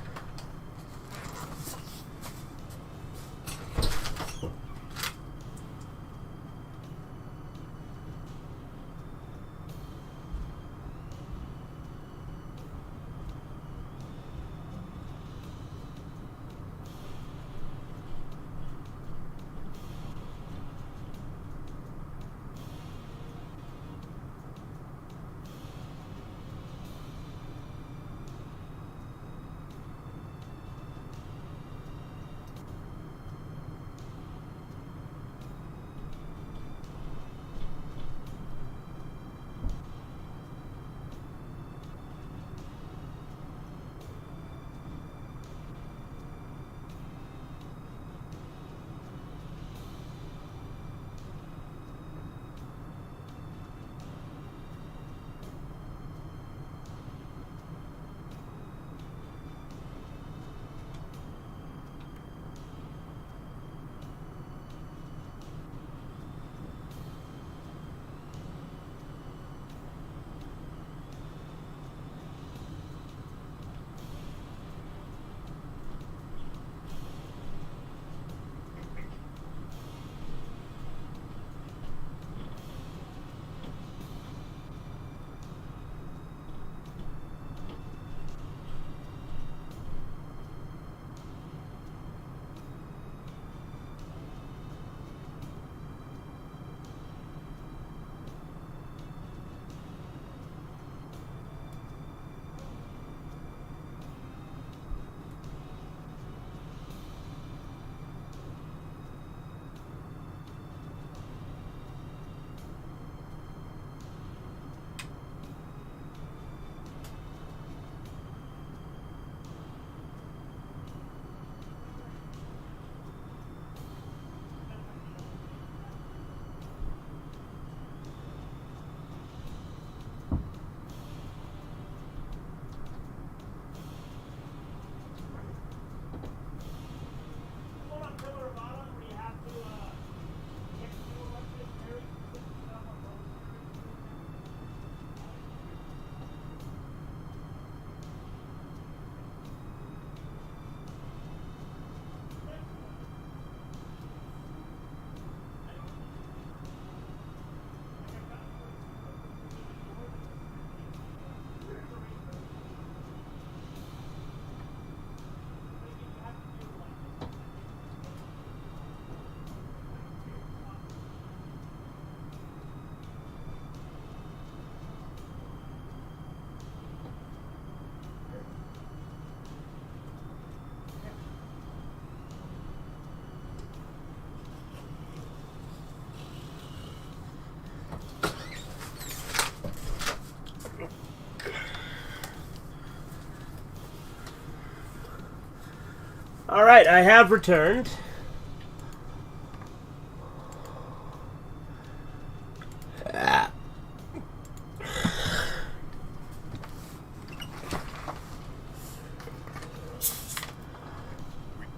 Alright, I have returned.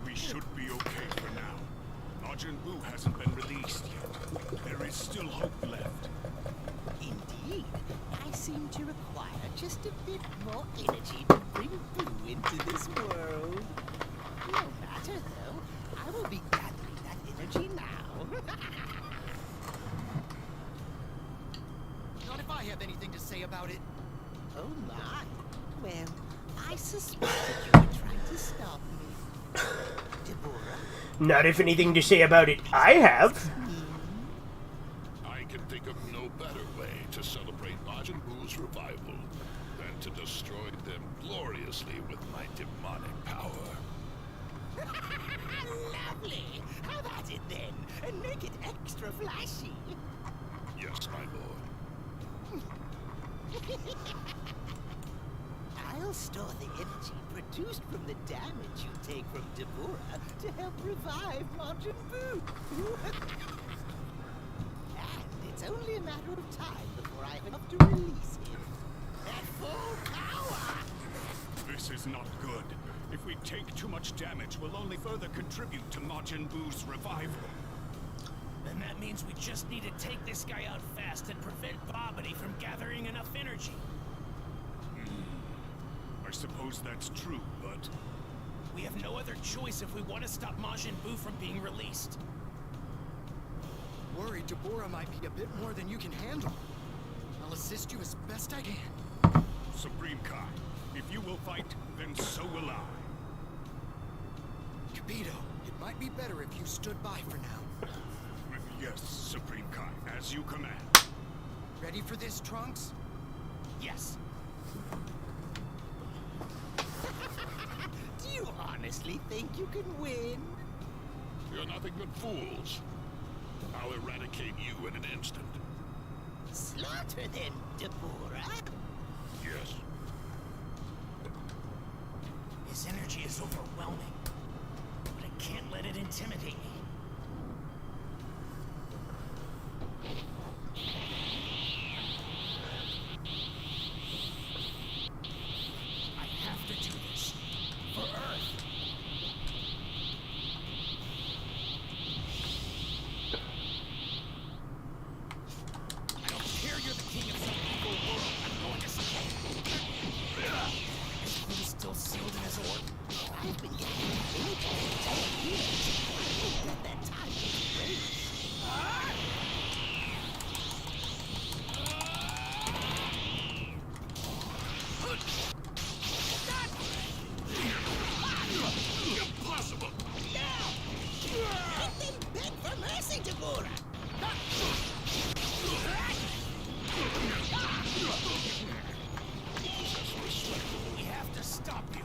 We should be okay for now. Majin Buu hasn't been released yet. There is still hope left. Indeed, I seem to require just a bit more energy to bring Boo into this world. No matter, though, I will be gathering that energy now. Not if I have anything to say about it. Oh my. Well, I suspected you were trying to stop me. Deborah? Not if anything to say about it I have. I can think of no better way to celebrate Majin Buu's revival than to destroy them gloriously with my demonic power. Lovely! Have at it then! make it extra flashy. Yes, my lord. I'll store the energy produced from the damage you take from Deborah to help revive Majin Buu. And it's only a matter of time before I have enough to release him. At full power! This is not good. If we take too much damage, we'll only further contribute to Majin Buu's revival. Then that means we just need to take this guy out fast and prevent Bobbity from gathering enough energy. I suppose that's true, but... We have no other choice if we want to stop Majin Buu from being released. Worried Deborah might be a bit more than you can handle. I'll assist you as best I can. Supreme Kai, if you will fight, then so will I. Capito, it might be better if you stood by for now. Yes, Supreme Kai, as you command. Ready for this, Trunks? Yes. Do you honestly think you can win? You're nothing but fools. I'll eradicate you in an instant. Slaughter them, Deborah. Yes. His energy is overwhelming, but I can't let it intimidate me. I have to do this for Earth. I don't care you're the king of some evil world. I'm going to stay. Is he still sealed in his orb? I've been getting energy for 10 years. I won't let that time get erased. Impossible! Let them beg for mercy, Deborah. We have to stop you.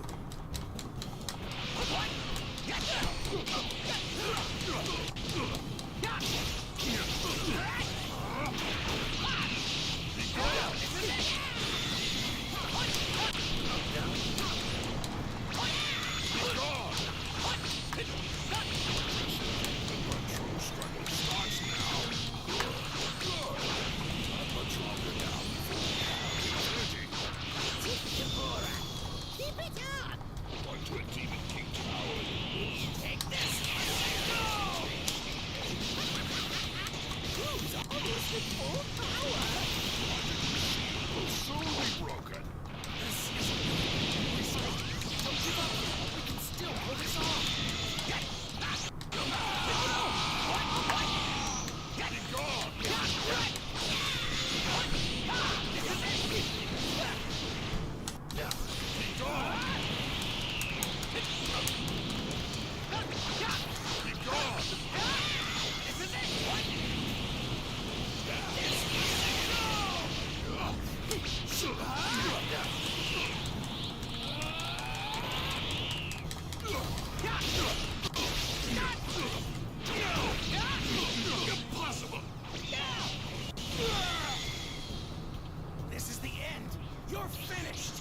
Keep it up. One to a demon king tower. Take this. Who's almost at full power? Will soon be broken. Don't give up. We can still pull this off. Be gone! Be gone! Be gone! Impossible! This is the end. You're finished.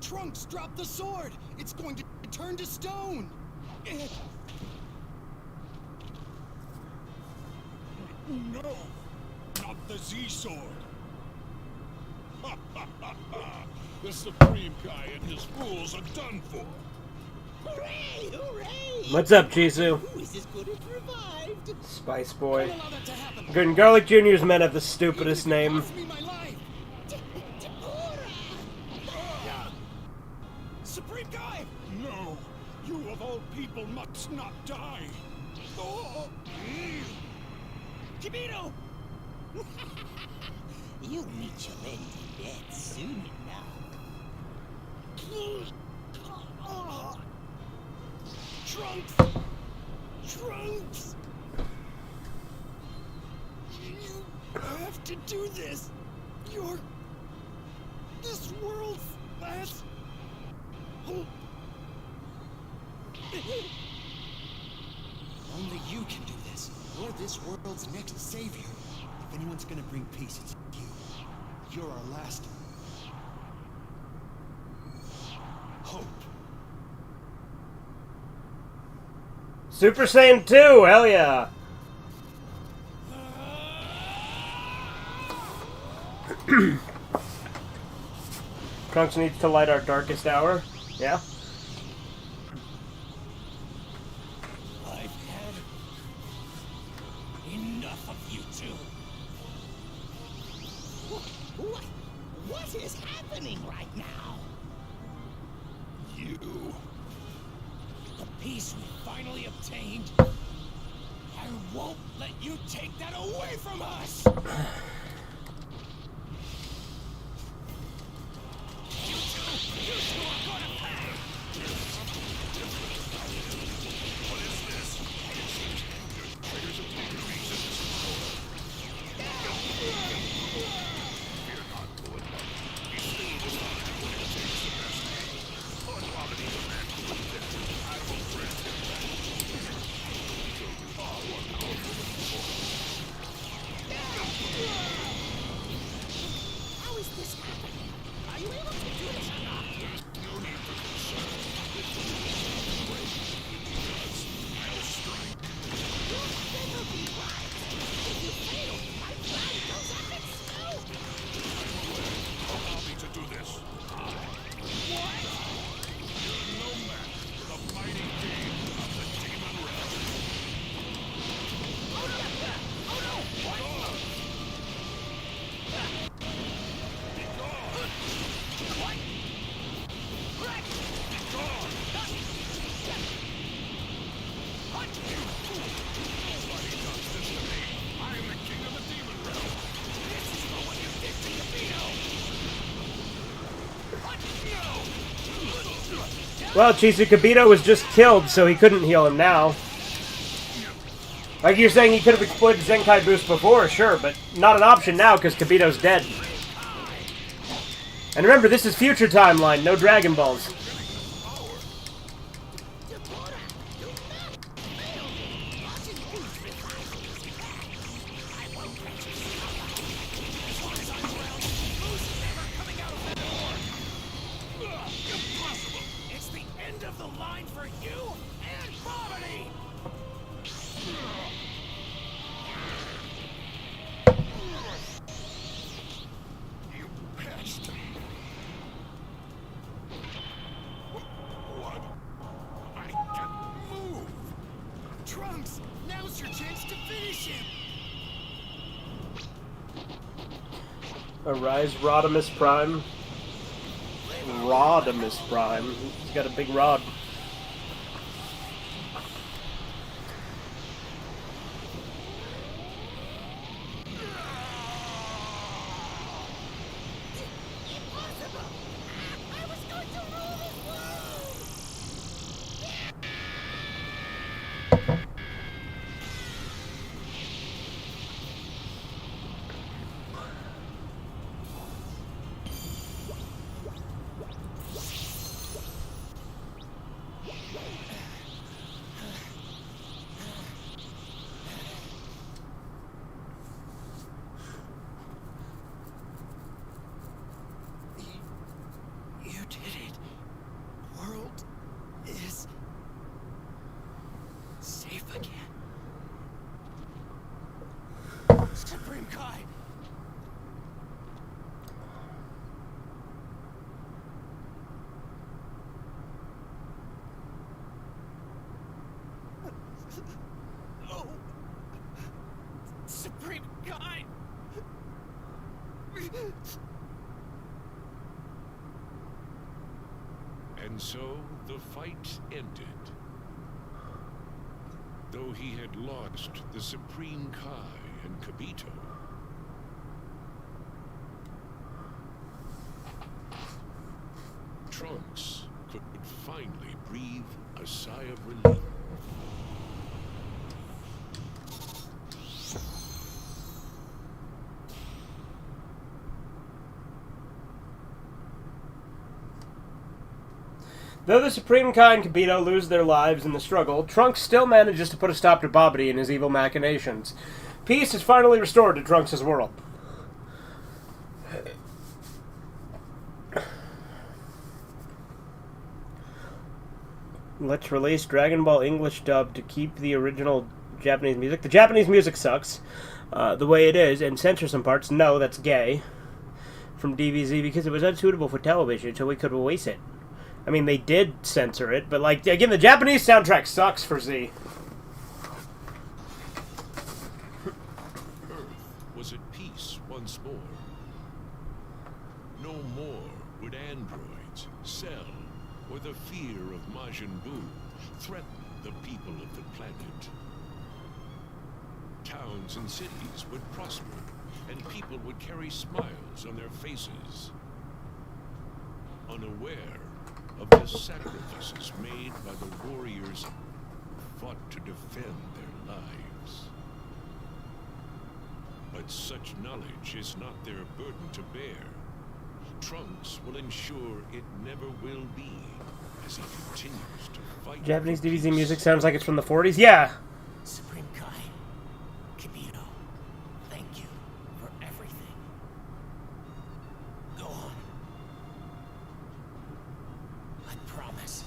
Trunks, drop the sword! It's going to turn to stone! No! Not the Z-Sword! The Supreme Kai and his fools are done for. Hooray! Hooray! What's up, Jisoo? Who is as good as revived? Spice Boy. Don't allow that to happen! Good Garlic Jr.'s men have the stupidest name. Cost me my life! Deborah! Supreme Kai! No! You of all people must not die! Oh. Kibito! You'll meet your end in death soon enough. Trunks! You have to do this. You're this world's last hope. Only you can do this. You're this world's next savior. If anyone's gonna bring peace, it's you. You're our last hope. Super Saiyan 2, hell yeah. Trunks needs to light our darkest hour. Yeah. I've had enough of you two. What is happening right now? You. The peace we finally obtained. I won't let you take that away from us. You two are gonna pay. What is this? Traitors have taken resistance power. Fear not, Lord. Be still and decide what it takes the best. Lord Poverty demands to live death. I will grant him that. So you are one powerful before. How is this happening? Are you able to do this or not? There's no need for concern. If you break, because I'll strike. You'll never be right. If you fail, my pride goes up in smoke. I'm aware. Allow me to do this. What? You're no match for the mighty king of the demon realm. Oh no! Oh no! What? Be gone! What? Be gone! Nobody does this to me. I am the king of the demon realm. This is for what you did to Kabito! Well, Chisukabito was just killed, so he couldn't heal him now. Like you're saying, he could have exploited Zenkai Boost before, sure, but not an option now because Kabito's dead. And remember, this is future timeline, no Dragon Balls. Impossible! It's the end of the line for you and Poverty! You pest. What? I can't move. Trunks, now's your chance to finish him. Arise, Rodimus Prime. Rodimus Prime. He's got a big rod. Impossible! I was going to rule this world! You did it. World is safe again. Supreme Kai! Oh! Supreme Kai! And so the fight ended. Though he had lost the Supreme Kai and Kabito. Trunks could finally breathe a sigh of relief. Though the Supreme Kai and Kibito lose their lives in the struggle, Trunks still manages to put a stop to Babidi and his evil machinations. Peace is finally restored to Trunks' world. Let's release Dragon Ball English dub to keep the original Japanese music. The Japanese music sucks, the way it is, and censor some parts. No, that's gay. From DBZ because it was unsuitable for television, so we could release it. I mean, they did censor it, but, like, again, the Japanese soundtrack sucks for Z. Earth was at peace once more. No more would androids, Cell, or the fear of Majin Buu threaten the people of the planet. Towns and cities would prosper, and people would carry smiles on their faces. Unaware of the sacrifices made by the warriors who fought to defend their lives. But such knowledge is not their burden to bear. Trunks will ensure it never will be, as he continues to fight. Japanese DBZ music sounds like it's from the 40s? Yeah! Supreme Kai, Kibito, thank you for everything. Go on. I promise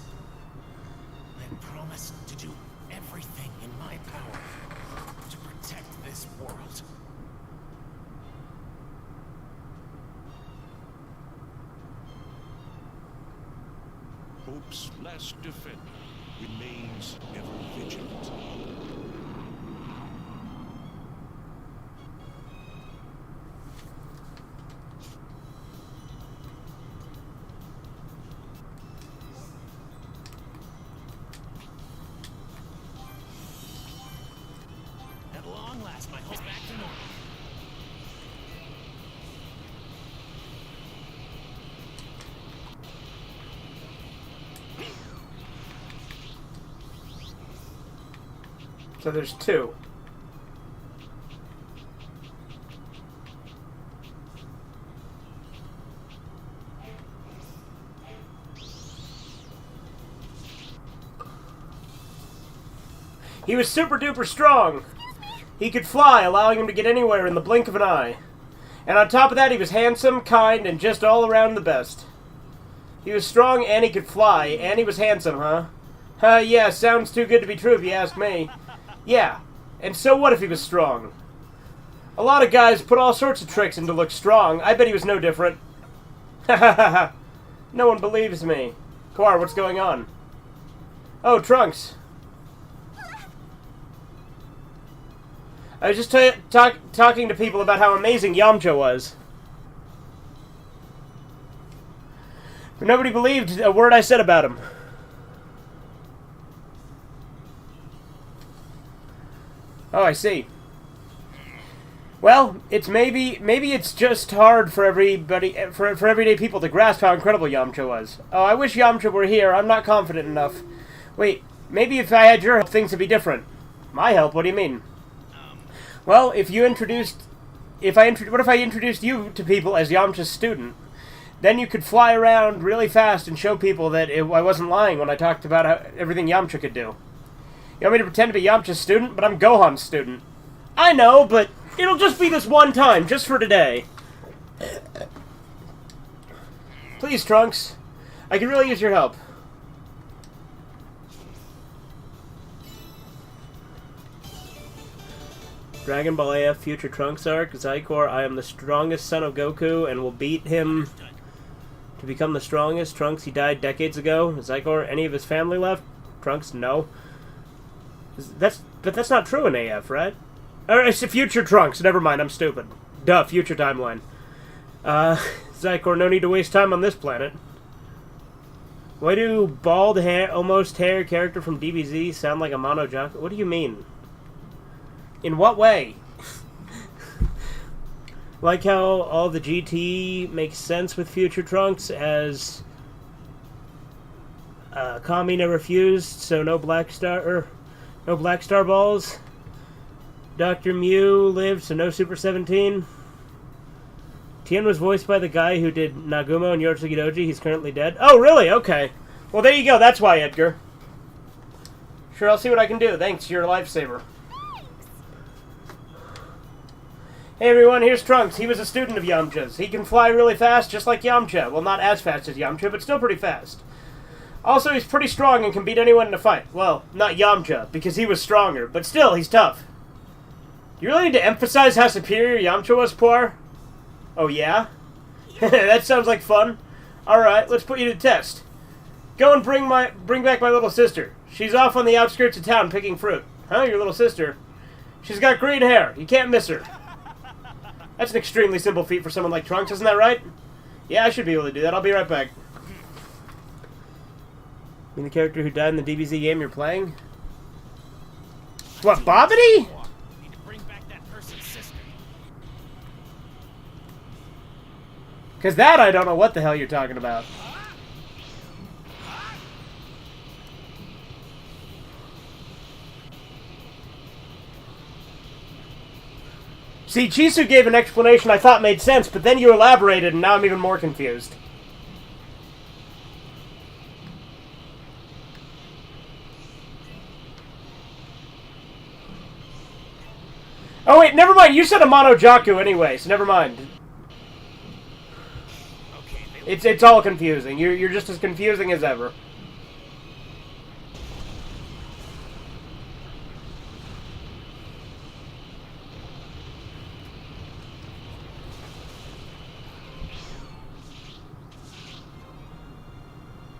to do everything in my power to protect this world. Hope's last defender remains ever vigilant. At long last, my hope's back to normal. So there's two. He was super duper strong. He could fly, allowing him to get anywhere in the blink of an eye. And on top of that, he was handsome, kind, and just all around the best. He was strong and he could fly, and he was handsome, huh? Yeah, sounds too good to be true if you ask me. Yeah, and so what if he was strong? A lot of guys put all sorts of tricks in to look strong. I bet he was no different. Ha ha ha ha. No one believes me. Kawar, what's going on? Oh, Trunks. I was just talking to people about how amazing Yamcha was. But nobody believed a word I said about him. Oh, I see. Well, it's maybe it's just hard for everybody, for everyday people to grasp how incredible Yamcha was. Oh, I wish Yamcha were here. I'm not confident enough. Wait, maybe if I had your help, things would be different. My help? What do you mean? Well, what if I introduced you to people as Yamcha's student? Then you could fly around really fast and show people that I wasn't lying when I talked about everything Yamcha could do. You want me to pretend to be Yamcha's student? But I'm Gohan's student. I know, but it'll just be this one time, just for today. Please, Trunks. I could really use your help. Dragon Ball AF Future Trunks arc, Zycor, I am the strongest son of Goku and will beat him to become the strongest. Trunks, he died decades ago. Zycor, any of his family left? Trunks, no. But that's not true in AF, right? Or it's Future Trunks, never mind, I'm stupid. Duh, future timeline. Zycor, no need to waste time on this planet. Why do bald hair, almost hair character from DBZ sound like a Mono Jock? What do you mean? In what way? Like how all the GT makes sense with Future Trunks as Kamina refused, so no Black Star balls. Dr. Mew lived, so no Super 17. Tien was voiced by the guy who did Nagumo and Yorotsuki Doji. He's currently dead. Oh, really? Okay. Well, there you go. That's why, Edgar. Sure, I'll see what I can do. Thanks, you're a lifesaver. Hey, everyone, here's Trunks. He was a student of Yamcha's. He can fly really fast, just like Yamcha. Well, not as fast as Yamcha, but still pretty fast. Also, he's pretty strong and can beat anyone in a fight. Well, not Yamcha, because he was stronger, but still, he's tough. You really need to emphasize how superior Yamcha was, Poir? Oh, yeah? That sounds like fun. Alright, let's put you to the test. Go and bring back my little sister. She's off on the outskirts of town picking fruit. Huh, your little sister? She's got green hair. You can't miss her. That's an extremely simple feat for someone like Trunks, isn't that right? Yeah, I should be able to do that. I'll be right back. You mean the character who died in the DBZ game you're playing? What, Bobbity? Need to bring back that person's sister. Because that I don't know what the hell you're talking about. See, Chisu gave an explanation I thought made sense, but then you elaborated, and now I'm even more confused. Oh wait, never mind, you said a Monojaku anyway, so never mind. It's all confusing. You're just as confusing as ever.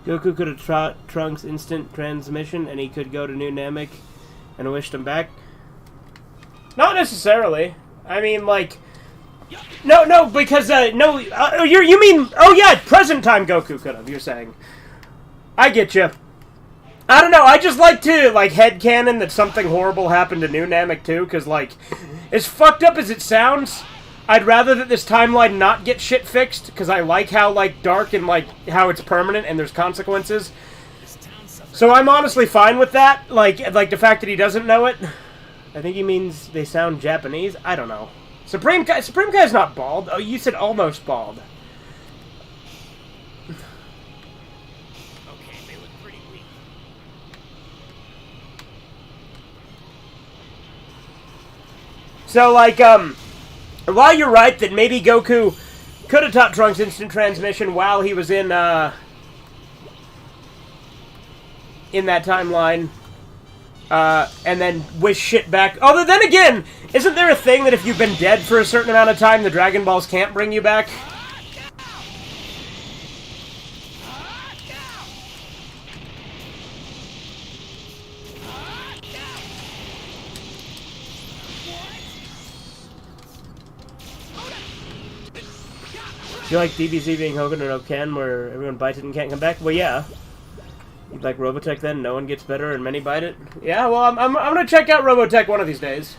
Goku could have taught Trunks instant transmission, and he could go to New Namek and wished him back. Not necessarily. I mean, like... No, because, you mean... Oh, yeah, present time Goku could have, you're saying. I get you. I don't know, I just like to, like, headcanon that something horrible happened to New Namek, too, because, like, as fucked up as it sounds, I'd rather that this timeline not get shit fixed, because I like how, like, dark and, like, how it's permanent and there's consequences. So I'm honestly fine with that, like the fact that he doesn't know it. I think he means they sound Japanese. I don't know. Supreme Kai's not bald. Oh, you said almost bald. Okay, they look pretty weak. So, like, while you're right that maybe Goku could have taught Trunks instant transmission while he was in that timeline, and then wish shit back. Although then again, isn't there a thing that if you've been dead for a certain amount of time, the Dragon Balls can't bring you back? Do you like DBZ being Hogan and Oken, where everyone bites it and can't come back? Well, yeah. You'd like Robotech then? No one gets better and many bite it? Yeah, well, I'm gonna check out Robotech one of these days.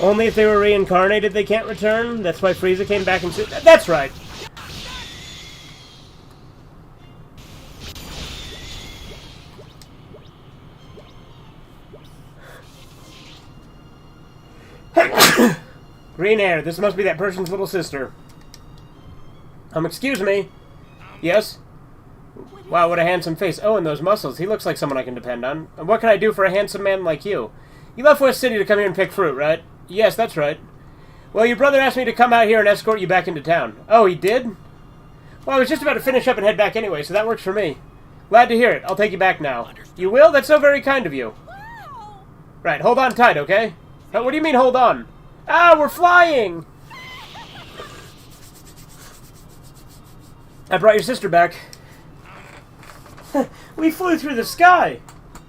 Only if they were reincarnated they can't return? That's why Frieza came back and... That's right. Green hair. This must be that person's little sister. Excuse me. Yes? Wow, what a handsome face. Oh, and those muscles. He looks like someone I can depend on. And what can I do for a handsome man like you? You left West City to come here and pick fruit, right? Yes, that's right. Well, your brother asked me to come out here and escort you back into town. Oh, he did? Well, I was just about to finish up and head back anyway, so that works for me. Glad to hear it. I'll take you back now. You will? That's so very kind of you. Right, hold on tight, okay? What do you mean, hold on? Ah, we're flying! I brought your sister back. We flew through the sky!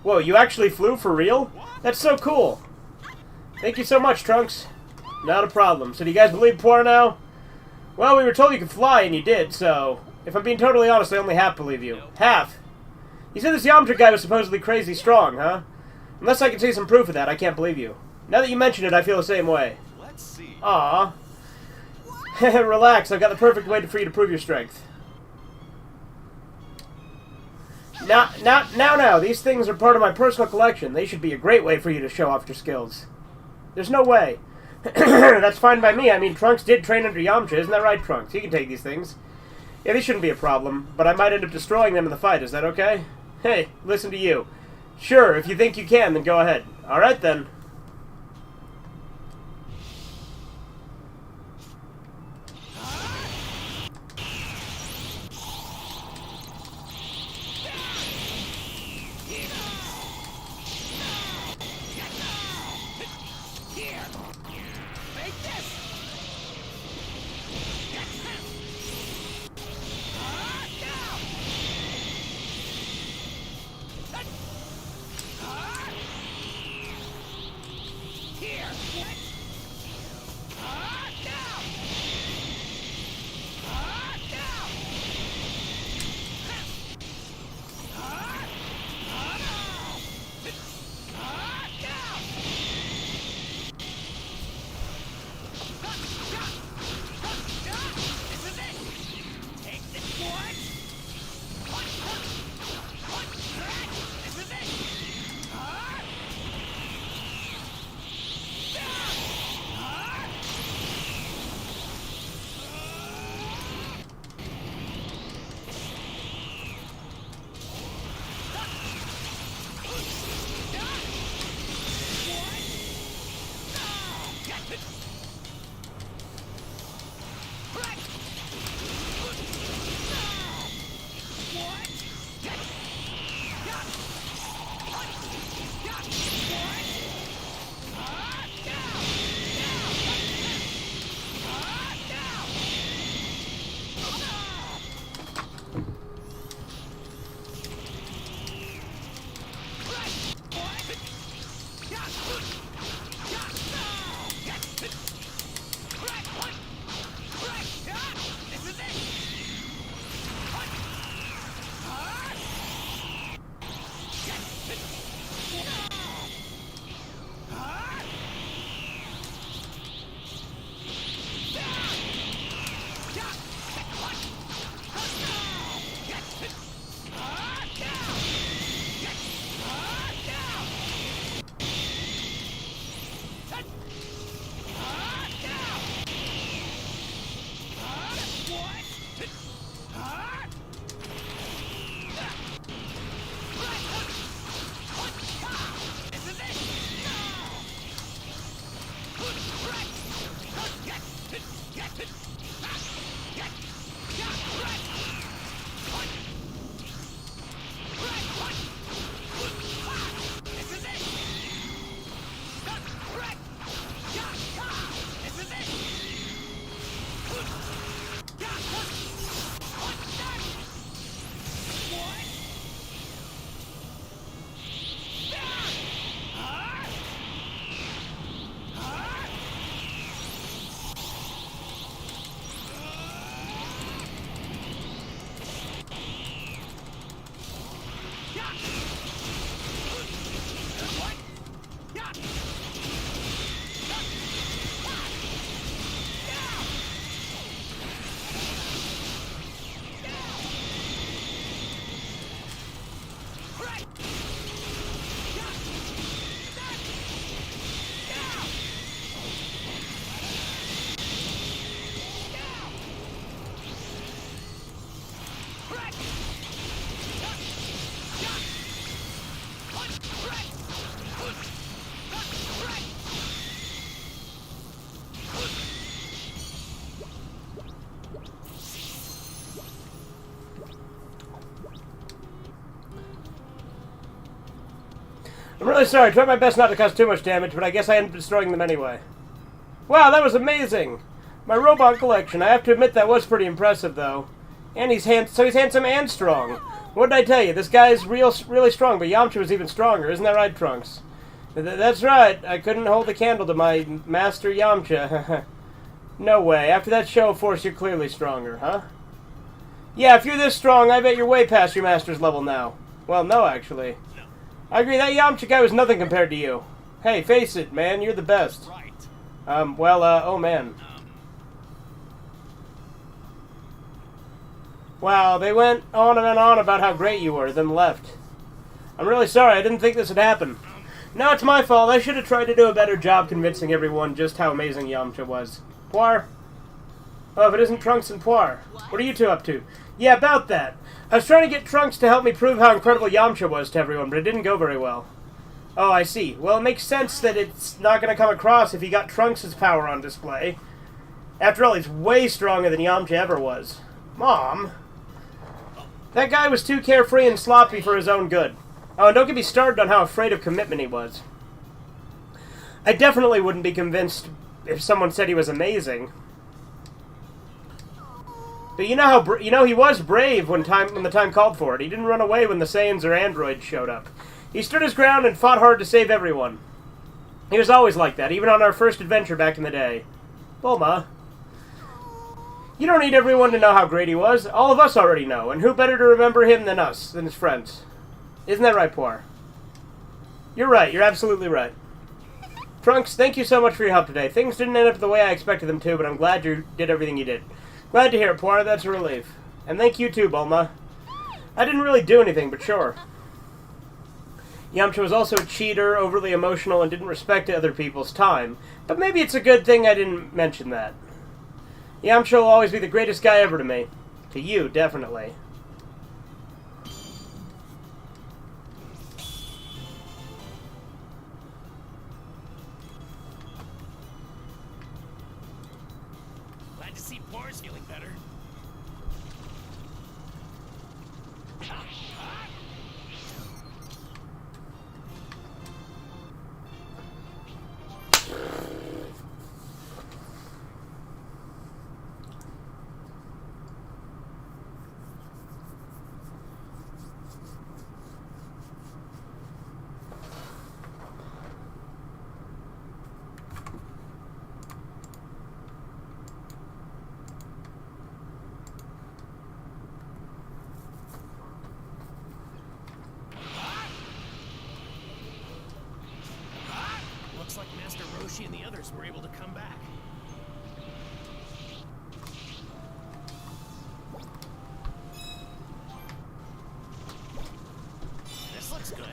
Whoa, you actually flew for real? That's so cool! Thank you so much, Trunks. Not a problem. So do you guys believe Poir now? Well, we were told you could fly, and you did, so... If I'm being totally honest, I only half believe you. Half? You said this Yamcha guy was supposedly crazy strong, huh? Unless I can see some proof of that, I can't believe you. Now that you mention it, I feel the same way. Let's see. Aww. Relax, I've got the perfect way for you to prove your strength. Now, these things are part of my personal collection. They should be a great way for you to show off your skills. There's no way. That's fine by me. I mean, Trunks did train under Yamcha, isn't that right, Trunks? He can take these things. Yeah, these shouldn't be a problem, but I might end up destroying them in the fight. Is that okay? Hey, listen to you. Sure, if you think you can, then go ahead. Alright, then. I'm really sorry. I tried my best not to cause too much damage, but I guess I ended up destroying them anyway. Wow, that was amazing! My robot collection. I have to admit that was pretty impressive, though. And he's handsome and strong. What did I tell you? This guy's really strong, but Yamcha was even stronger. Isn't that right, Trunks? That's right. I couldn't hold a candle to my master Yamcha. No way. After that show of force, you're clearly stronger, huh? Yeah, if you're this strong, I bet you're way past your master's level now. Well, no, actually. I agree, that Yamcha guy was nothing compared to you. Hey, face it, man, you're the best. Right. Oh man. Wow, they went on and on about how great you were, then left. I'm really sorry, I didn't think this would happen. No, it's my fault. I should have tried to do a better job convincing everyone just how amazing Yamcha was. Poir? Oh, if it isn't Trunks and Poir. What are you two up to? Yeah, about that. I was trying to get Trunks to help me prove how incredible Yamcha was to everyone, but it didn't go very well. Oh, I see. Well, it makes sense that it's not going to come across if he got Trunks' power on display. After all, he's way stronger than Yamcha ever was. Mom? That guy was too carefree and sloppy for his own good. Oh, and don't get me started on how afraid of commitment he was. I definitely wouldn't be convinced if someone said he was amazing. But you know he was brave when the time called for it. He didn't run away when the Saiyans or androids showed up. He stood his ground and fought hard to save everyone. He was always like that, even on our first adventure back in the day. Bulma, you don't need everyone to know how great he was. All of us already know, and who better to remember him than us, than his friends? Isn't that right, Poir? You're right. You're absolutely right. Trunks, thank you so much for your help today. Things didn't end up the way I expected them to, but I'm glad you did everything you did. Glad to hear it, Poir. That's a relief. And thank you too, Bulma. I didn't really do anything, but sure. Yamcha was also a cheater, overly emotional, and didn't respect other people's time. But maybe it's a good thing I didn't mention that. Yamcha will always be the greatest guy ever to me. To you, definitely. Glad to see Poir's feeling better. Looks like Master Roshi and the others were able to come back. This looks good.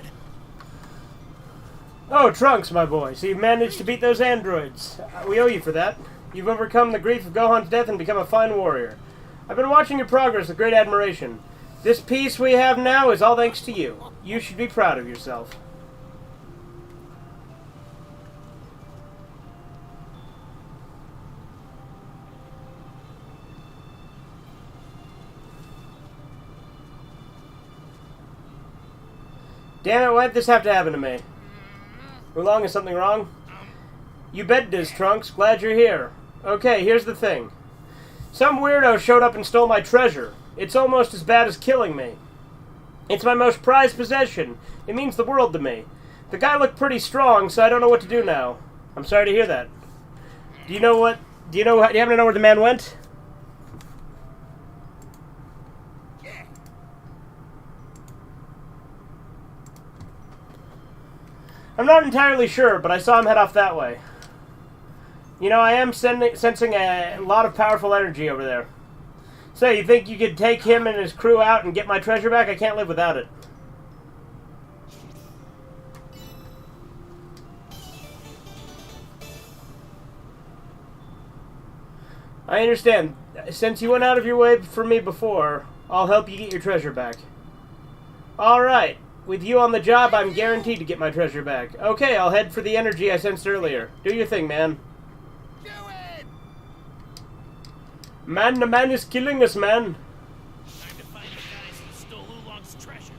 Oh, Trunks, my boy. So you managed to beat those androids. We owe you for that. You've overcome the grief of Gohan's death and become a fine warrior. I've been watching your progress with great admiration. This peace we have now is all thanks to you. You should be proud of yourself. Damn it, why'd this have to happen to me? Oolong, is something wrong? You bet it is, Trunks. Glad you're here. Okay, here's the thing. Some weirdo showed up and stole my treasure. It's almost as bad as killing me. It's my most prized possession. It means the world to me. The guy looked pretty strong, so I don't know what to do now. I'm sorry to hear that. Do you happen to know where the man went? I'm not entirely sure, but I saw him head off that way. You know, I am sensing a lot of powerful energy over there. So, you think you could take him and his crew out and get my treasure back? I can't live without it. I understand. Since you went out of your way for me before, I'll help you get your treasure back. Alright. With you on the job, I'm guaranteed to get my treasure back. Okay, I'll head for the energy I sensed earlier. Do your thing, man. Do it! Man, the man is killing us, man. Time to find the guys who stole Oolong's treasure.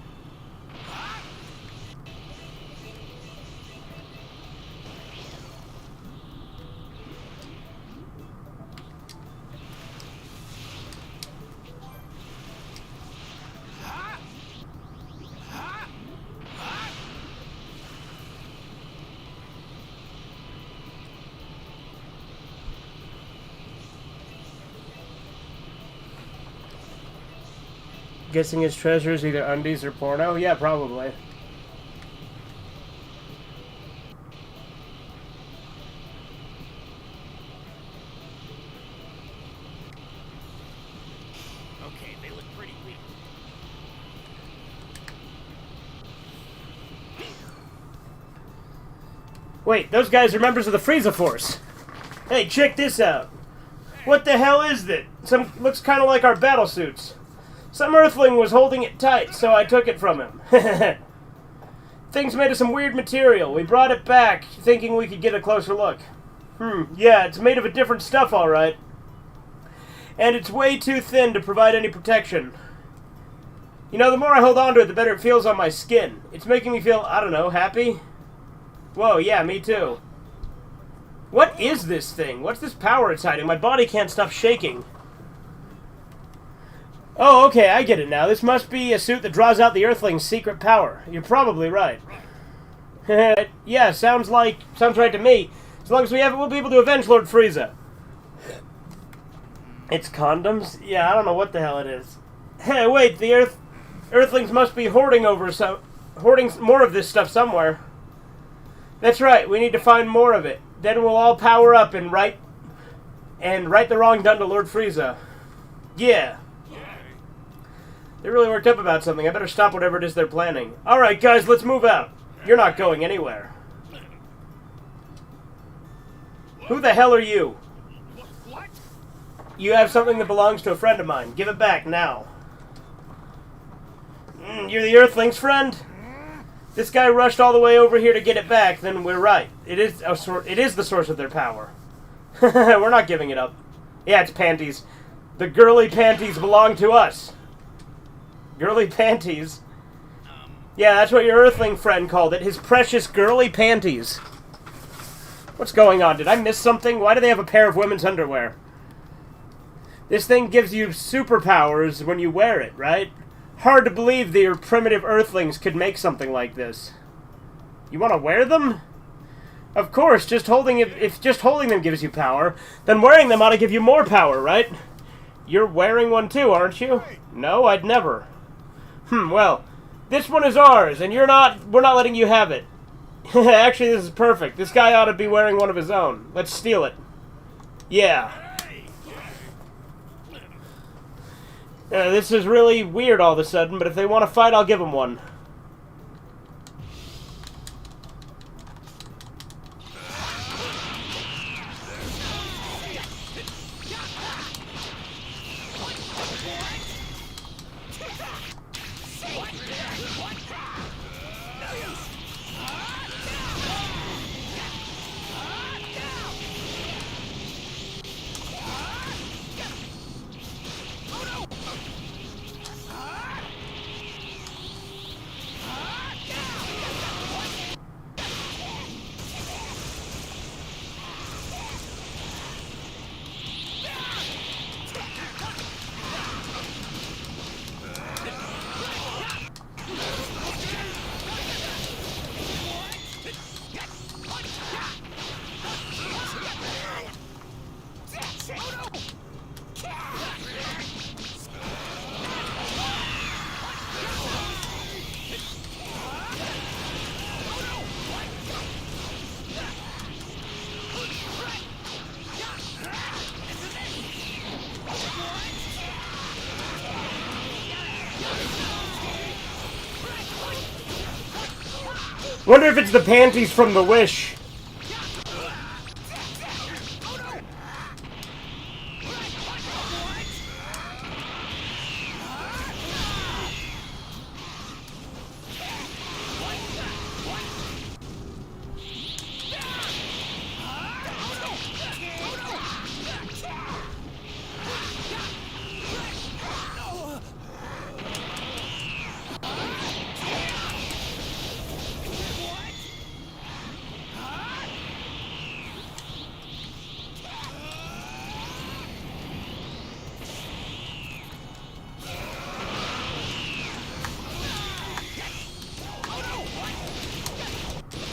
Guessing his treasure is either undies or porno? Yeah, probably. Okay, they look pretty weak. Wait, those guys are members of the Frieza Force. Hey, check this out. What the hell is that? Looks kind of like our battle suits. Some Earthling was holding it tight, so I took it from him. Thing's made of some weird material. We brought it back, thinking we could get a closer look. Yeah, it's made of a different stuff, all right. And it's way too thin to provide any protection. You know, the more I hold on to it, the better it feels on my skin. It's making me feel, I don't know, happy? Whoa, yeah, me too. What is this thing? What's this power it's hiding? My body can't stop shaking. Oh, okay, I get it now. This must be a suit that draws out the Earthling's secret power. You're probably right. Yeah, sounds right to me. As long as we have it, we'll be able to avenge Lord Frieza. It's condoms? Yeah, I don't know what the hell it is. Hey, wait, the Earthlings must be hoarding more of this stuff somewhere. That's right, we need to find more of it. Then we'll all power up and right the wrong done to Lord Frieza. Yeah. They really worked up about something. I better stop whatever it is they're planning. Alright, guys, let's move out. You're not going anywhere. Who the hell are you? What? You have something that belongs to a friend of mine. Give it back now. You're the Earthling's friend? This guy rushed all the way over here to get it back, then we're right. It is the source of their power. We're not giving it up. Yeah, it's panties. The girly panties belong to us. Girly panties? Yeah, that's what your Earthling friend called it. His precious girly panties. What's going on? Did I miss something? Why do they have a pair of women's underwear? This thing gives you superpowers when you wear it, right? Hard to believe that your primitive Earthlings could make something like this. You want to wear them? Of course, if just holding them gives you power, then wearing them ought to give you more power, right? You're wearing one too, aren't you? No, I'd never. Well, this one is ours, and we're not letting you have it. Actually, this is perfect. This guy ought to be wearing one of his own. Let's steal it. Yeah. This is really weird all of a sudden, but if they want to fight, I'll give them one. Wonder if it's the panties from the Wish.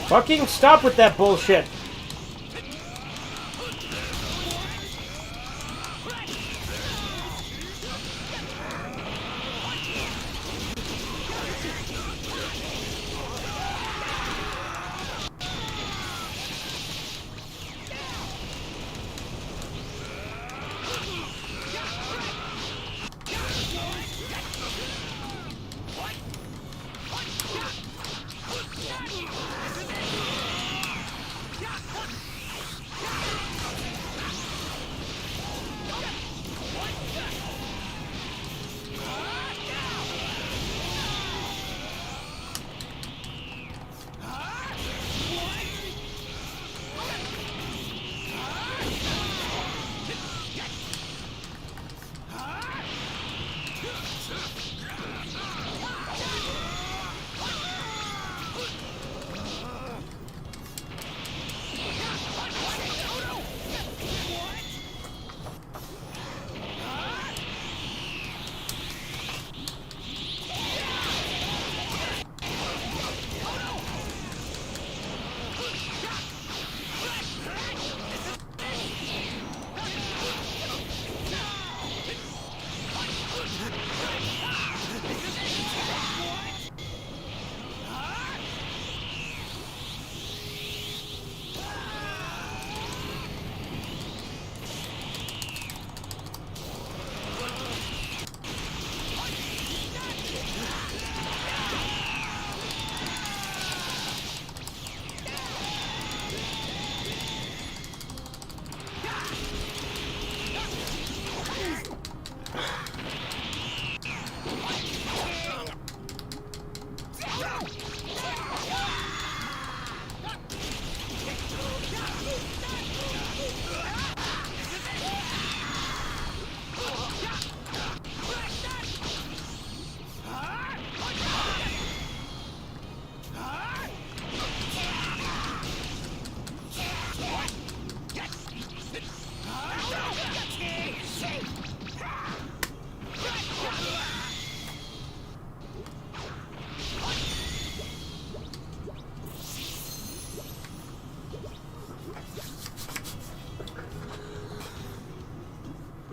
Fucking stop with that bullshit.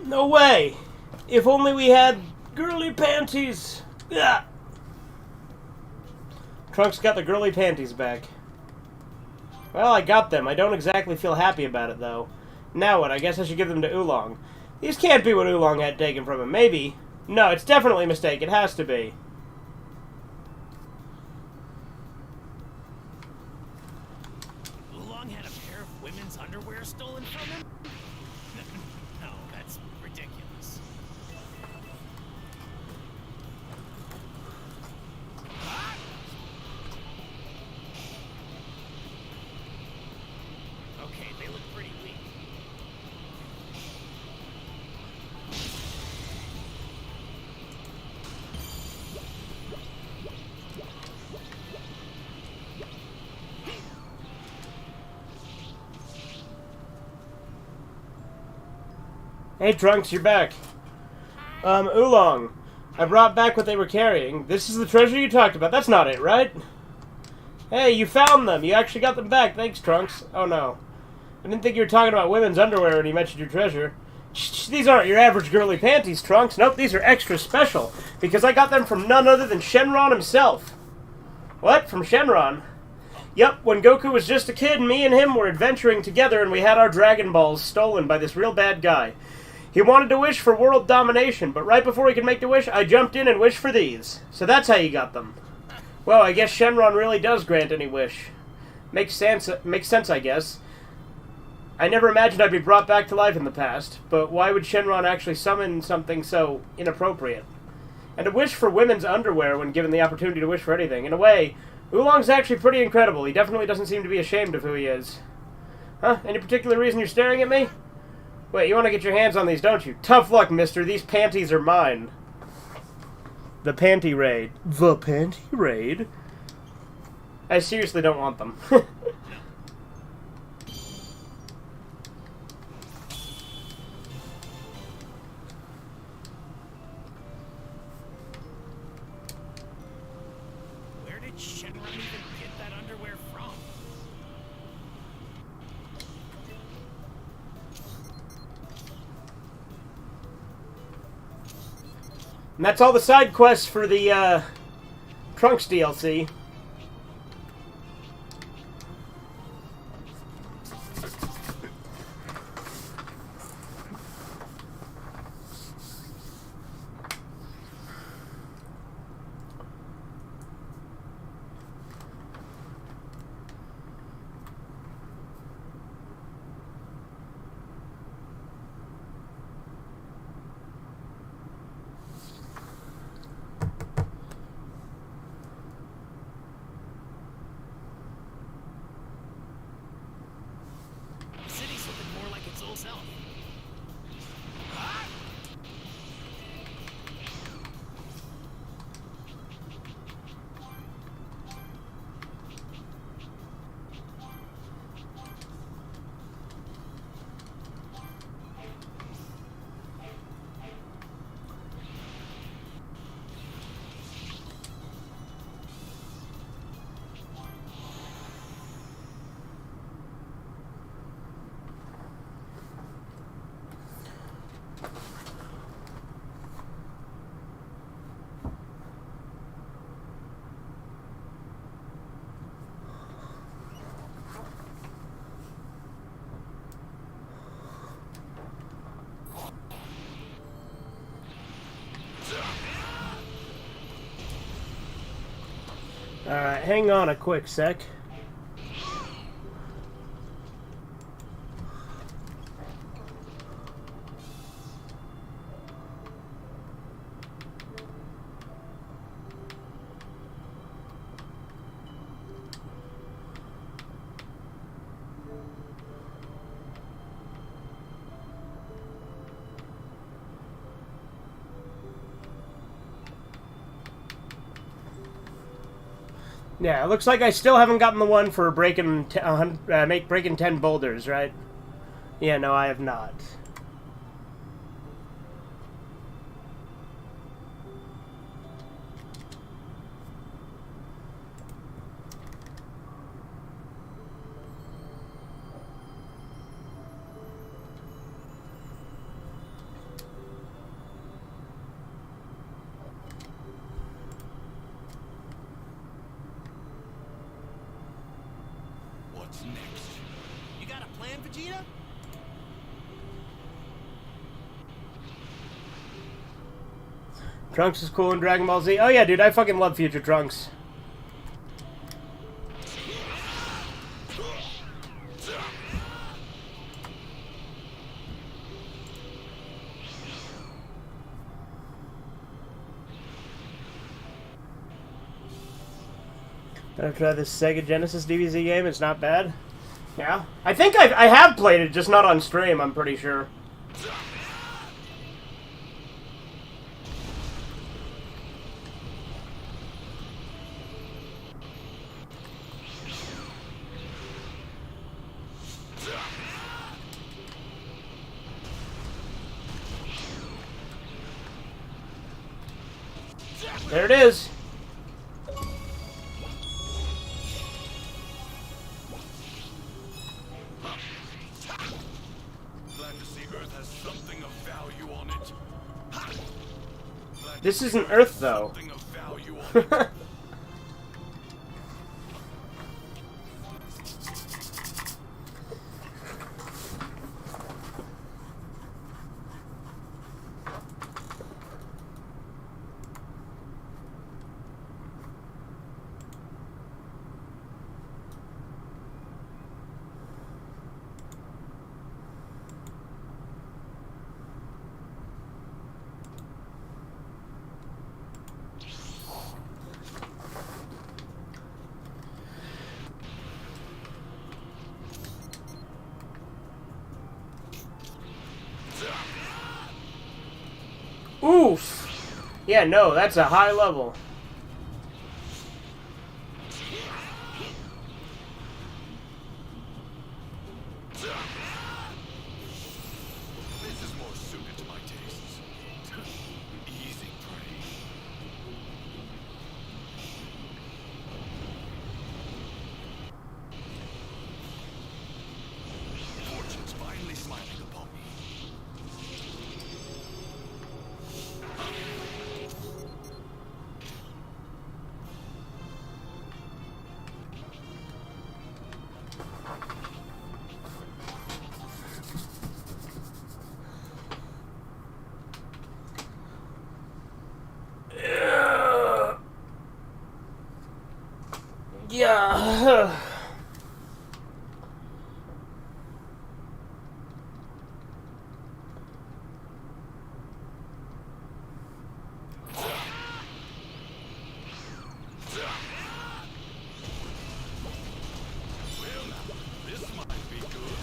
No way! If only we had girly panties! Yeah. Trunks got the girly panties back. Well, I got them. I don't exactly feel happy about it, though. Now what? I guess I should give them to Oolong. These can't be what Oolong had taken from him. Maybe. No, it's definitely a mistake. It has to be. Oolong had a pair of women's underwear stolen from him? No, that's ridiculous. Okay, they look pretty weak. Hey, Trunks, you're back. Oolong, I brought back what they were carrying. This is the treasure you talked about. That's not it, right? Hey, you found them. You actually got them back. Thanks, Trunks. Oh, no. I didn't think you were talking about women's underwear when you mentioned your treasure. Shh, these aren't your average girly panties, Trunks. Nope, these are extra special, because I got them from none other than Shenron himself. What? From Shenron? Yep, when Goku was just a kid, me and him were adventuring together and we had our Dragon Balls stolen by this real bad guy. He wanted to wish for world domination, but right before he could make the wish, I jumped in and wished for these. So that's how you got them. Well, I guess Shenron really does grant any wish. Makes sense, I guess. I never imagined I'd be brought back to life in the past, but why would Shenron actually summon something so inappropriate? And to wish for women's underwear when given the opportunity to wish for anything. In a way, Oolong's actually pretty incredible. He definitely doesn't seem to be ashamed of who he is. Huh? Any particular reason you're staring at me? Wait, you want to get your hands on these, don't you? Tough luck, mister. These panties are mine. The panty raid. The panty raid? I seriously don't want them. Where did Shenron even get that underwear from? And that's all the side quests for the, Trunks DLC. The city's looking more like its old self. Alright, hang on a quick sec. Yeah, it looks like I still haven't gotten the one for breaking breaking 10 boulders, right? Yeah, no, I have not. What's next? You got a plan, Vegeta? Trunks is cool in Dragon Ball Z. Oh yeah, dude, I fucking love Future Trunks. Gotta try this Sega Genesis DBZ game. It's not bad. Yeah, I think I have played it, just not on stream. I'm pretty sure. There it is. Glad to see Earth has something of value on it. This isn't Earth, though. Something of value on it. Oof. Yeah, no, that's a high level. This is more suited to my tastes. Easy prey. Fortune's finally smiling upon me. Yeah. Well now, this might be good.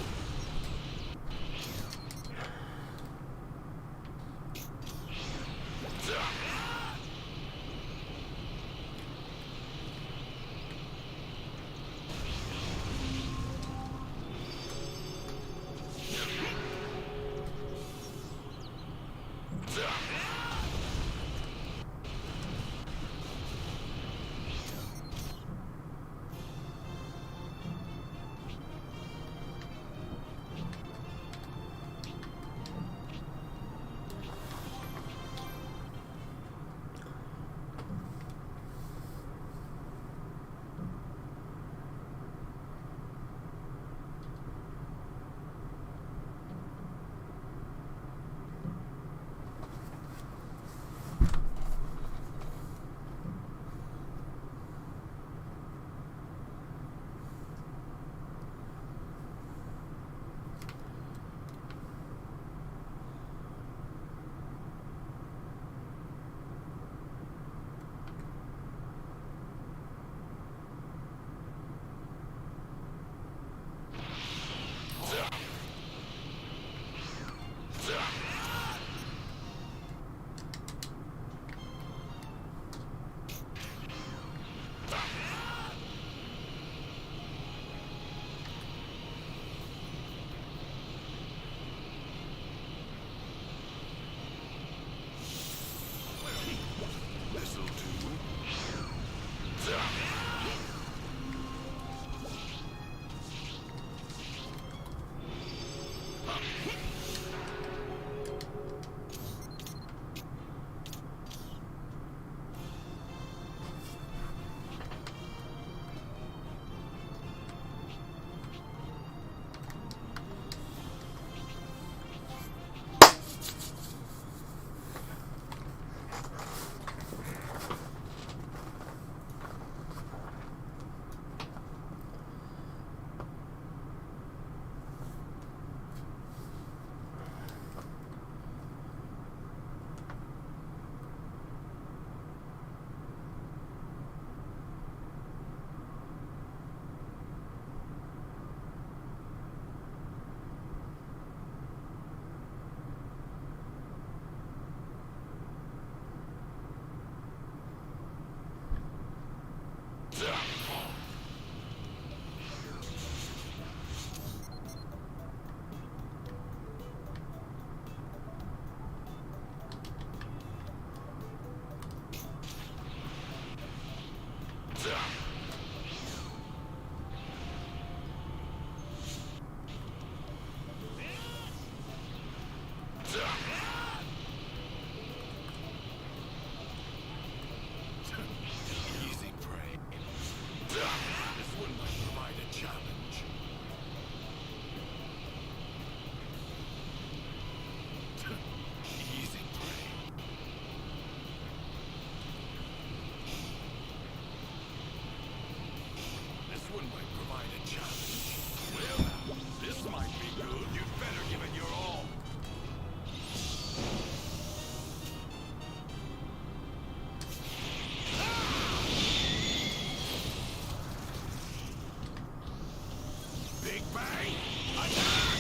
Bang! Attack!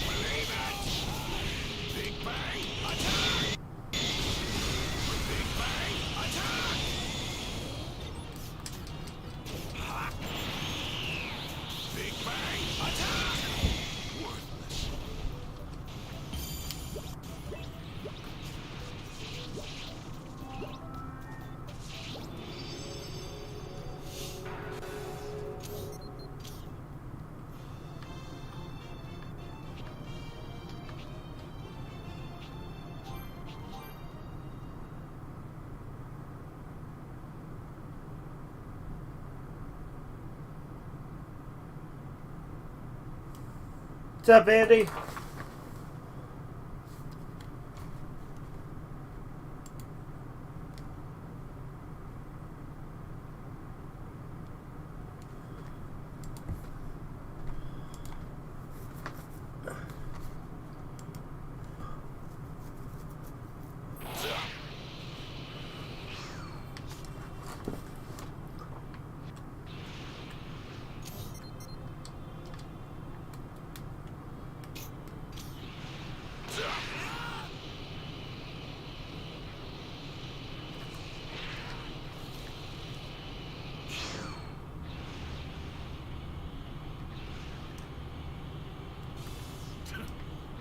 Believe it! Big Bang! Attack! Big Bang! Attack! Ha! Big Bang! Attack! Worthless. What's up, Andy?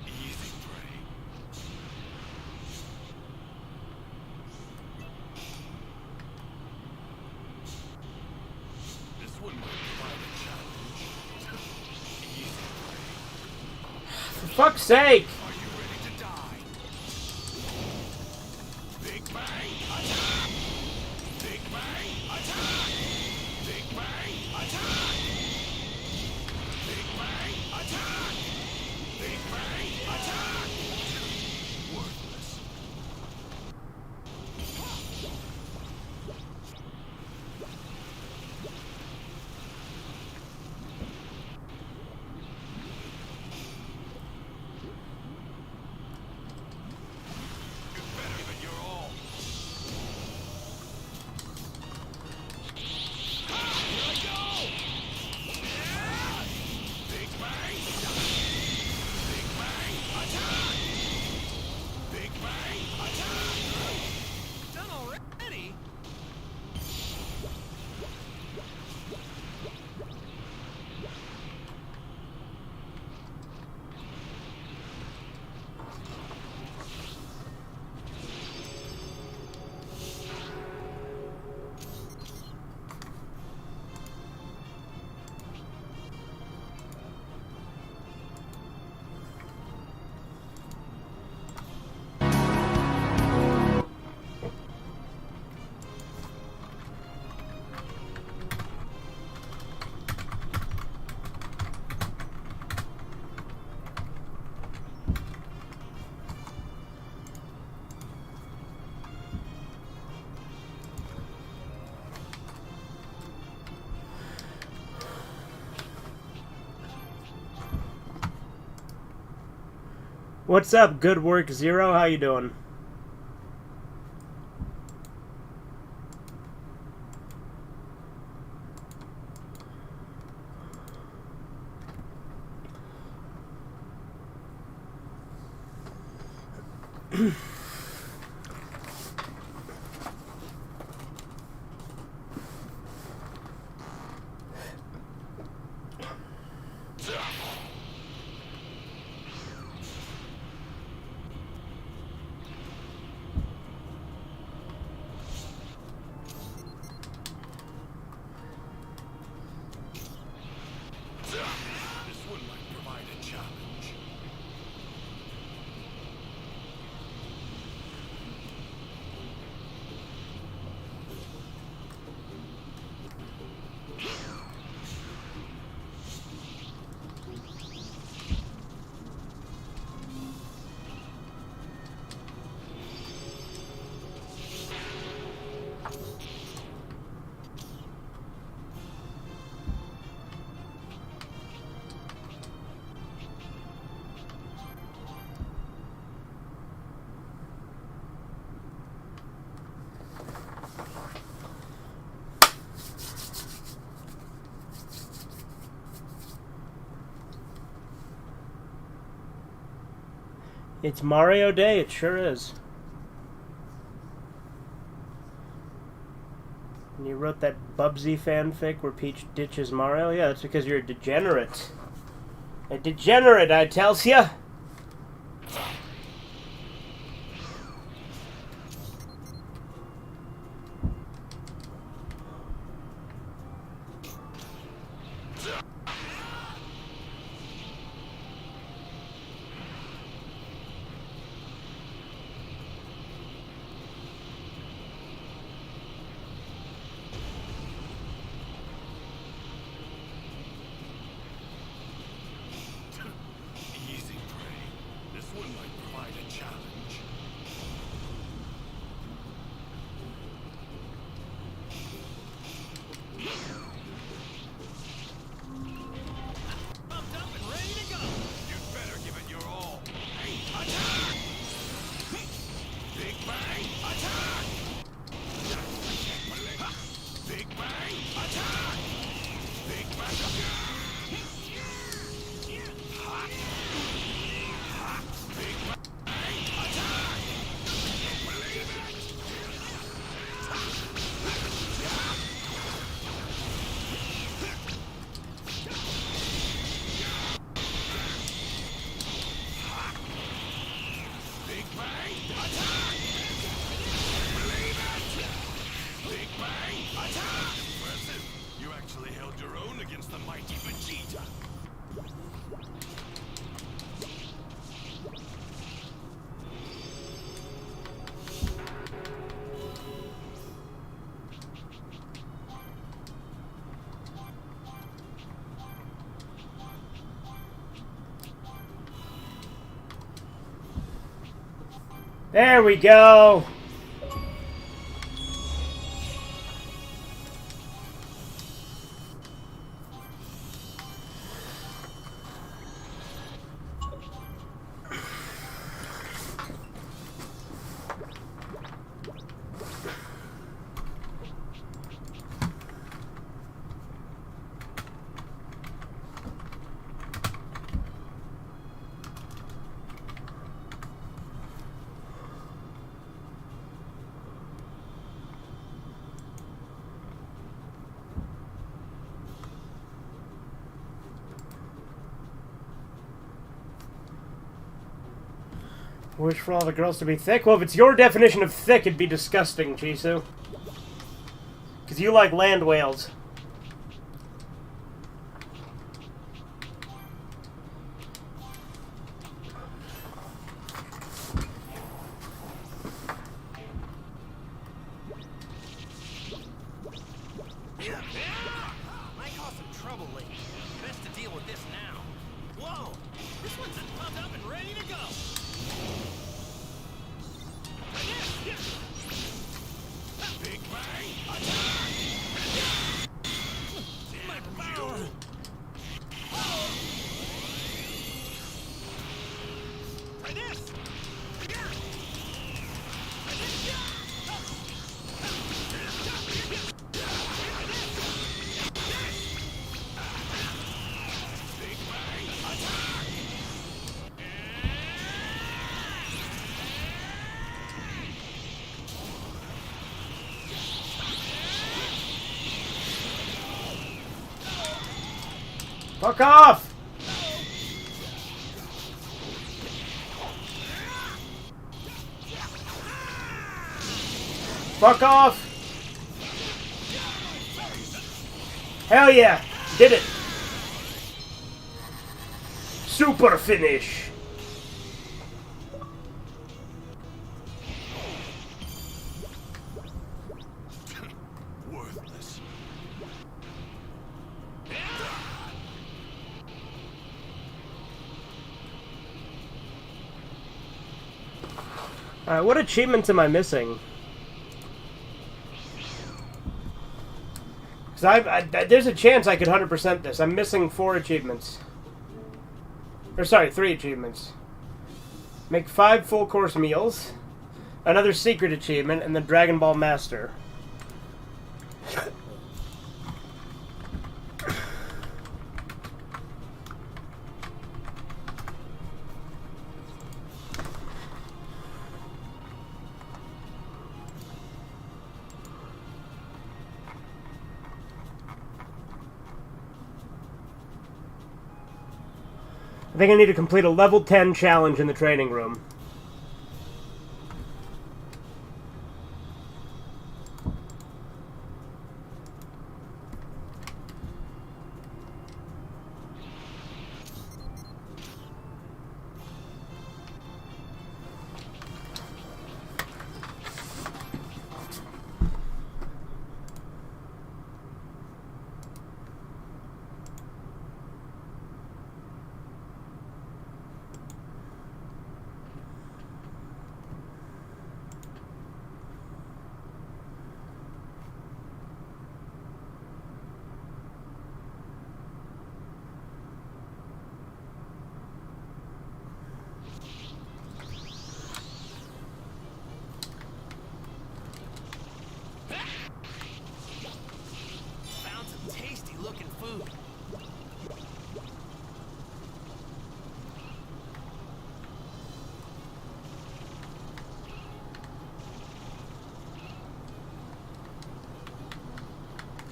Easy prey. This one might provide a challenge. Easy prey. For fuck's sake! Are you ready to die? Big Bang Attack! Big Bang Attack! Big Bang Attack! Big Bang Attack! Big Bang Attack! Worthless. You're better than your all. Here I go! Yeah! Big Bang! Big Bang Attack! Big Bang Attack! Done already? What's up, Good Work Zero? How you doing? This one might provide a challenge. It's Mario Day, it sure is. And you wrote that Bubsy fanfic where Peach ditches Mario? Yeah, that's because you're a degenerate. A degenerate, I tells ya! Easy prey. This one might provide a challenge. Pumped up and ready to go. You'd better give it your all. Attack! Big bang! Attack! Big bang! Attack! Big bang! Big bang! Attack! Believe it! Big bang! Attack! Impressive! You actually held your own against the mighty Vegeta. There we go! Wish for all the girls to be thick? Well, if it's your definition of thick, it'd be disgusting, Chisu. Because you like land whales. Might cause some trouble later. Best to deal with this now. Whoa! This one's pumped up and ready to go. Big bang! Attack! My power! Try this! Big bang! Attack! Fuck off! Fuck off! Hell yeah! Did it! Super finish! Worthless. Alright, what achievements am I missing? Because there's a chance I could 100% this. I'm missing 4 achievements. Or sorry, 3 achievements. Make 5 full course meals, another secret achievement, and then Dragon Ball Master. I think I need to complete a level 10 challenge in the training room. Found some tasty looking food.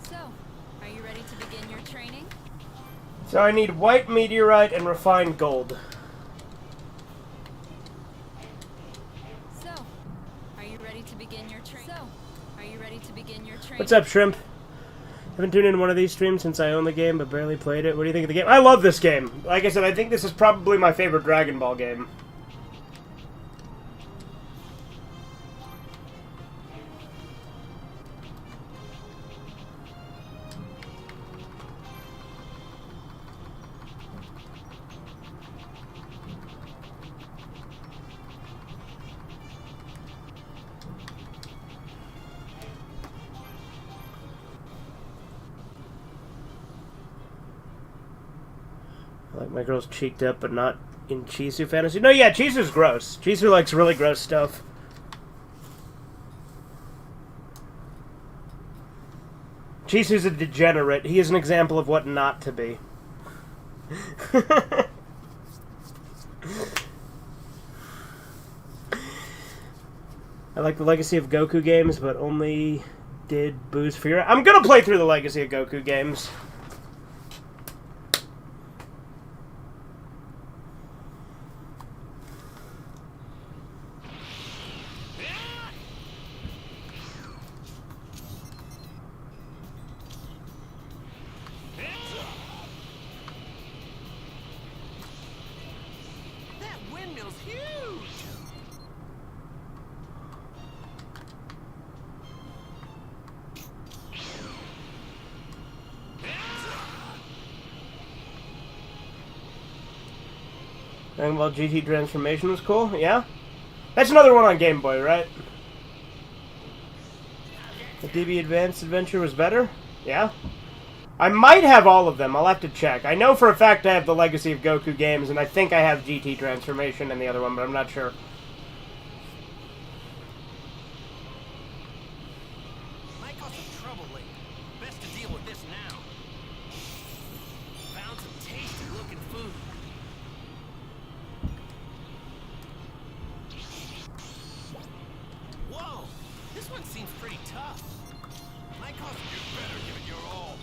So, are you ready to begin your training? So I need white meteorite and refined gold. So, are you ready to begin your training? So, are you ready to begin your training? What's up, Shrimp? Haven't tuned in one of these streams since I own the game, but barely played it. What do you think of the game? I love this game. Like I said, I think this is probably my favorite Dragon Ball game. I like my girls cheeked up, but not in Chisu fantasy. No, yeah, Chisu's gross. Chisu likes really gross stuff. Chisu's a degenerate. He is an example of what not to be. I like the Legacy of Goku games, but only did booze for your... I'm gonna play through the Legacy of Goku games. That windmill's huge. Dragon Ball GT Transformation was cool, yeah? That's another one on Game Boy, right? The DB Advanced Adventure was better? Yeah? I might have all of them, I'll have to check. I know for a fact I have the Legacy of Goku games, and I think I have GT Transformation in the other one, but I'm not sure. Might cause some trouble later. Best to deal with this now. Found some tasty looking food. Whoa! This one seems pretty tough. Might cause You better give it your all.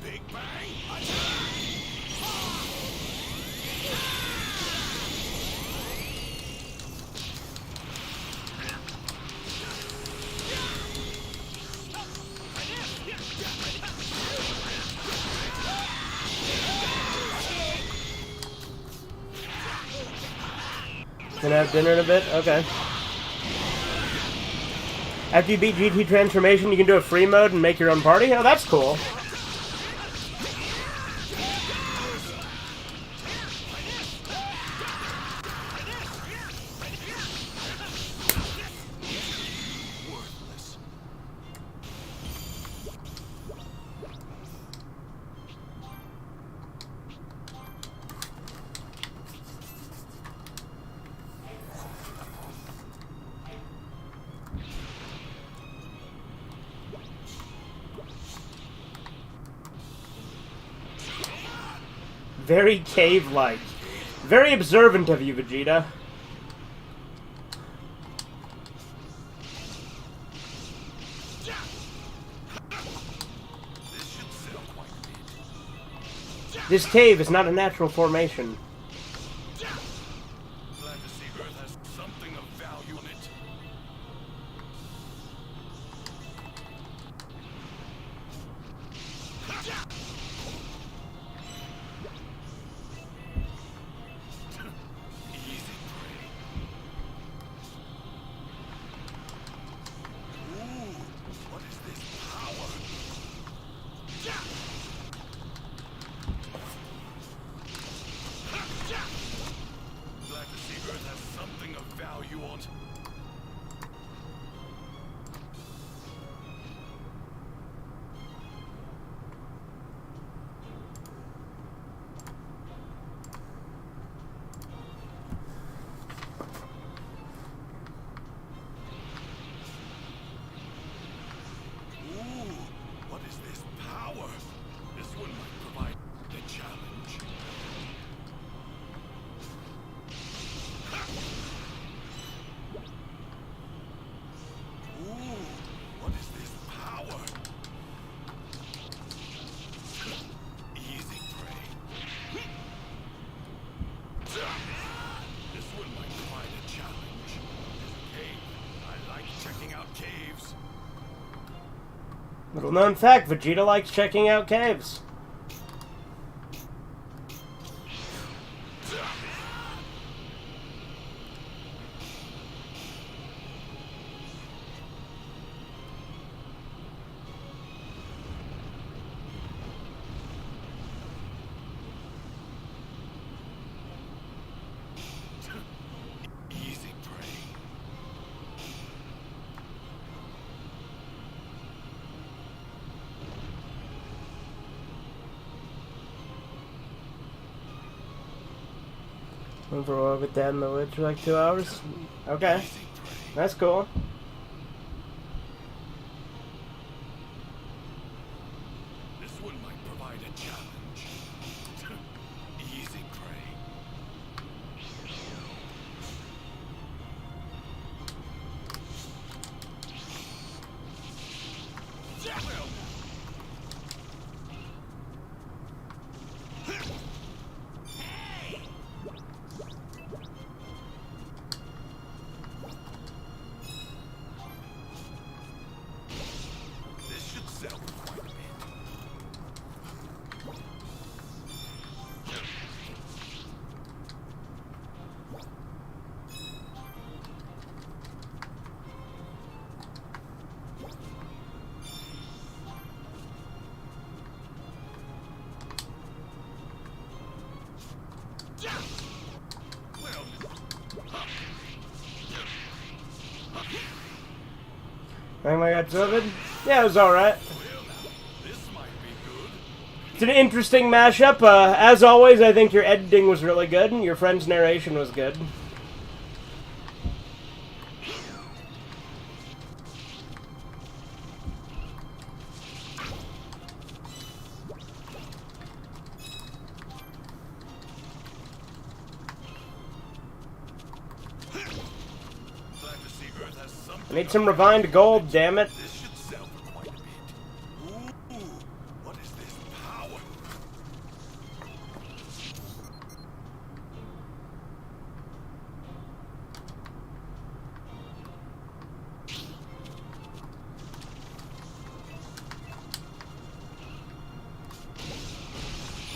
Big bang, attack! Gonna have dinner in a bit? Okay. After you beat GT Transformation, you can do a free mode and make your own party? Oh, that's cool. Worthless. Very cave-like. Very observant of you, Vegeta. This should sell quite a bit. This cave is not a natural formation. Glad to see Earth has something of value in it. Easy prey. Ooh, what is this power? Glad to see Earth has something of value on it. Ooh, what is this power? This one might provide the challenge. Ooh, what is this power? Easy prey. This one might provide a challenge. There's a cave. I like checking out caves. Little known fact, Vegeta likes checking out caves. Easy prey. Went for a walk with Dad in the woods for like 2 hours. Okay, Easy prey. that's cool. This one might provide a challenge. Easy prey. Well, this should sell quite a bit. Well, Think I got Zubid? Yeah, it was alright. this might be good. It's an interesting mashup. As always, I think your editing was really good, and your friend's narration was good. Glad to see Earth has I something. need some refined gold, damn it. This should sell for quite a bit. Ooh, what is this power?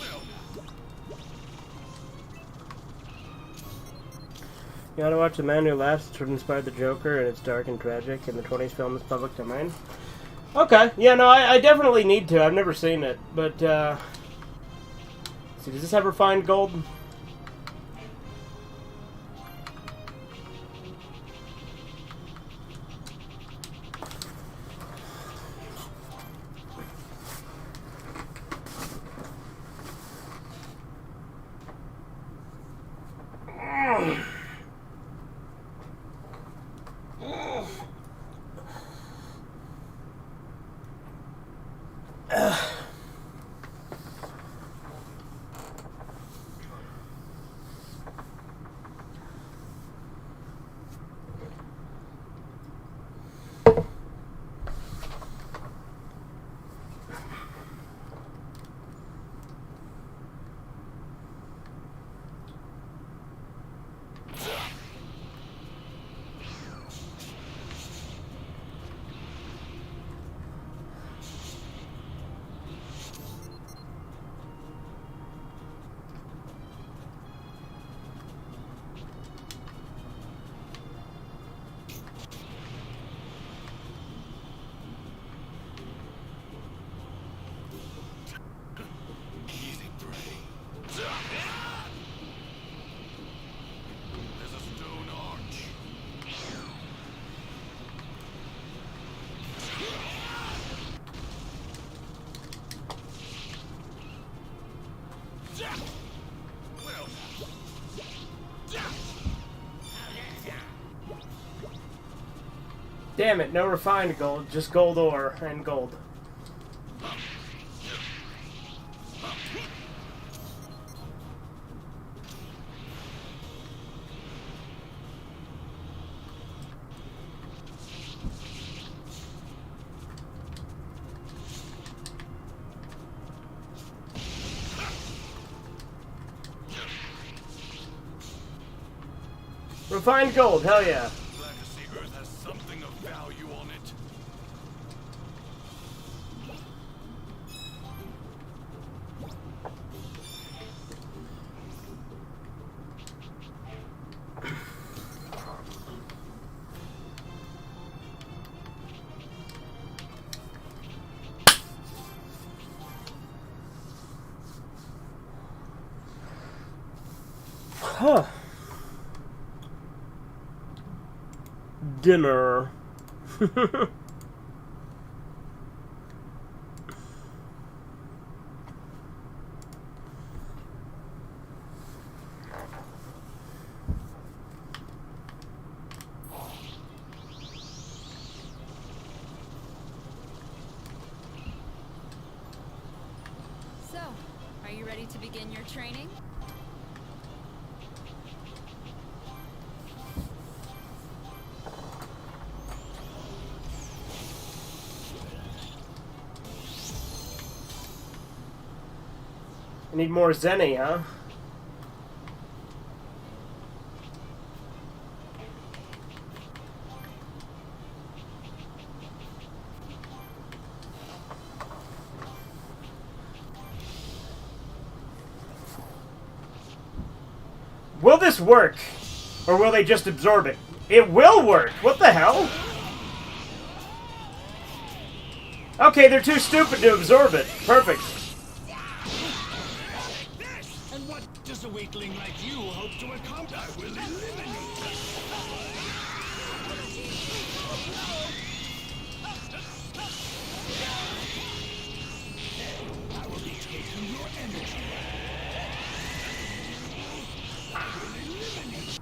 Well, You gotta watch The Man Who Laughs. It's what inspired the Joker, and it's dark and tragic, and the 20s film is public domain. Okay, yeah, no, I definitely need to. I've never seen it, but, see, does this have refined gold? Damn it, no refined gold, just gold ore and gold. Refined gold, hell yeah. Glad to see Earth has something of value on it. Huh. Dinner. So, are you ready to begin your training? I need more Zenny, huh? Will this work? Or will they just absorb it? It will work! What the hell? Okay, they're too stupid to absorb it. Perfect. And what does a weakling like you hope to accomplish? I will eliminate. I will be taking your energy. I will eliminate.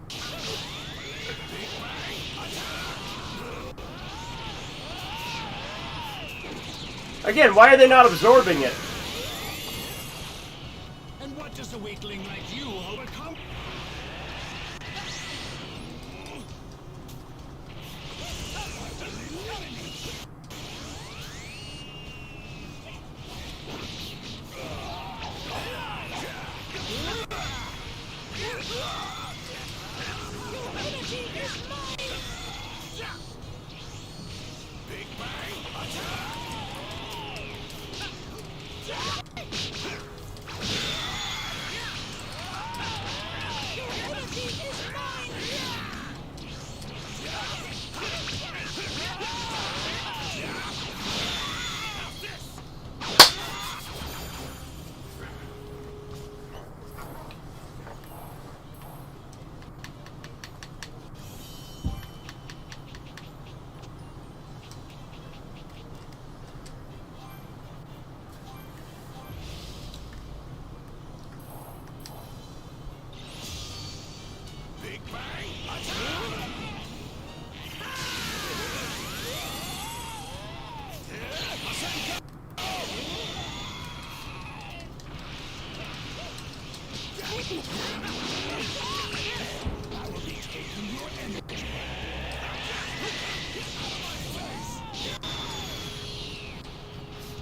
Again, why are they not absorbing it? And what does a weakling like you hope to accomplish?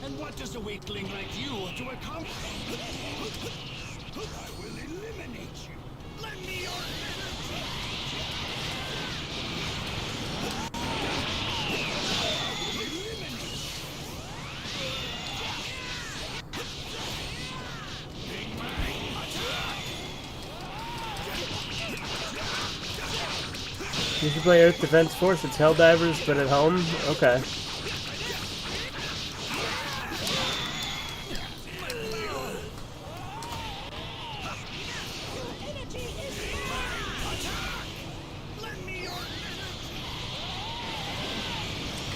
And what does a weakling like you want to accomplish? I will eliminate you. Lend me your energy. You should play Earth Defense Force. It's Helldivers, but at home? Okay.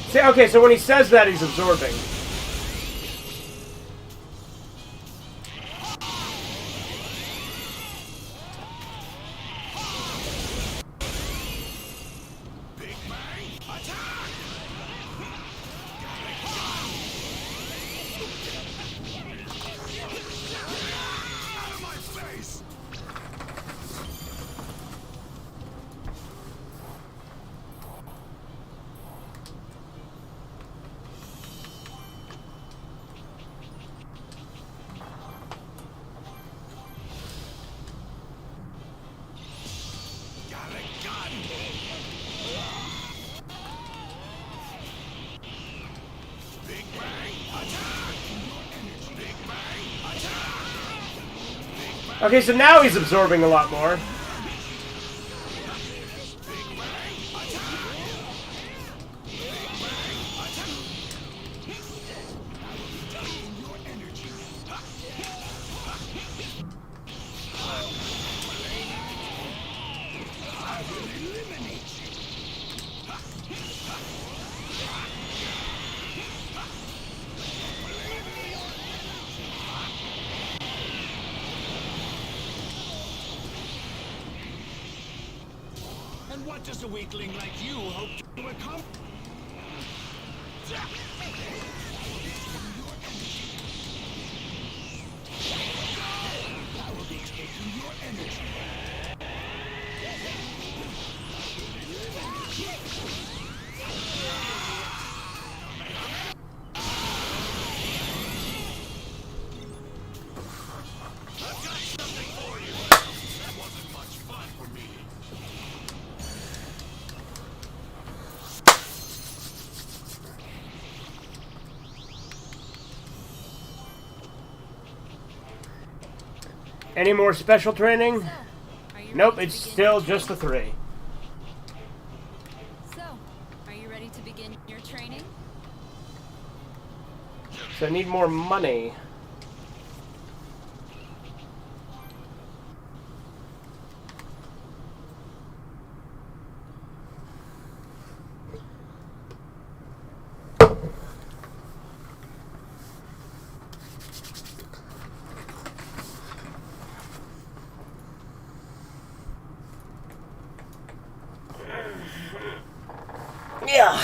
See, okay, so when he says that, he's absorbing. Big Bang attack! Big Bang attack! Okay, so now he's absorbing a lot more. And what does a weakling like you hope to accomplish? I will be taking your energy. I've got something for you. That wasn't much fun for me. Any more special training? So, are you Nope, ready to it's begin still your just the training? 3. So, are you ready to begin your training? So I need more money. Yeah.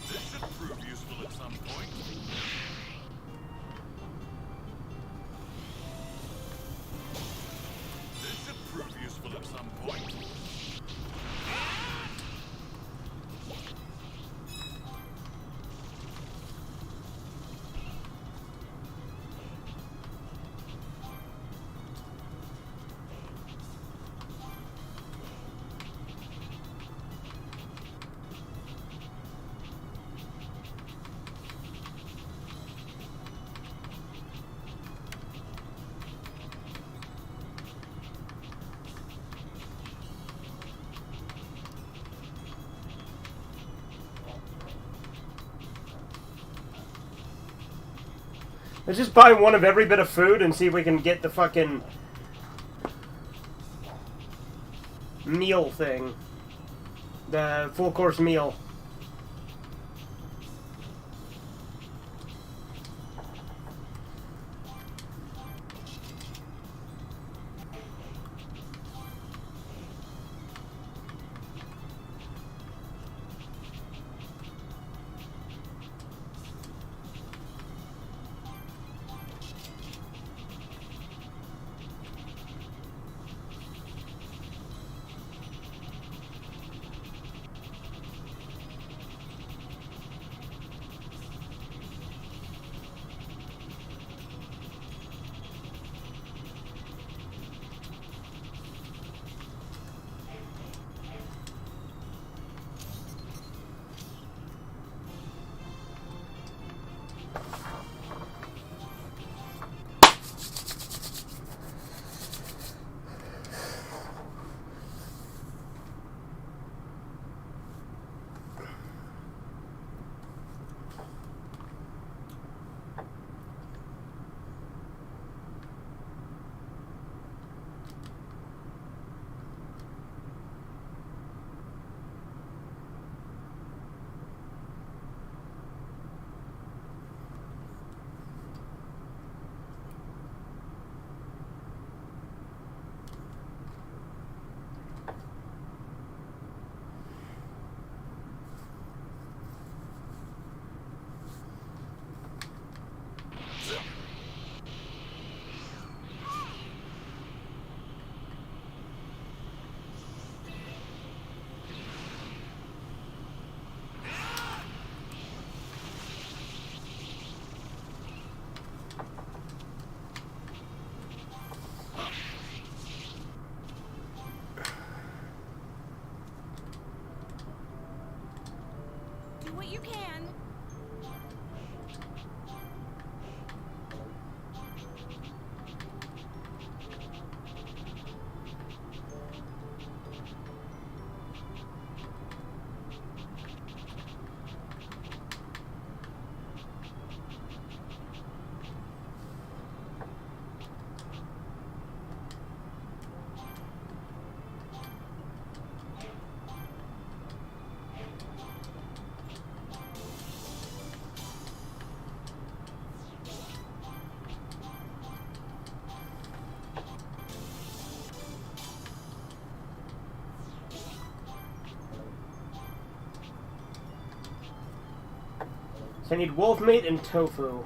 This should prove useful at some point. This should prove useful at some point. Let's just buy one of every bit of food and see if we can get the fucking meal thing. The full course meal. So I need wolf meat and tofu.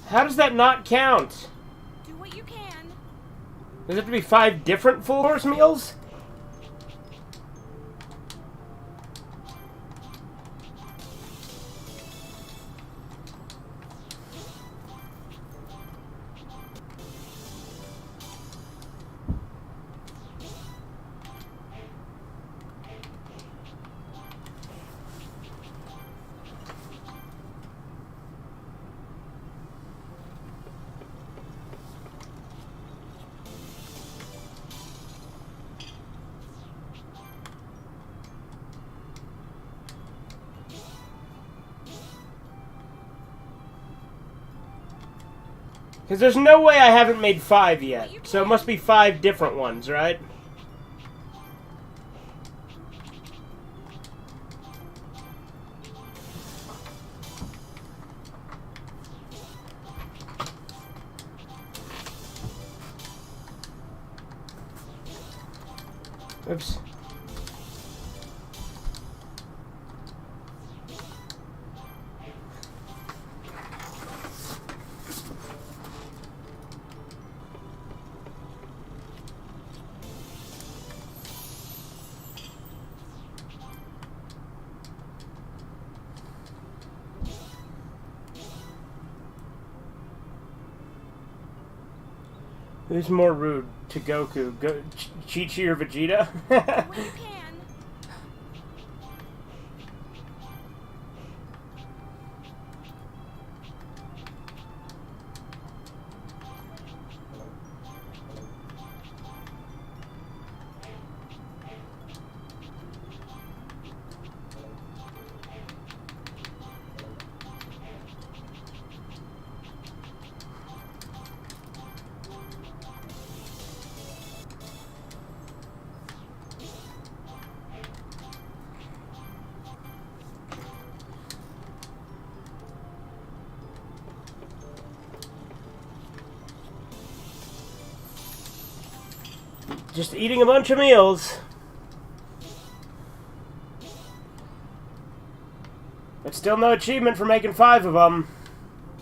How does that not count? Do what you can. Does it have to be 5 different full course meals? Because there's no way I haven't made 5 yet. So it must be 5 different ones, right? Oops. Who's more rude to Goku? Chi-Chi or Vegeta? Do what you can. Just eating a bunch of meals. But still no achievement for making 5 of them.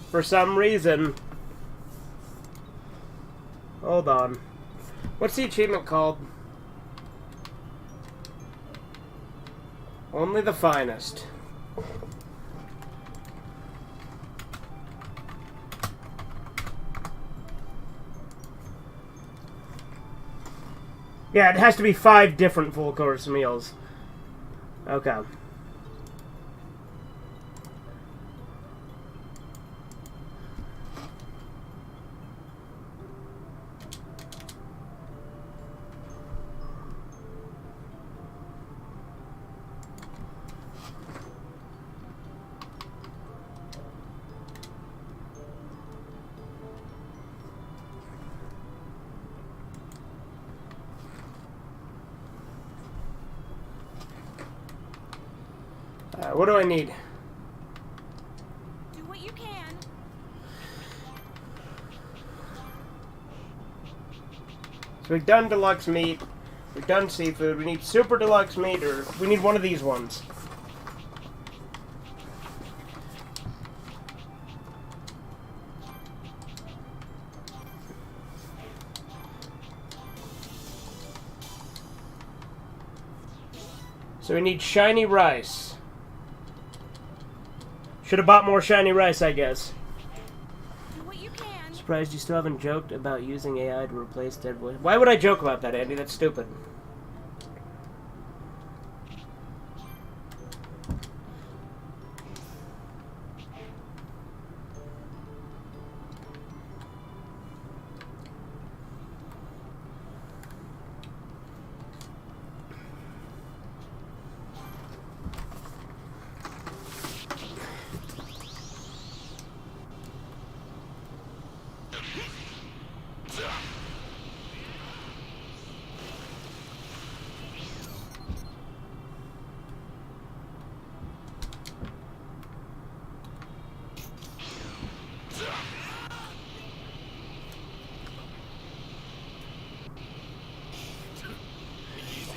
For some reason. Hold on. What's the achievement called? Only the finest. Yeah, it has to be 5 different full course meals. Okay. What do I need? Do what you can. So we've done deluxe meat. We've done seafood. We need super deluxe meat, or we need one of these ones. So we need shiny rice. Should have bought more shiny rice, I guess. Do what you can. Surprised you still haven't joked about using AI to replace dead voice. Why would I joke about that, Andy? That's stupid.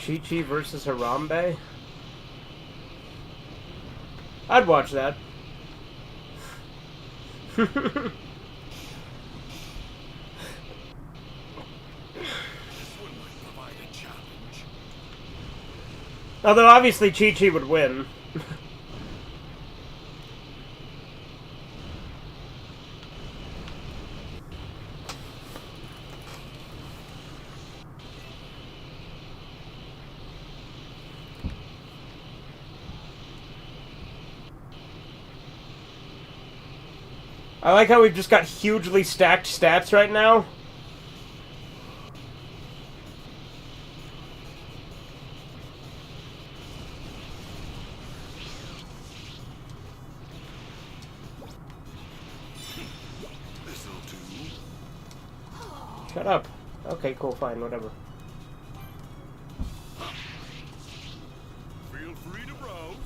Chi-Chi versus Harambe? I'd watch that. This one might provide a challenge. Although obviously Chi-Chi would win. I like how we've just got hugely stacked stats right now. This'll do. Shut up. Okay, cool, fine, whatever. Feel free to browse.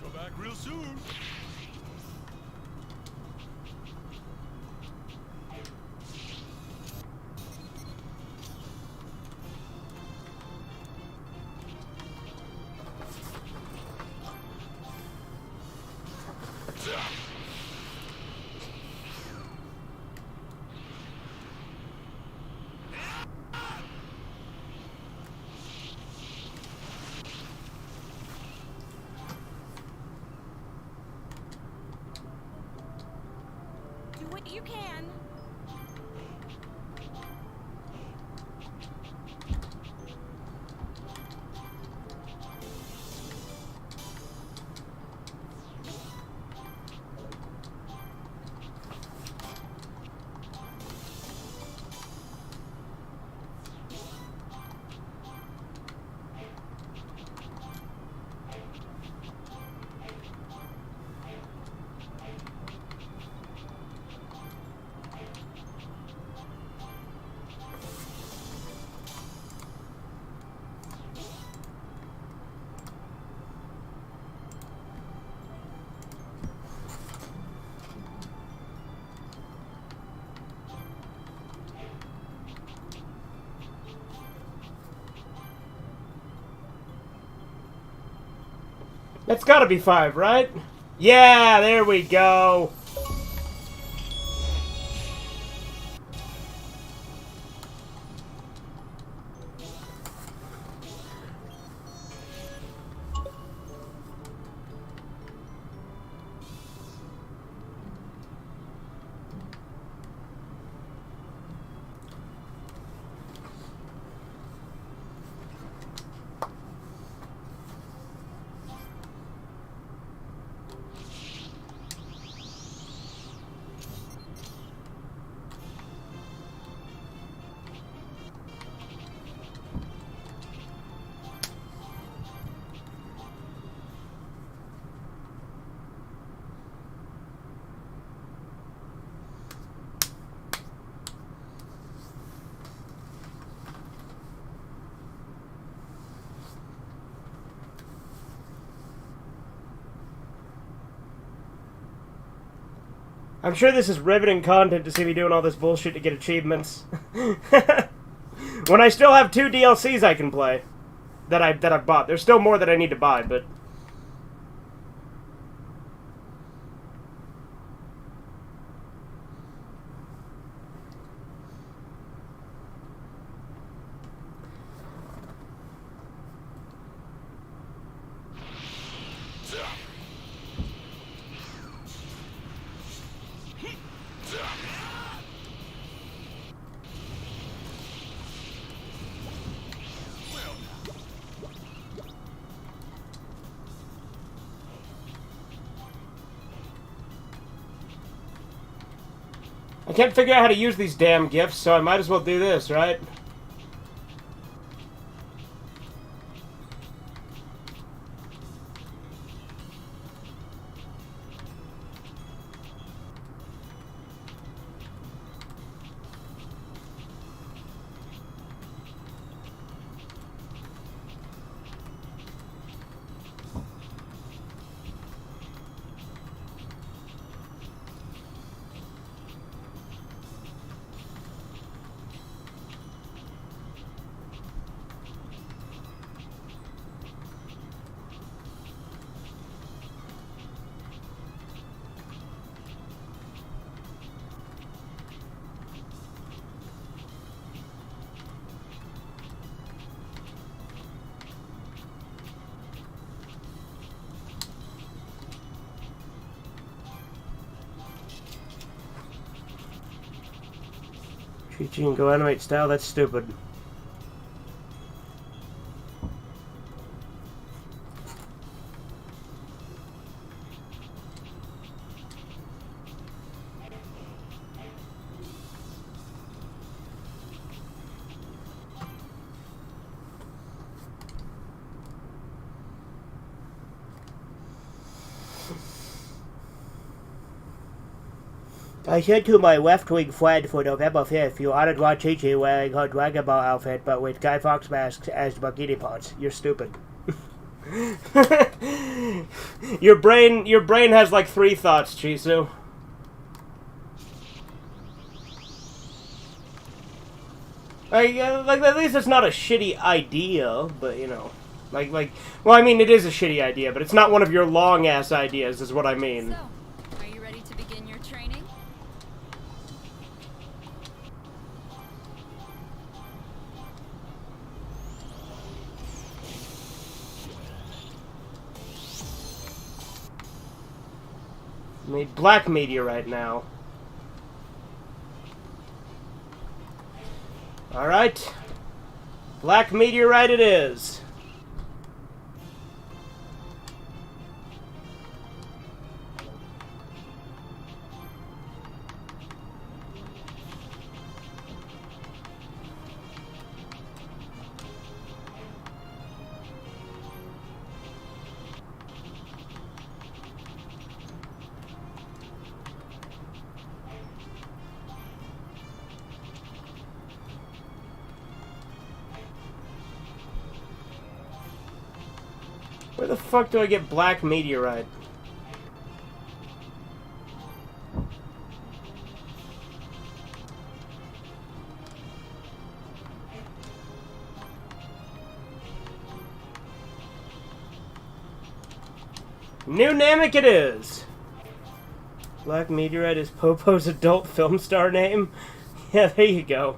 Come back real soon. Do what you can. That's gotta be 5, right? Yeah, there we go. I'm sure this is riveting content to see me doing all this bullshit to get achievements. When I still have 2 DLCs I can play that I've bought. There's still more that I need to buy, but I can't figure out how to use these damn gifts, so I might as well do this, right? Chi-Chi and go animate style? That's stupid. I said to my left-wing friend for November 5th, you ought to draw Chi-Chi wearing her Dragon Ball outfit, but with Guy Fawkes masks as bikini parts. You're stupid. your brain has like 3 thoughts, Chisu. Like at least it's not a shitty idea, but you know, well, I mean, it is a shitty idea, but it's not one of your long-ass ideas, is what I mean. So, are you ready to begin your training? Made black meteorite now. Alright. Black meteorite it is. Where the fuck do I get black meteorite? New Namek it is! Black meteorite is Popo's adult film star name? Yeah, there you go.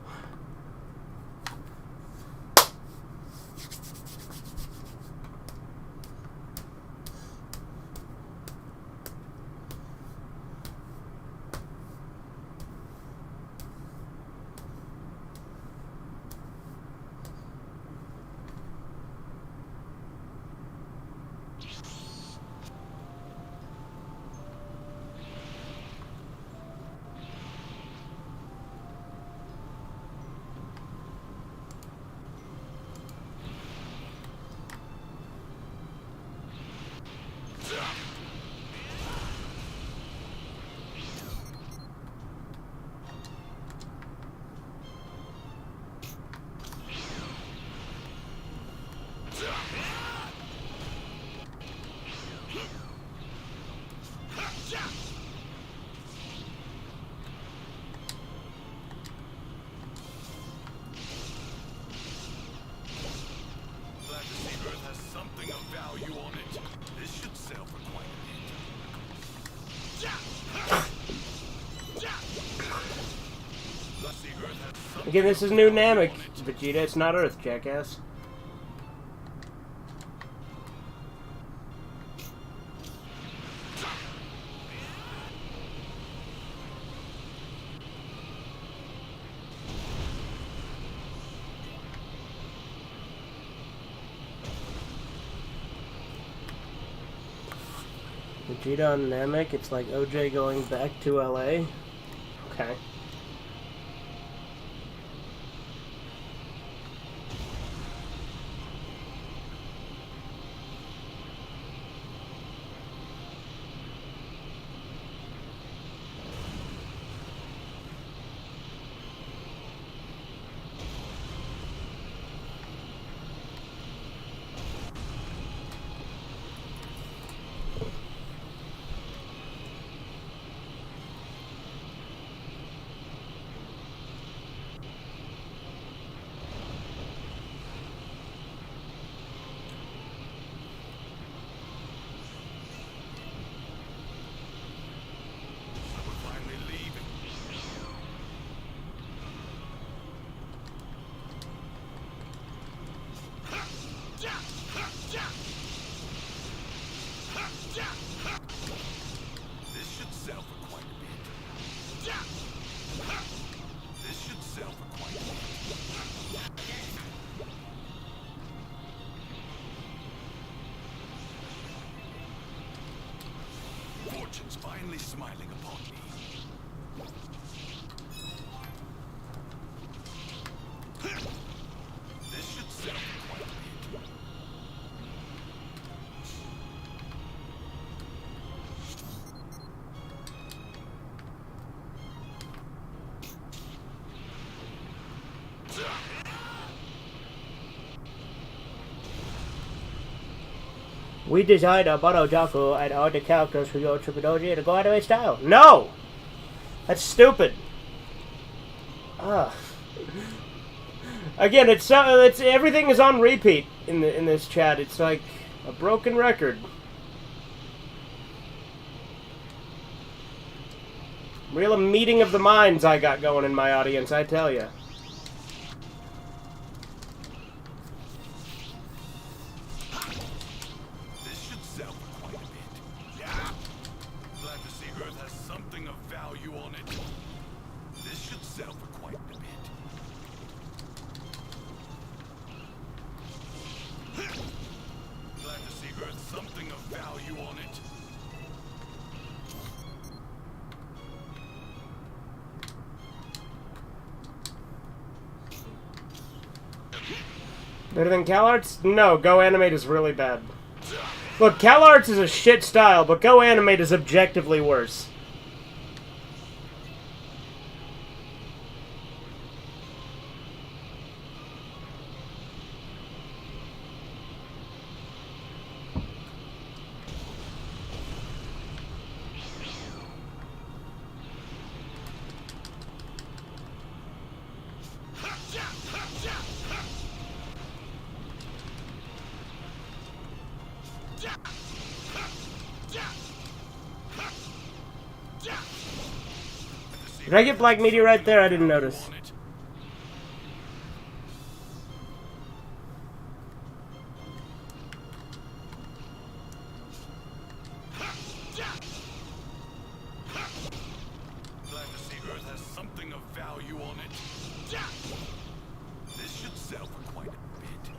Again, this is New Namek, Vegeta. It's not Earth, jackass. Vegeta on Namek, it's like OJ going back to LA. Okay. fortune's finally smiling upon me. This should sell quite a bit. We designed a Monojaku and all the characters for your Tripodoji in a go anime style. No! That's stupid. Ugh. Again, it's everything is on repeat in this chat. It's like a broken record. Real meeting of the minds I got going in my audience, I tell ya. This should sell for quite a bit. Yeah. Glad to see Earth has something of value on it. This should sell for quite a bit. Glad to see Earth something of value on it. Better than CalArts? No, Go Animate is really bad. Look, CalArts is a shit style, but Go Animate is objectively worse. Did I get Black Meteorite there? I didn't notice. Glad to see Earth has something of value on it. This should sell for quite a bit.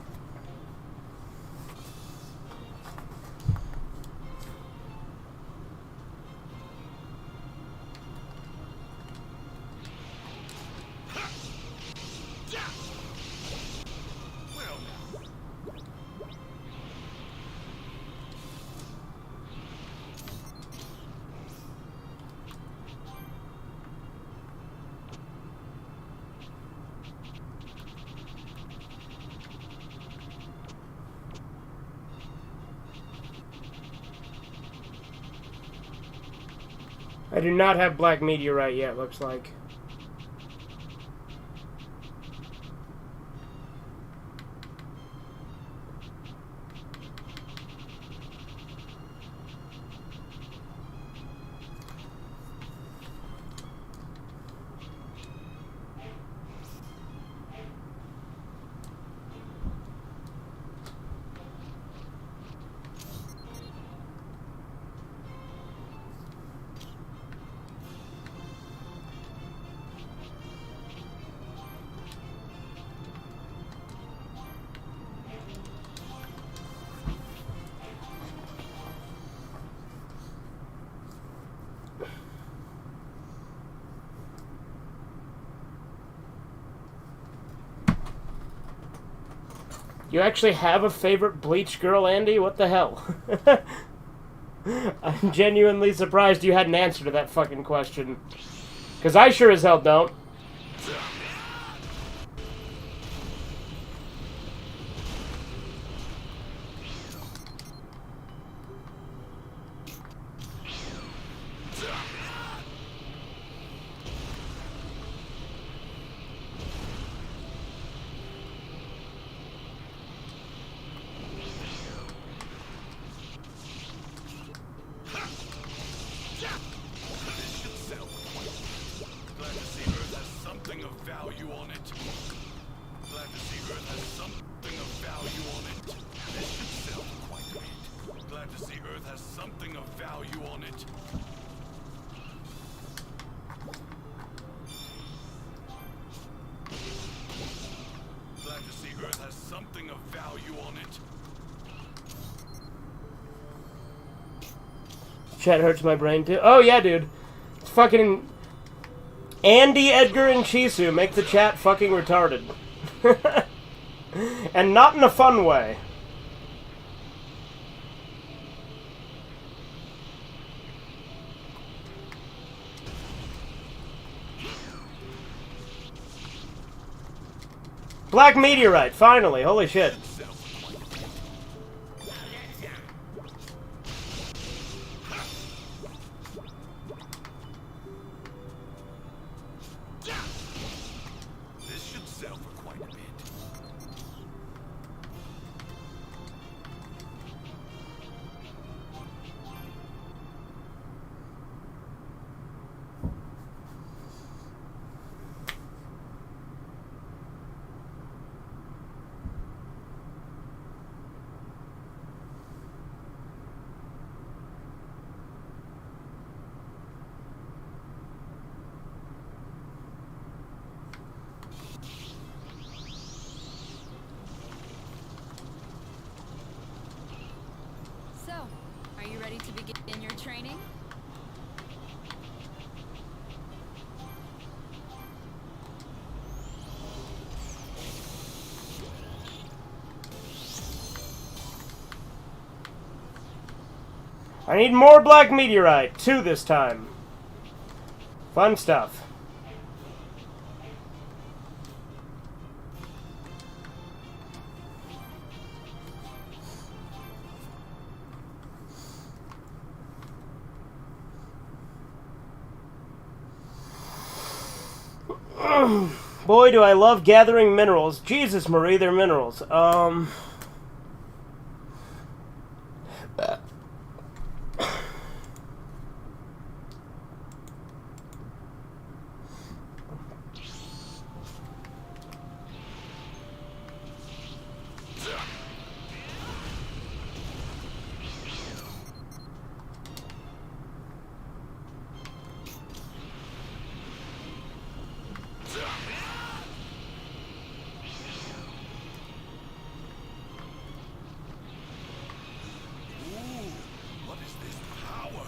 Well now. I do not have Black Meteorite yet, looks like. You actually have a favorite Bleach girl, Andy? What the hell? I'm genuinely surprised you had an answer to that fucking question. Because I sure as hell don't. chat hurts my brain too. Oh yeah, dude. It's fucking Andy, Edgar, and Chisu make the chat fucking retarded. And not in a fun way. Black meteorite, finally. Holy shit. This should sell for quite a bit. So, are you ready to begin your training? I need more black meteorite. 2 this time. Fun stuff. Boy, do I love gathering minerals. Jesus, Marie, they're minerals. What is this power?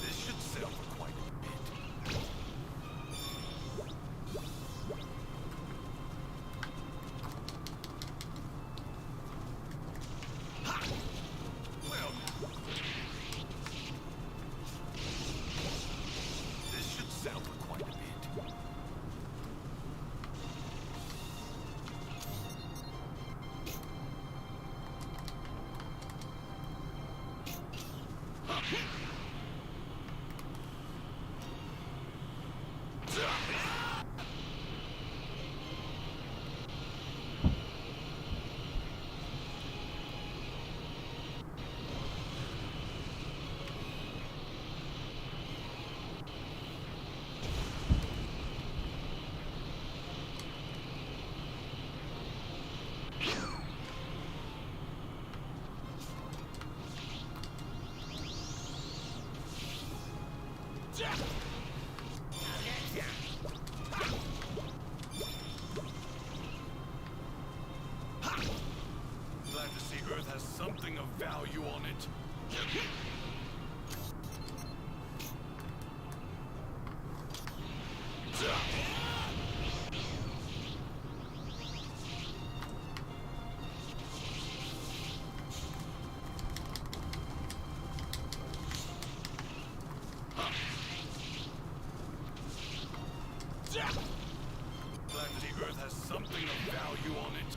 This should sell for quite a bit. Well, this should sell for quite a bit. Glad to see Earth has something of value on it. Glad to see Earth has something of value on it.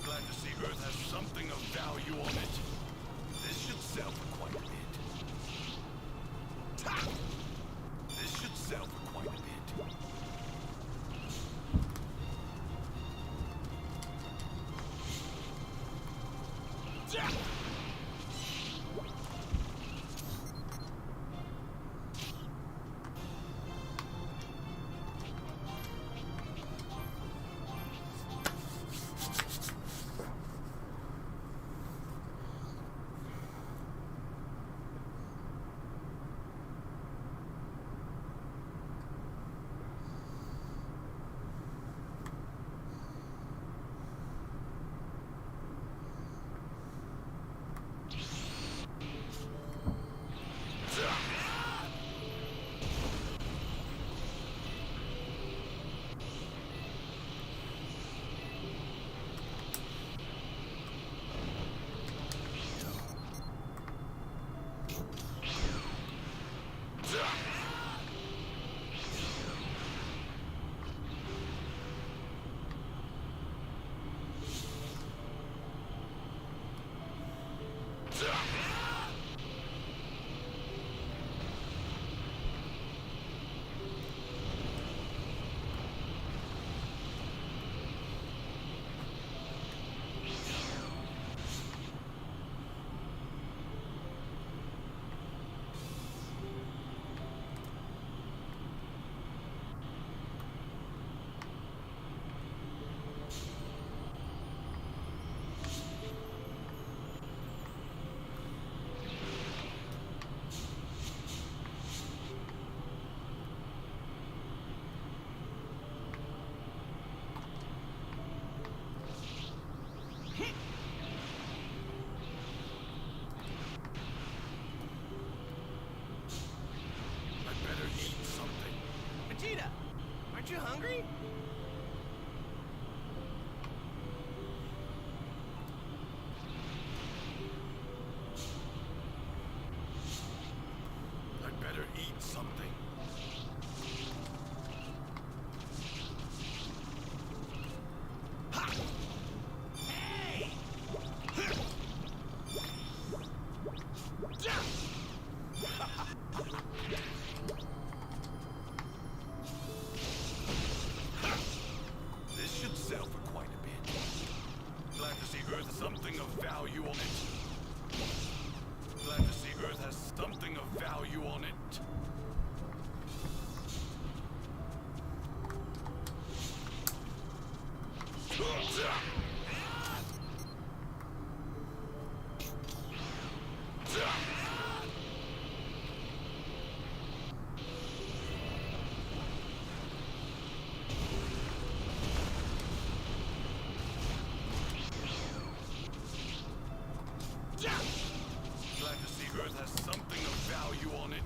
Glad to see Earth has something of value on it. This should sell for quite a bit.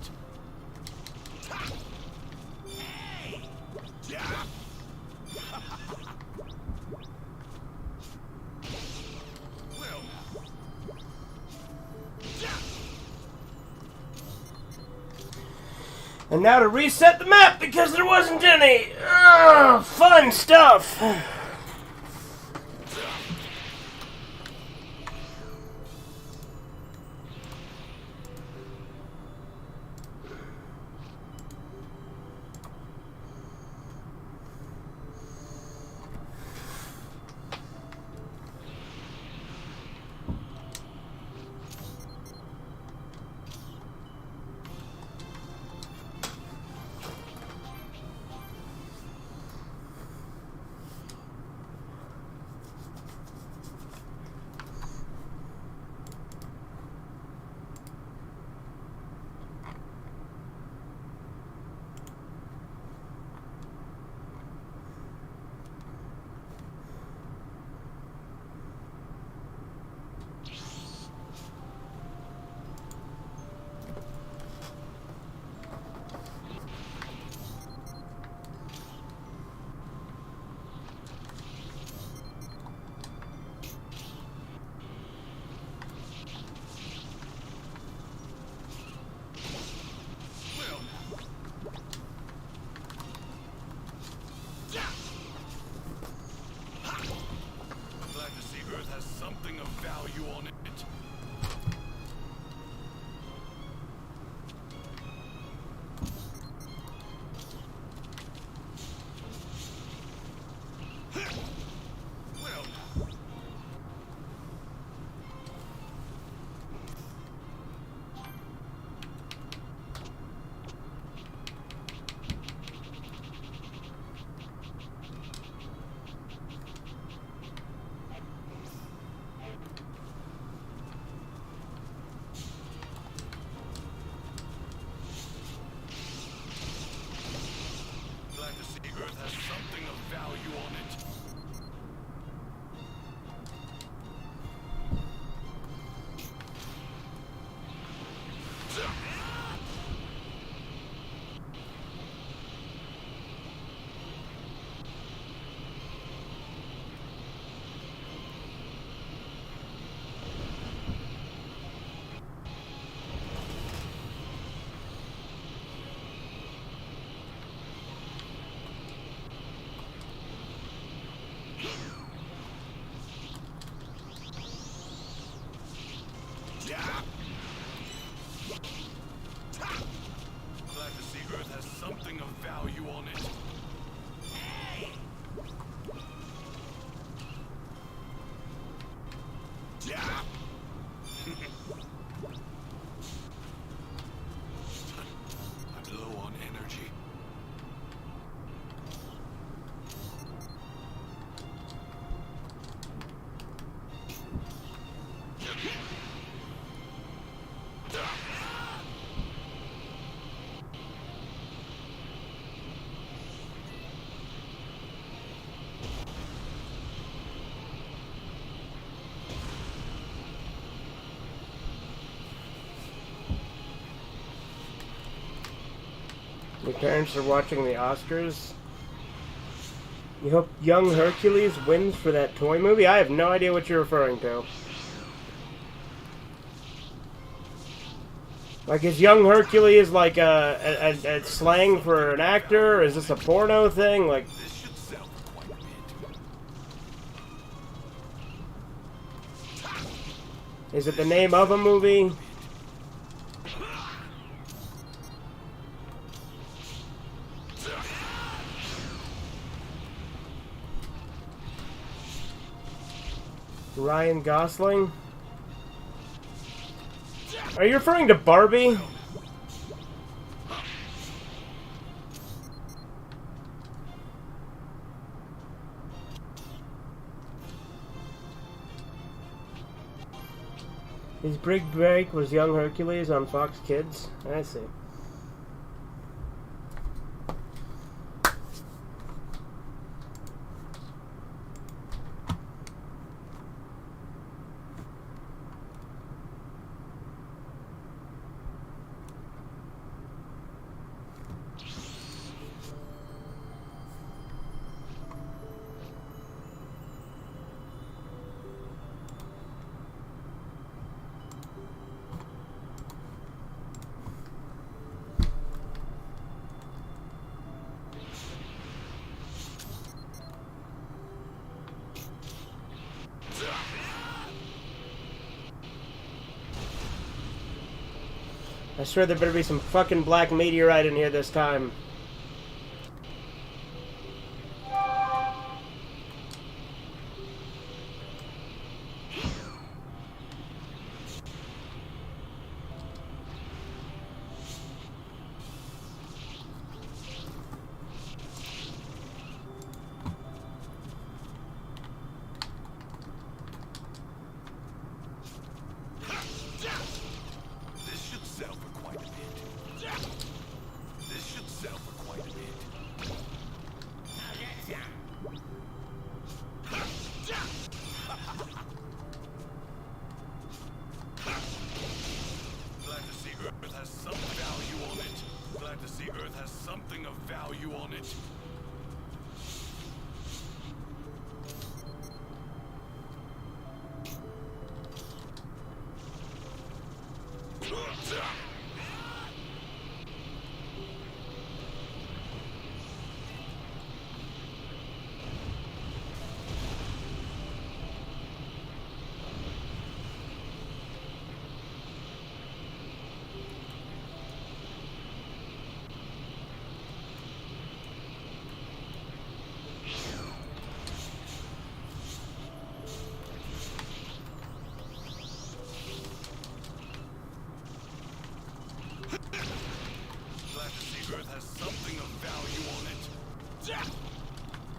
it. Hey! Yeah. Well, And now to reset the map because there wasn't any. Ugh, fun stuff. glad to see Earth has something of value on it. Well, glad to see Earth has something of value on it. Glad to see Earth has something of value on it. Hey! I'm low on energy. Your parents are watching the Oscars. You hope Young Hercules wins for that toy movie? I have no idea what you're referring to. Like, is Young Hercules like a slang for an actor? Or is this a porno thing? Like, This should sell quite a bit. is it the name of a movie? Ryan Gosling? Are you referring to Barbie? His big break was Young Hercules on Fox Kids? I see. I swear there better be some fucking black meteorite in here this time. This should sell for quite a bit. This should sell for quite a bit. Glad to see Earth has some value on it. Glad to see Earth has something of value on it. Glad to see Earth has something of value on it.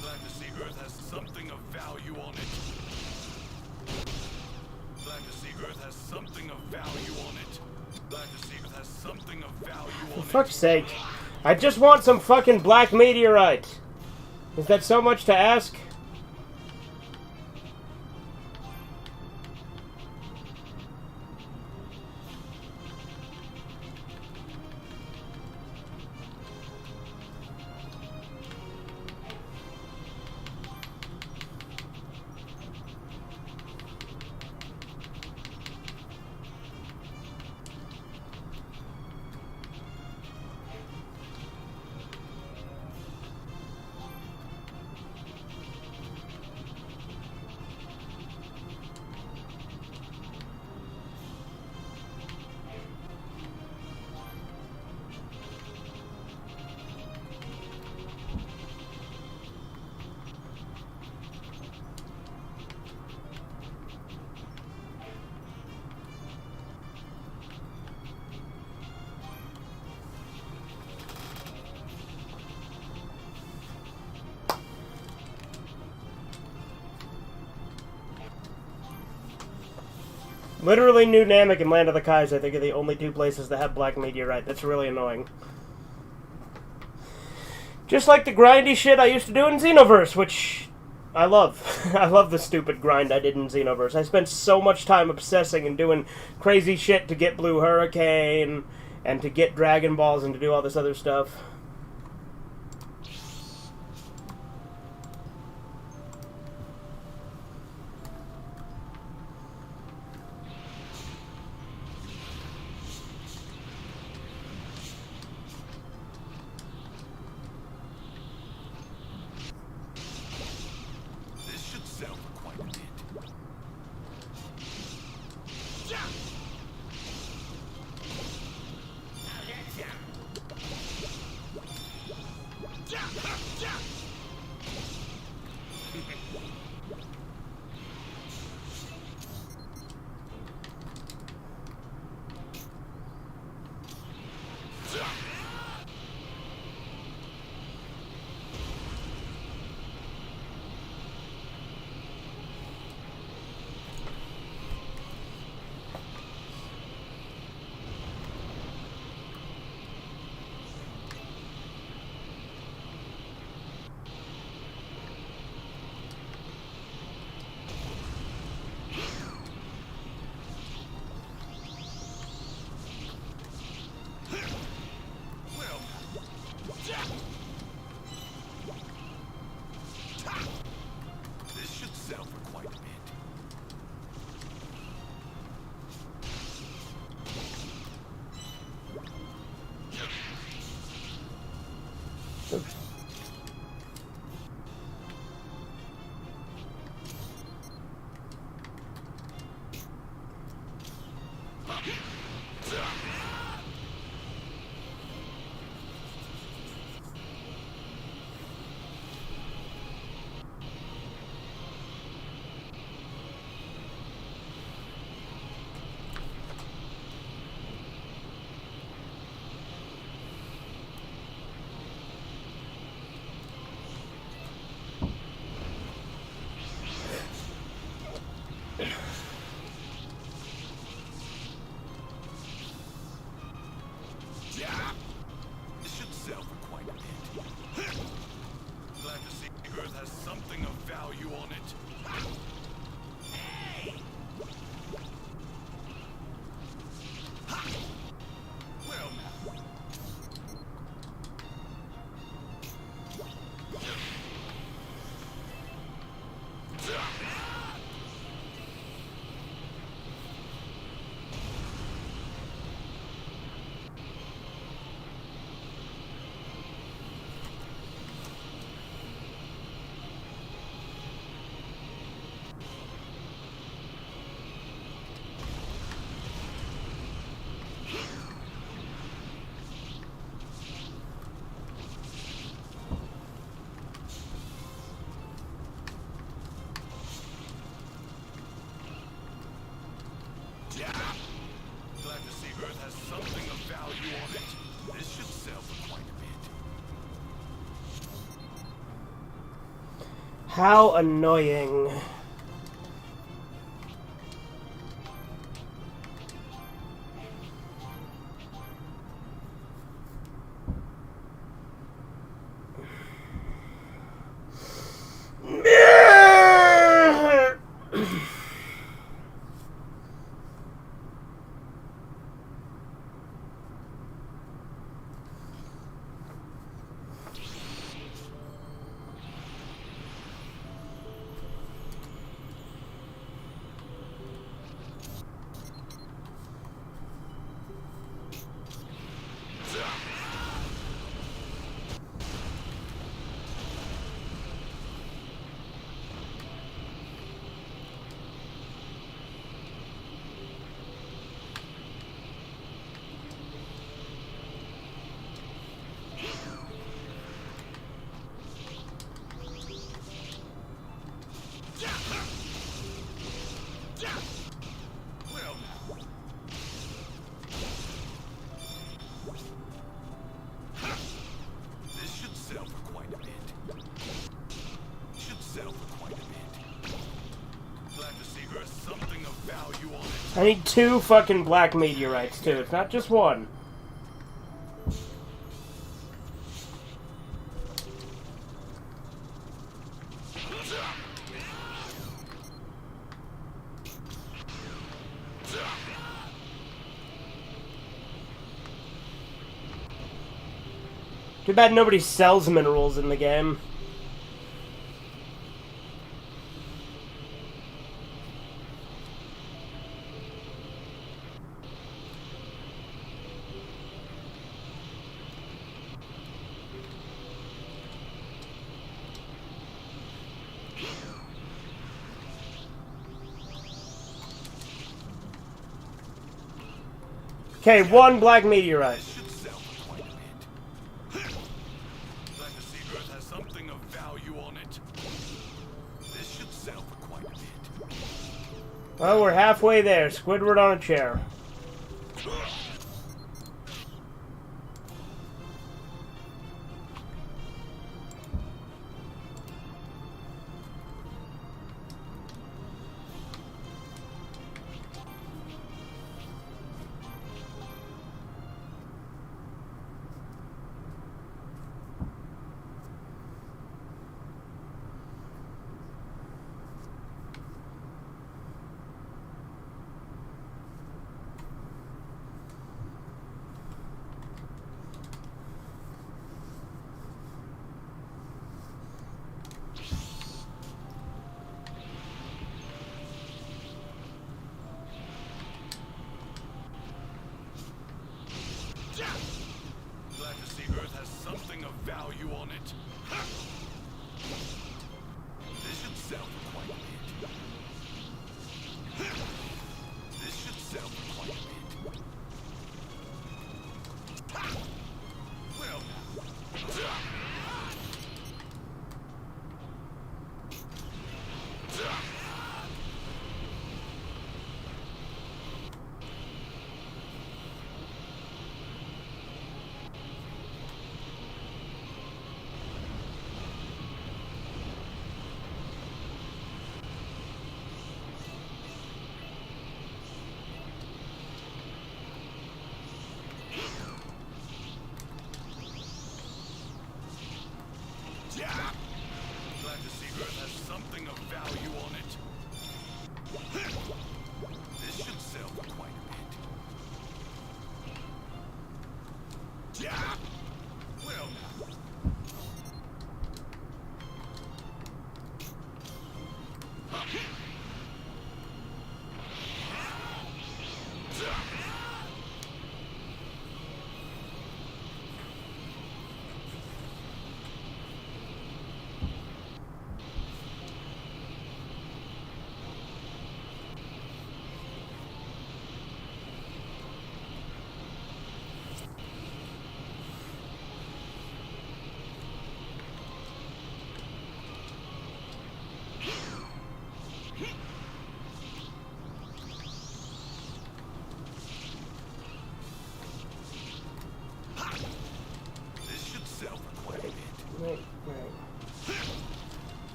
Glad to see Earth has something of value on it. Glad to see Earth has something of value on it. Glad to see Earth has something of value on it. For fuck's sake. I just want some fucking black meteorite. Is that so much to ask? Literally, New Namek and Land of the Kais, I think, are the only two places that have black meteorite. That's really annoying. Just like the grindy shit I used to do in Xenoverse, which I love. I love the stupid grind I did in Xenoverse. I spent so much time obsessing and doing crazy shit to get Blue Hurricane, and to get Dragon Balls, and to do all this other stuff. How annoying. This should sell for quite a bit. Should sell for quite a bit. Glad to see there's something of value on it. I need 2 fucking black meteorites, too. It's not just 1. Too bad nobody sells minerals in the game. Okay, 1 black meteorite. Should sell for quite a bit. Glad to see Earth has something of value on it. This should sell for quite a bit. Well, we're halfway there. Squidward on a chair. Glad to see Earth has something of value on it. This should sell for quite a bit. This should sell for quite a bit. Well now. Glad to see Earth has something of value on it. This should sell for quite a bit. Well now.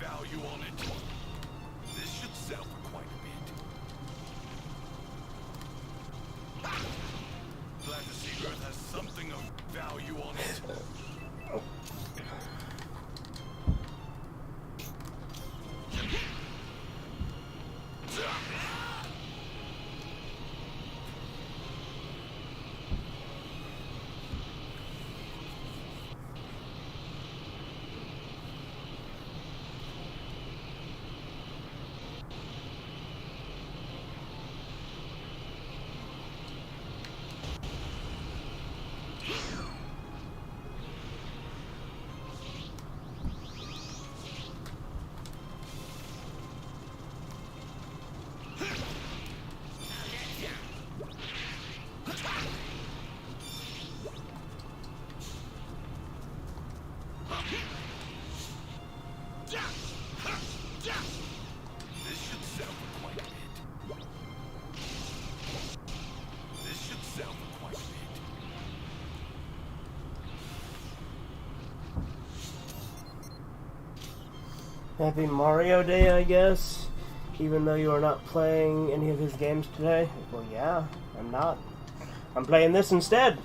value on it. This should sell for quite a bit. Glad to see Earth has something of value on it. Happy Mario Day, I guess. Even though you are not playing any of his games today. Well, yeah, I'm not. I'm playing this instead.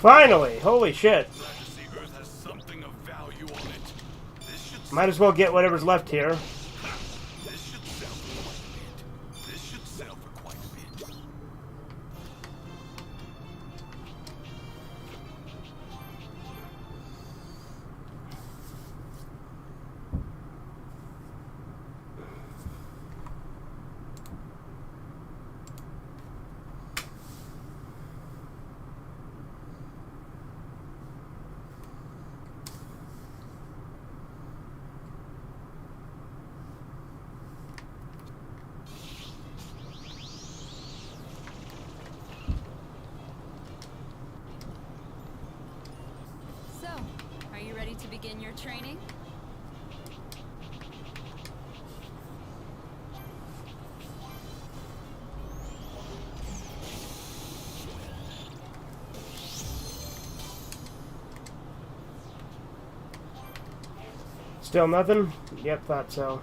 Finally! Holy shit. Might as well get whatever's left here. So, are you ready to begin your training? Still nothing? Yep, thought so.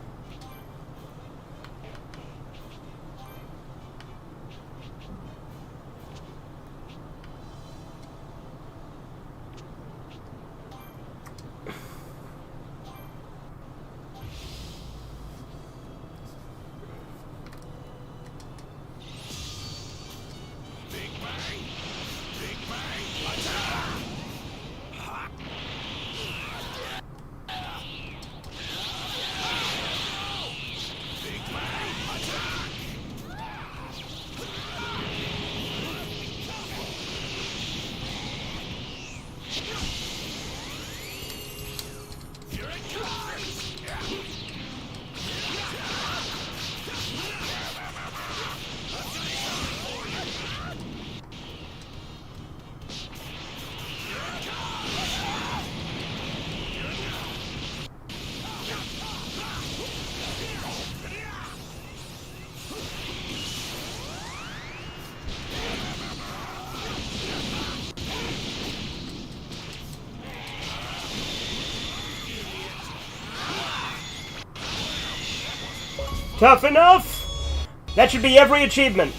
Tough enough? That should be every achievement.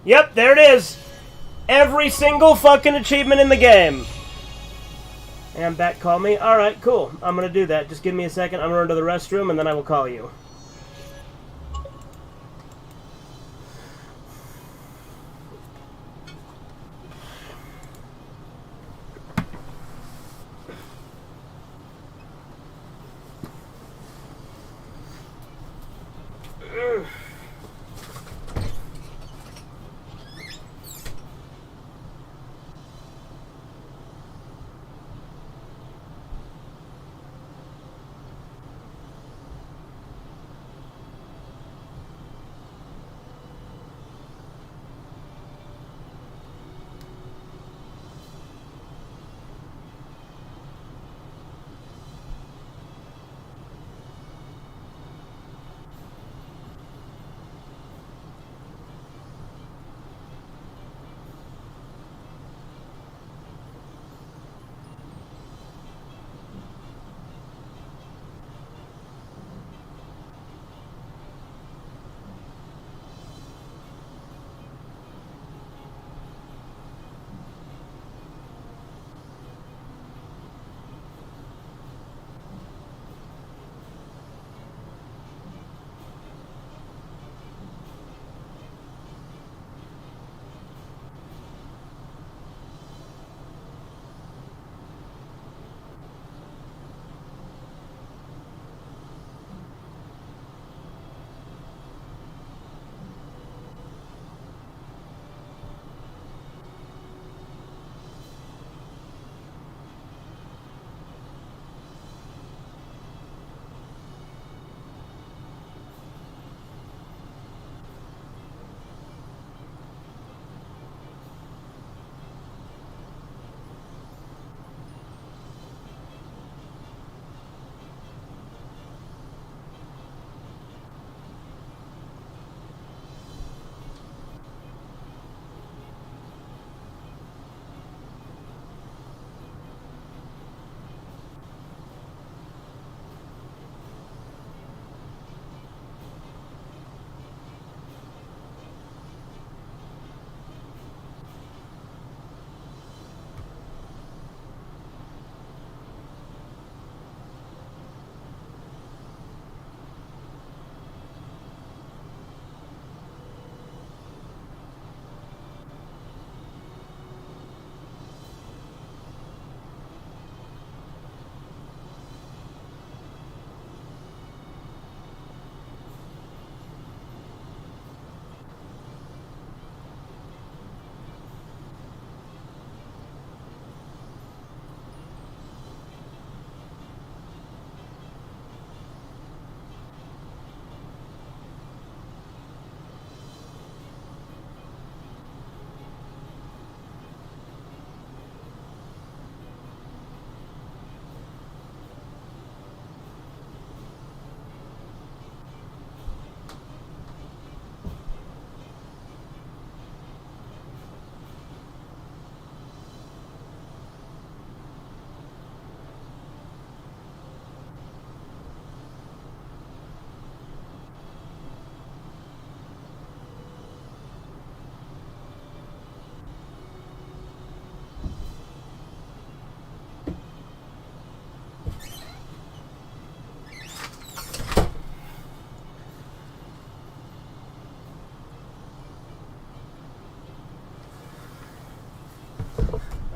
Yep, there it is. Every single fucking achievement in the game. And back, call me. Alright, cool. I'm gonna do that. Just give me a second. I'm gonna run to the restroom and then I will call you.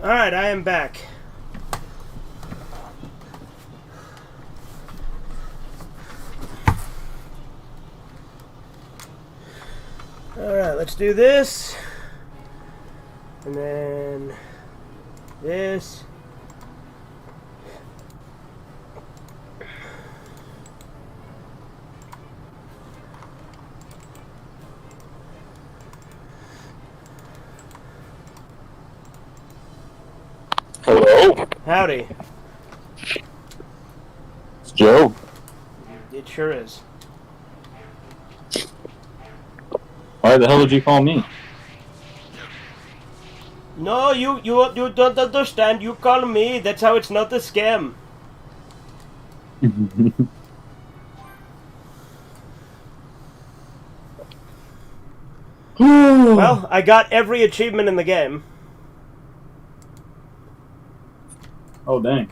Alright, I am back. Alright, let's do this. And then this. Hello? Howdy. It's Joe. It sure is. Why the hell did you call me? No, you don't understand. You call me. That's how it's not a scam. Well, I got every achievement in the game. Oh, dang.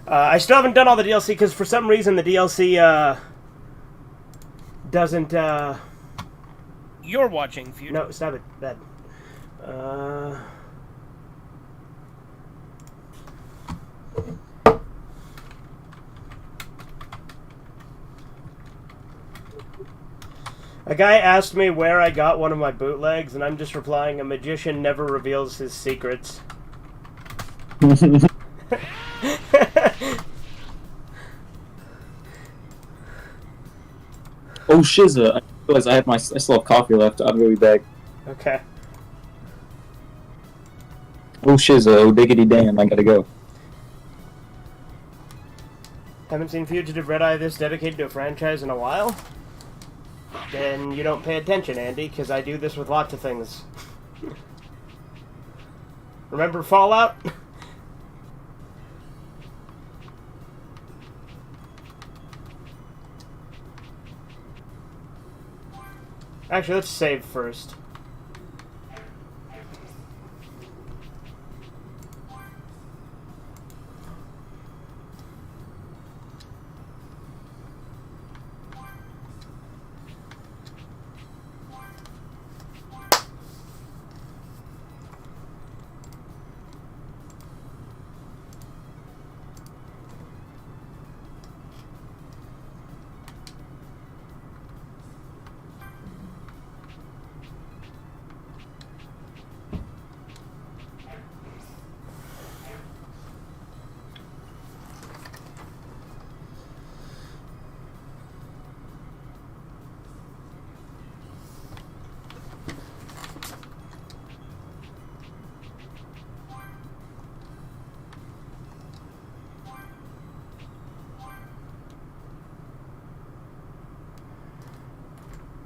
I still haven't done all the DLC because for some reason the DLC doesn't. You're watching, future. No, stop it. That. A guy asked me where I got one of my bootlegs, and I'm just replying, a magician never reveals his secrets. Oh, Shiza. I realized I still have coffee left. I'll be back. Okay. Oh, Shiza. Oh, diggity damn. I gotta go. Haven't seen Fugitive Red Eye this dedicated to a franchise in a while? Then you don't pay attention, Andy, because I do this with lots of things. Remember Fallout? Actually, let's save first.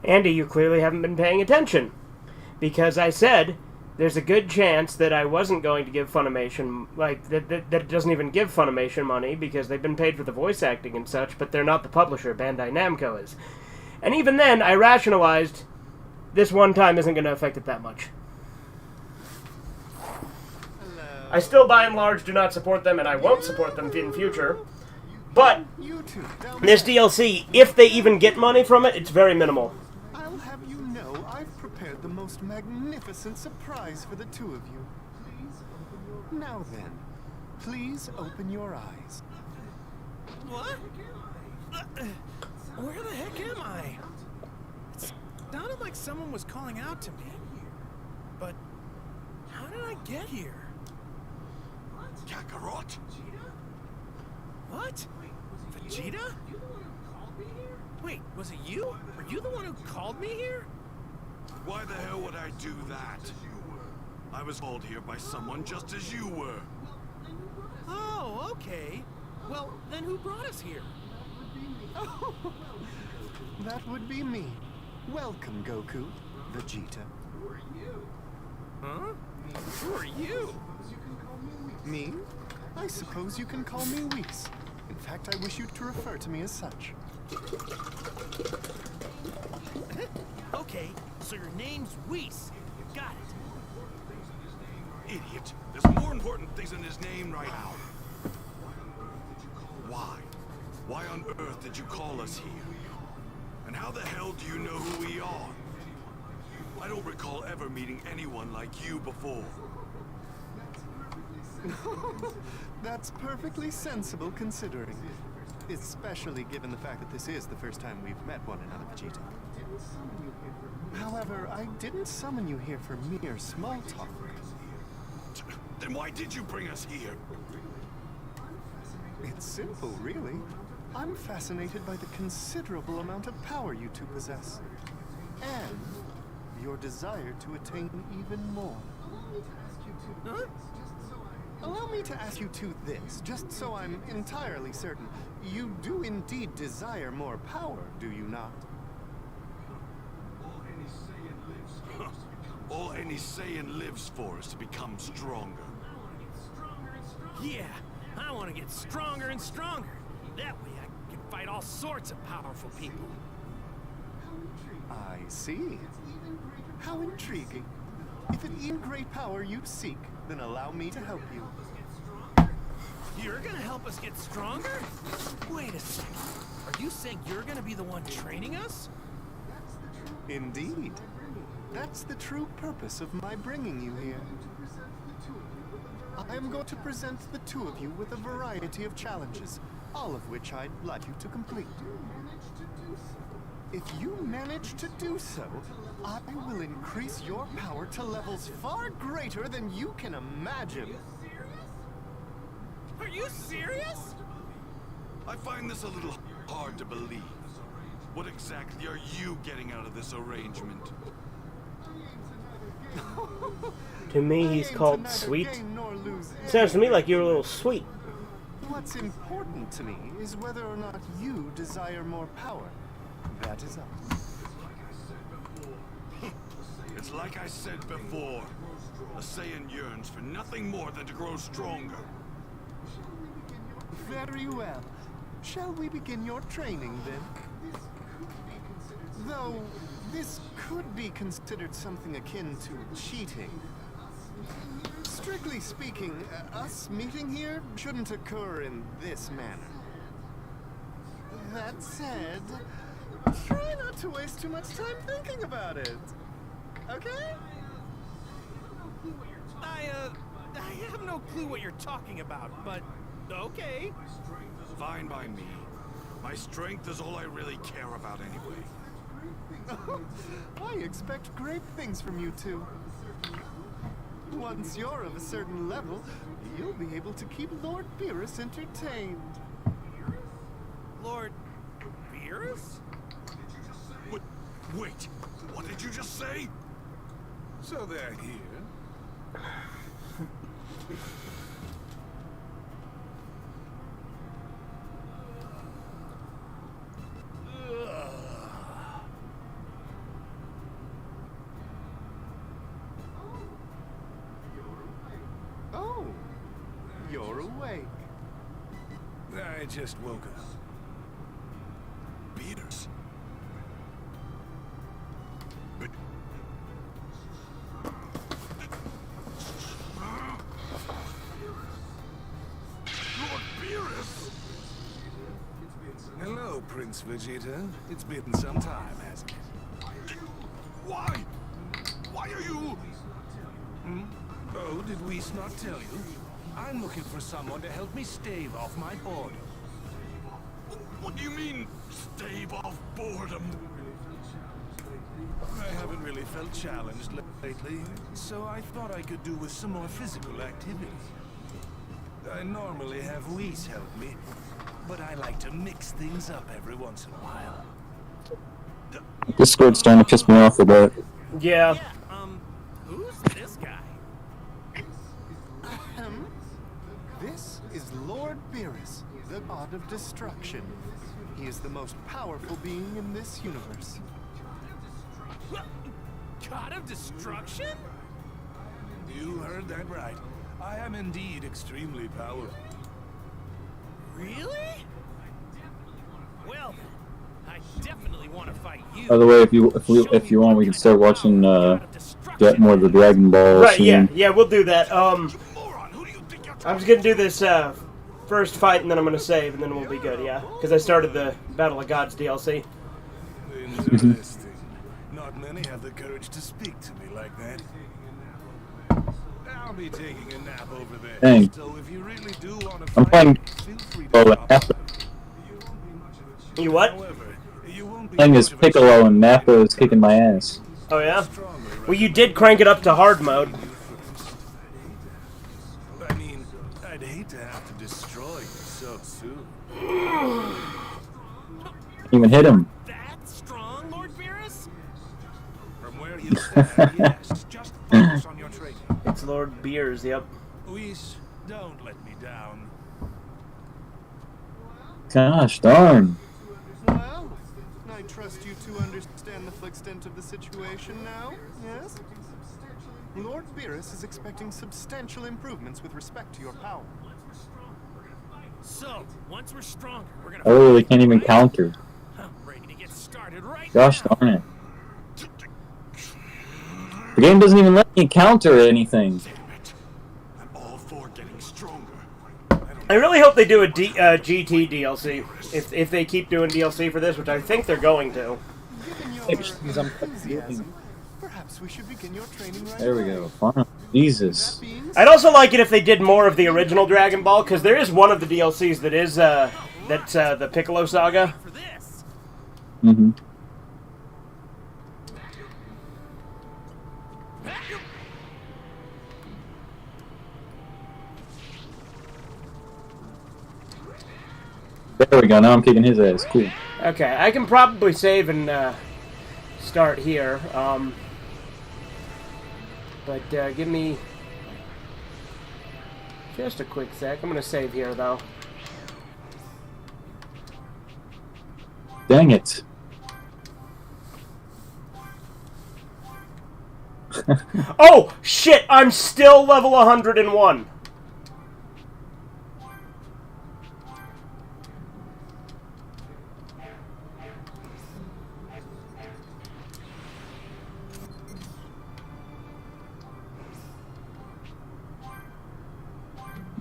Andy, you clearly haven't been paying attention. Because I said there's a good chance that I wasn't going to give Funimation, like, that it doesn't even give Funimation money because they've been paid for the voice acting and such, but they're not the publisher, Bandai Namco is. And even then, I rationalized this one time isn't going to affect it that much. I still, by and large, do not support them, and I won't support them in future. But this DLC, if they even get money from it, it's very minimal. I'll have you know I've prepared the most magnificent surprise for the two of you. Now then, please open your eyes. What? Where the heck am I? It sounded like someone was calling out to me. But how did I get here? Kakarot? What? Vegeta? Wait, was it you? Were you the one who called me here? Why the hell would I do that? I was called here by someone just as you were. Oh, okay. Well, then who brought us here? That would be me. Welcome, Goku, Vegeta. Huh? Who are you? Me? I suppose you can call me Whis. In fact, I wish you to refer to me as such. Okay, so your name's Whis. Got it. Idiot. There's more important things in his name right now. Why? Why on earth did you call us here? And how the hell do you know who we are? I don't recall ever meeting anyone like you before. That's perfectly sensible considering. Especially given the fact that this is the first time we've met one another, Vegeta. However, I didn't summon you here for mere small talk. Then why did you bring us here? It's simple, really. I'm fascinated by the considerable amount of power you two possess. And your desire to attain even more. Huh? Allow me to ask you two this, just so I'm entirely certain. You do indeed desire more power, do you not? All any Saiyan lives for is to become stronger. Yeah, I want to get stronger and stronger. That way I can fight all sorts of powerful people. I see. How intriguing. If it is great power you seek, then allow me to help you. You're gonna help us get stronger? Wait a second. Are you saying you're gonna be the one training us? Indeed. That's the true purpose of my bringing you here. I am going to present the two of you with a variety of challenges, all of which I'd like you to complete. If you manage to do so, I will increase your power to levels far greater than you can imagine. Are you serious? I find this a little hard to believe. What exactly are you getting out of this arrangement? To me, he's I aim called to neither sweet. gain nor lose Sounds to me anything. like you're a little sweet. What's important to me is whether or not you desire more power. That is all. It's like I said before. A Saiyan yearns for nothing more than to grow stronger. Very well. Shall we begin your training then? Though, this could be considered something akin to cheating. Strictly speaking, us meeting here shouldn't occur in this manner. That said, try not to waste too much time thinking about it. Okay? I have no clue what you're talking about, but okay. Fine by me. My strength is all I really care about anyway. I expect great things from you two. Once you're of a certain level, you'll be able to keep Lord Beerus entertained. Lord Beerus? Wait, what did you just say? So they're here. Oh, you're awake. I just woke up. Beaters. Lord Beerus! Hello, Prince Vegeta. It's been some time, hasn't it? Why? Why are you... Oh, did Whis not tell you? I'm looking for someone to help me stave off my boredom. What do you mean, stave off boredom? I haven't really felt challenged lately, so I thought I could do with some more physical activity. I normally have Whis help me, but I like to mix things up every once in a while. Discord's starting to piss me off a bit. Yeah. Yeah, who's this guy? This is Lord Beerus, the god of destruction. He is the most powerful being in this universe. God of Destruction? You heard that right. I am indeed extremely powerful. Really? Well then, I definitely want to fight you. By the way, if you want, we can start watching get more of the Dragon Ball Right, scene. yeah, we'll do that. Moron, who do you think you're I'm just gonna do this first fight and then I'm gonna save and then we'll be good, yeah. Because I started the Battle of Gods DLC. Interesting. Not many have the courage to speak to me like that. I'll be taking a nap over there. Dang. So if you really do want to I'm fight, playing feel free to drop Nappa. You what? However, you won't be Playing as much of a Piccolo and Nappa is kicking my ass. Oh yeah? stronger Well, you did crank it up to hard mode. I mean, I'd hate to have to destroy you so soon. Even hit him. That strong, Lord Beerus? From where you stand, yes. Just focus on your training. It's Lord Beers, yep. Whis, don't let me down. Gosh darn. Well, I trust you two understand the full extent of the situation now, yes? Lord Beerus is expecting substantial improvements with respect to your power. So, once we're stronger, we're gonna... Oh, they can't even counter. I'm ready to get started right Gosh now. darn it. The game doesn't even let me counter anything. Damn it. I'm all for getting stronger. I really hope they do a GT DLC. If they keep doing DLC for this, which I think they're going to. Given your Because I'm- enthusiasm, perhaps we should begin your training right There we away. go. Fine. Jesus. That being I'd also like it if they did more of the original Dragon Ball, because there is one of the DLCs that is the Piccolo Saga. For this. Mm-hmm. There we go. Now I'm kicking his ass. Cool. Okay, I can probably save and start here. But give me just a quick sec. I'm going to save here, though. Dang it. Oh, shit! I'm still level 101.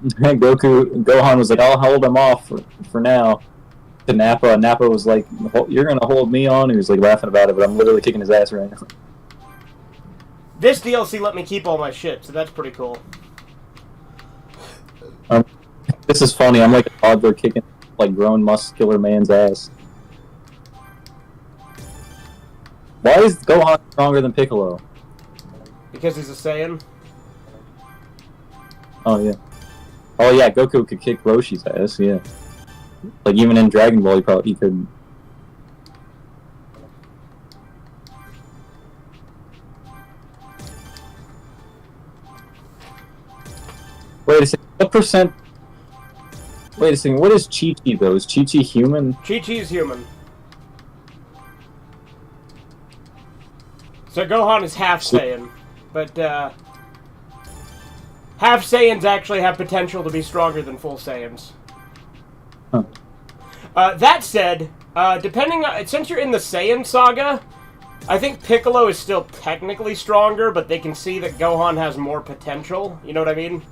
Gohan was like, I'll hold him off for now. To Nappa. Nappa was like, you're going to hold me on? He was like laughing about it, but I'm literally kicking his ass right now. This DLC let me keep all my shit, so that's pretty cool. This is funny. I'm like a toddler kicking like grown muscular man's ass. Why is Gohan stronger than Piccolo? Because he's a Saiyan. Oh yeah. Oh yeah, Goku could kick Roshi's ass, yeah. Like even in Dragon Ball he could. Wait a second, what percent? Wait a second, what is Chi-Chi though? Is Chi-Chi human? Chi-Chi is human. So Gohan is half Saiyan. But, half Saiyans actually have potential to be stronger than full Saiyans. Huh. That said, depending on... Since you're in the Saiyan saga, I think Piccolo is still technically stronger, but they can see that Gohan has more potential. You know what I mean?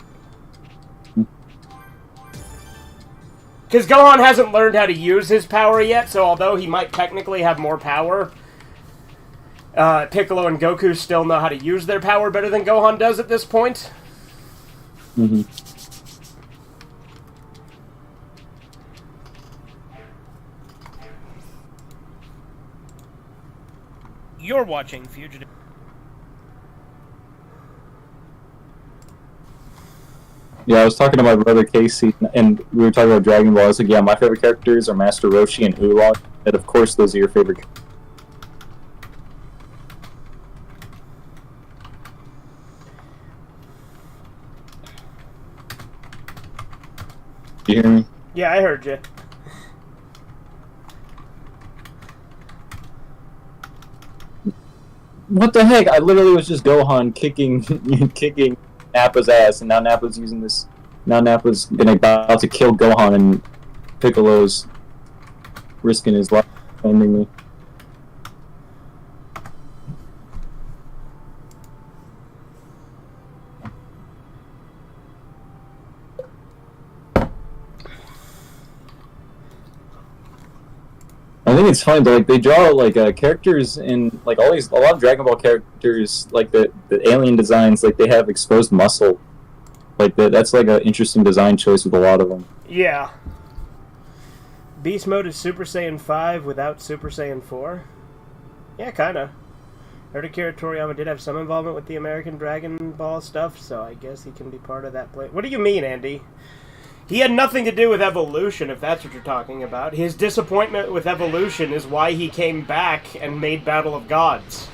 Because Gohan hasn't learned how to use his power yet, so although he might technically have more power, Piccolo and Goku still know how to use their power better than Gohan does at this point. Mm-hmm. You're watching Fugitive. Yeah, I was talking to my brother Casey, and we were talking about Dragon Ball. I was like, yeah, my favorite characters are Master Roshi and Oolong, and of course those are your favorite characters. Do you hear me? Yeah, I heard you. What the heck? I literally was just Gohan kicking kicking Nappa's ass, and now Nappa's using this. Now Nappa's about to kill Gohan, and Piccolo's risking his life defending me. I think it's funny, but like they draw like characters in like a lot of Dragon Ball characters, like the alien designs, like they have exposed muscle, like that's like an interesting design choice with a lot of them. Yeah. Beast Mode is Super Saiyan 5 without Super Saiyan 4? Yeah, kinda. Heard Akira Toriyama did have some involvement with the American Dragon Ball stuff, so I guess he can be part of that play. What do you mean, Andy? He had nothing to do with Evolution, if that's what you're talking about. His disappointment with Evolution is why he came back and made Battle of Gods.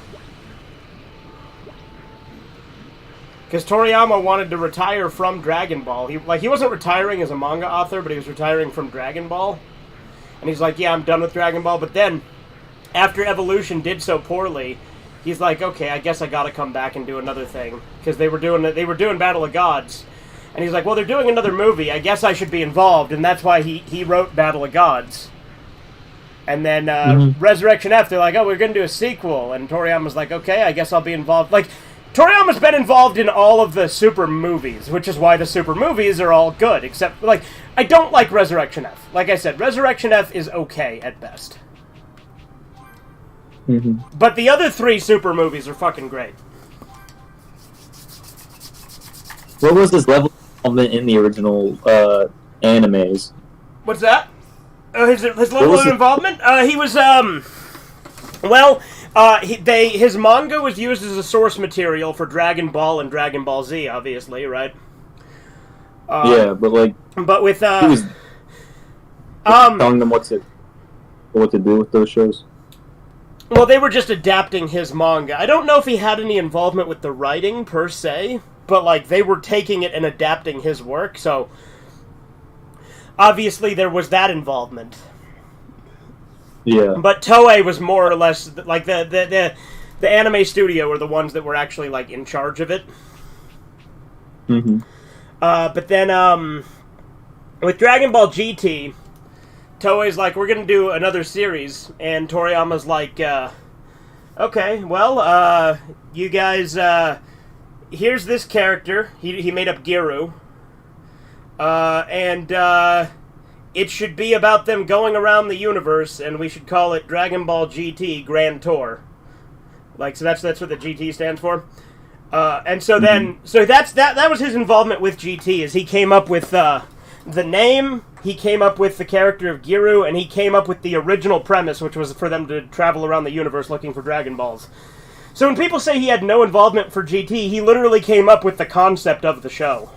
Because Toriyama wanted to retire from Dragon Ball. He wasn't retiring as a manga author, but he was retiring from Dragon Ball. And he's like, yeah, I'm done with Dragon Ball. But then, after Evolution did so poorly, he's like, okay, I guess I gotta come back and do another thing. Because they were doing Battle of Gods. And he's like, well, they're doing another movie. I guess I should be involved. And that's why he wrote Battle of Gods. And then Resurrection F, they're like, oh, we're going to do a sequel. And Toriyama's like, okay, I guess I'll be involved. Like, Toriyama's been involved in all of the Super movies, which is why the Super movies are all good. Except, like, I don't like Resurrection F. Like I said, Resurrection F is okay at best. But the other 3 Super movies are fucking great. What was his level of involvement in the original animes? What's that? His level of involvement? He was, his manga was used as a source material for Dragon Ball and Dragon Ball Z, obviously, right? Yeah, but like... But with, he was telling them what to do with those shows? Well, they were just adapting his manga. I don't know if he had any involvement with the writing, per se, but, like, they were taking it and adapting his work, so... Obviously, there was that involvement. Yeah. But Toei was more or less, like, the anime studio were the ones that were actually, like, in charge of it. But then, with Dragon Ball GT, Toei's like, we're gonna do another series, and Toriyama's like, okay, well, you guys, here's this character, he made up Giru, and it should be about them going around the universe, and we should call it Dragon Ball GT Grand Tour. Like, so that's what the GT stands for. And so then, so that was his involvement with GT, is he came up with, the name, he came up with the character of Giru, and he came up with the original premise, which was for them to travel around the universe looking for Dragon Balls. So when people say he had no involvement for GT, he literally came up with the concept of the show.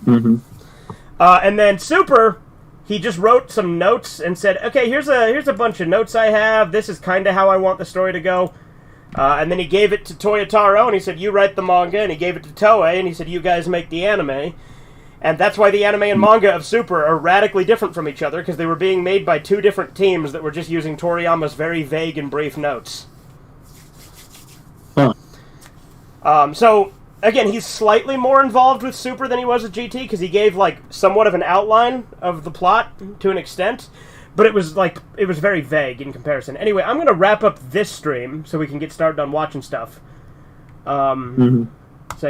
And then Super, he just wrote some notes and said, okay, here's a bunch of notes I have, this is kind of how I want the story to go. And then he gave it to Toyotaro, and he said, you write the manga, and he gave it to Toei, and he said, you guys make the anime. And that's why the anime and manga of Super are radically different from each other, because they were being made by 2 different teams that were just using Toriyama's very vague and brief notes. So, again, he's slightly more involved with Super than he was with GT, because he gave, like, somewhat of an outline of the plot, to an extent, but it was very vague in comparison. Anyway, I'm going to wrap up this stream, so we can get started on watching stuff.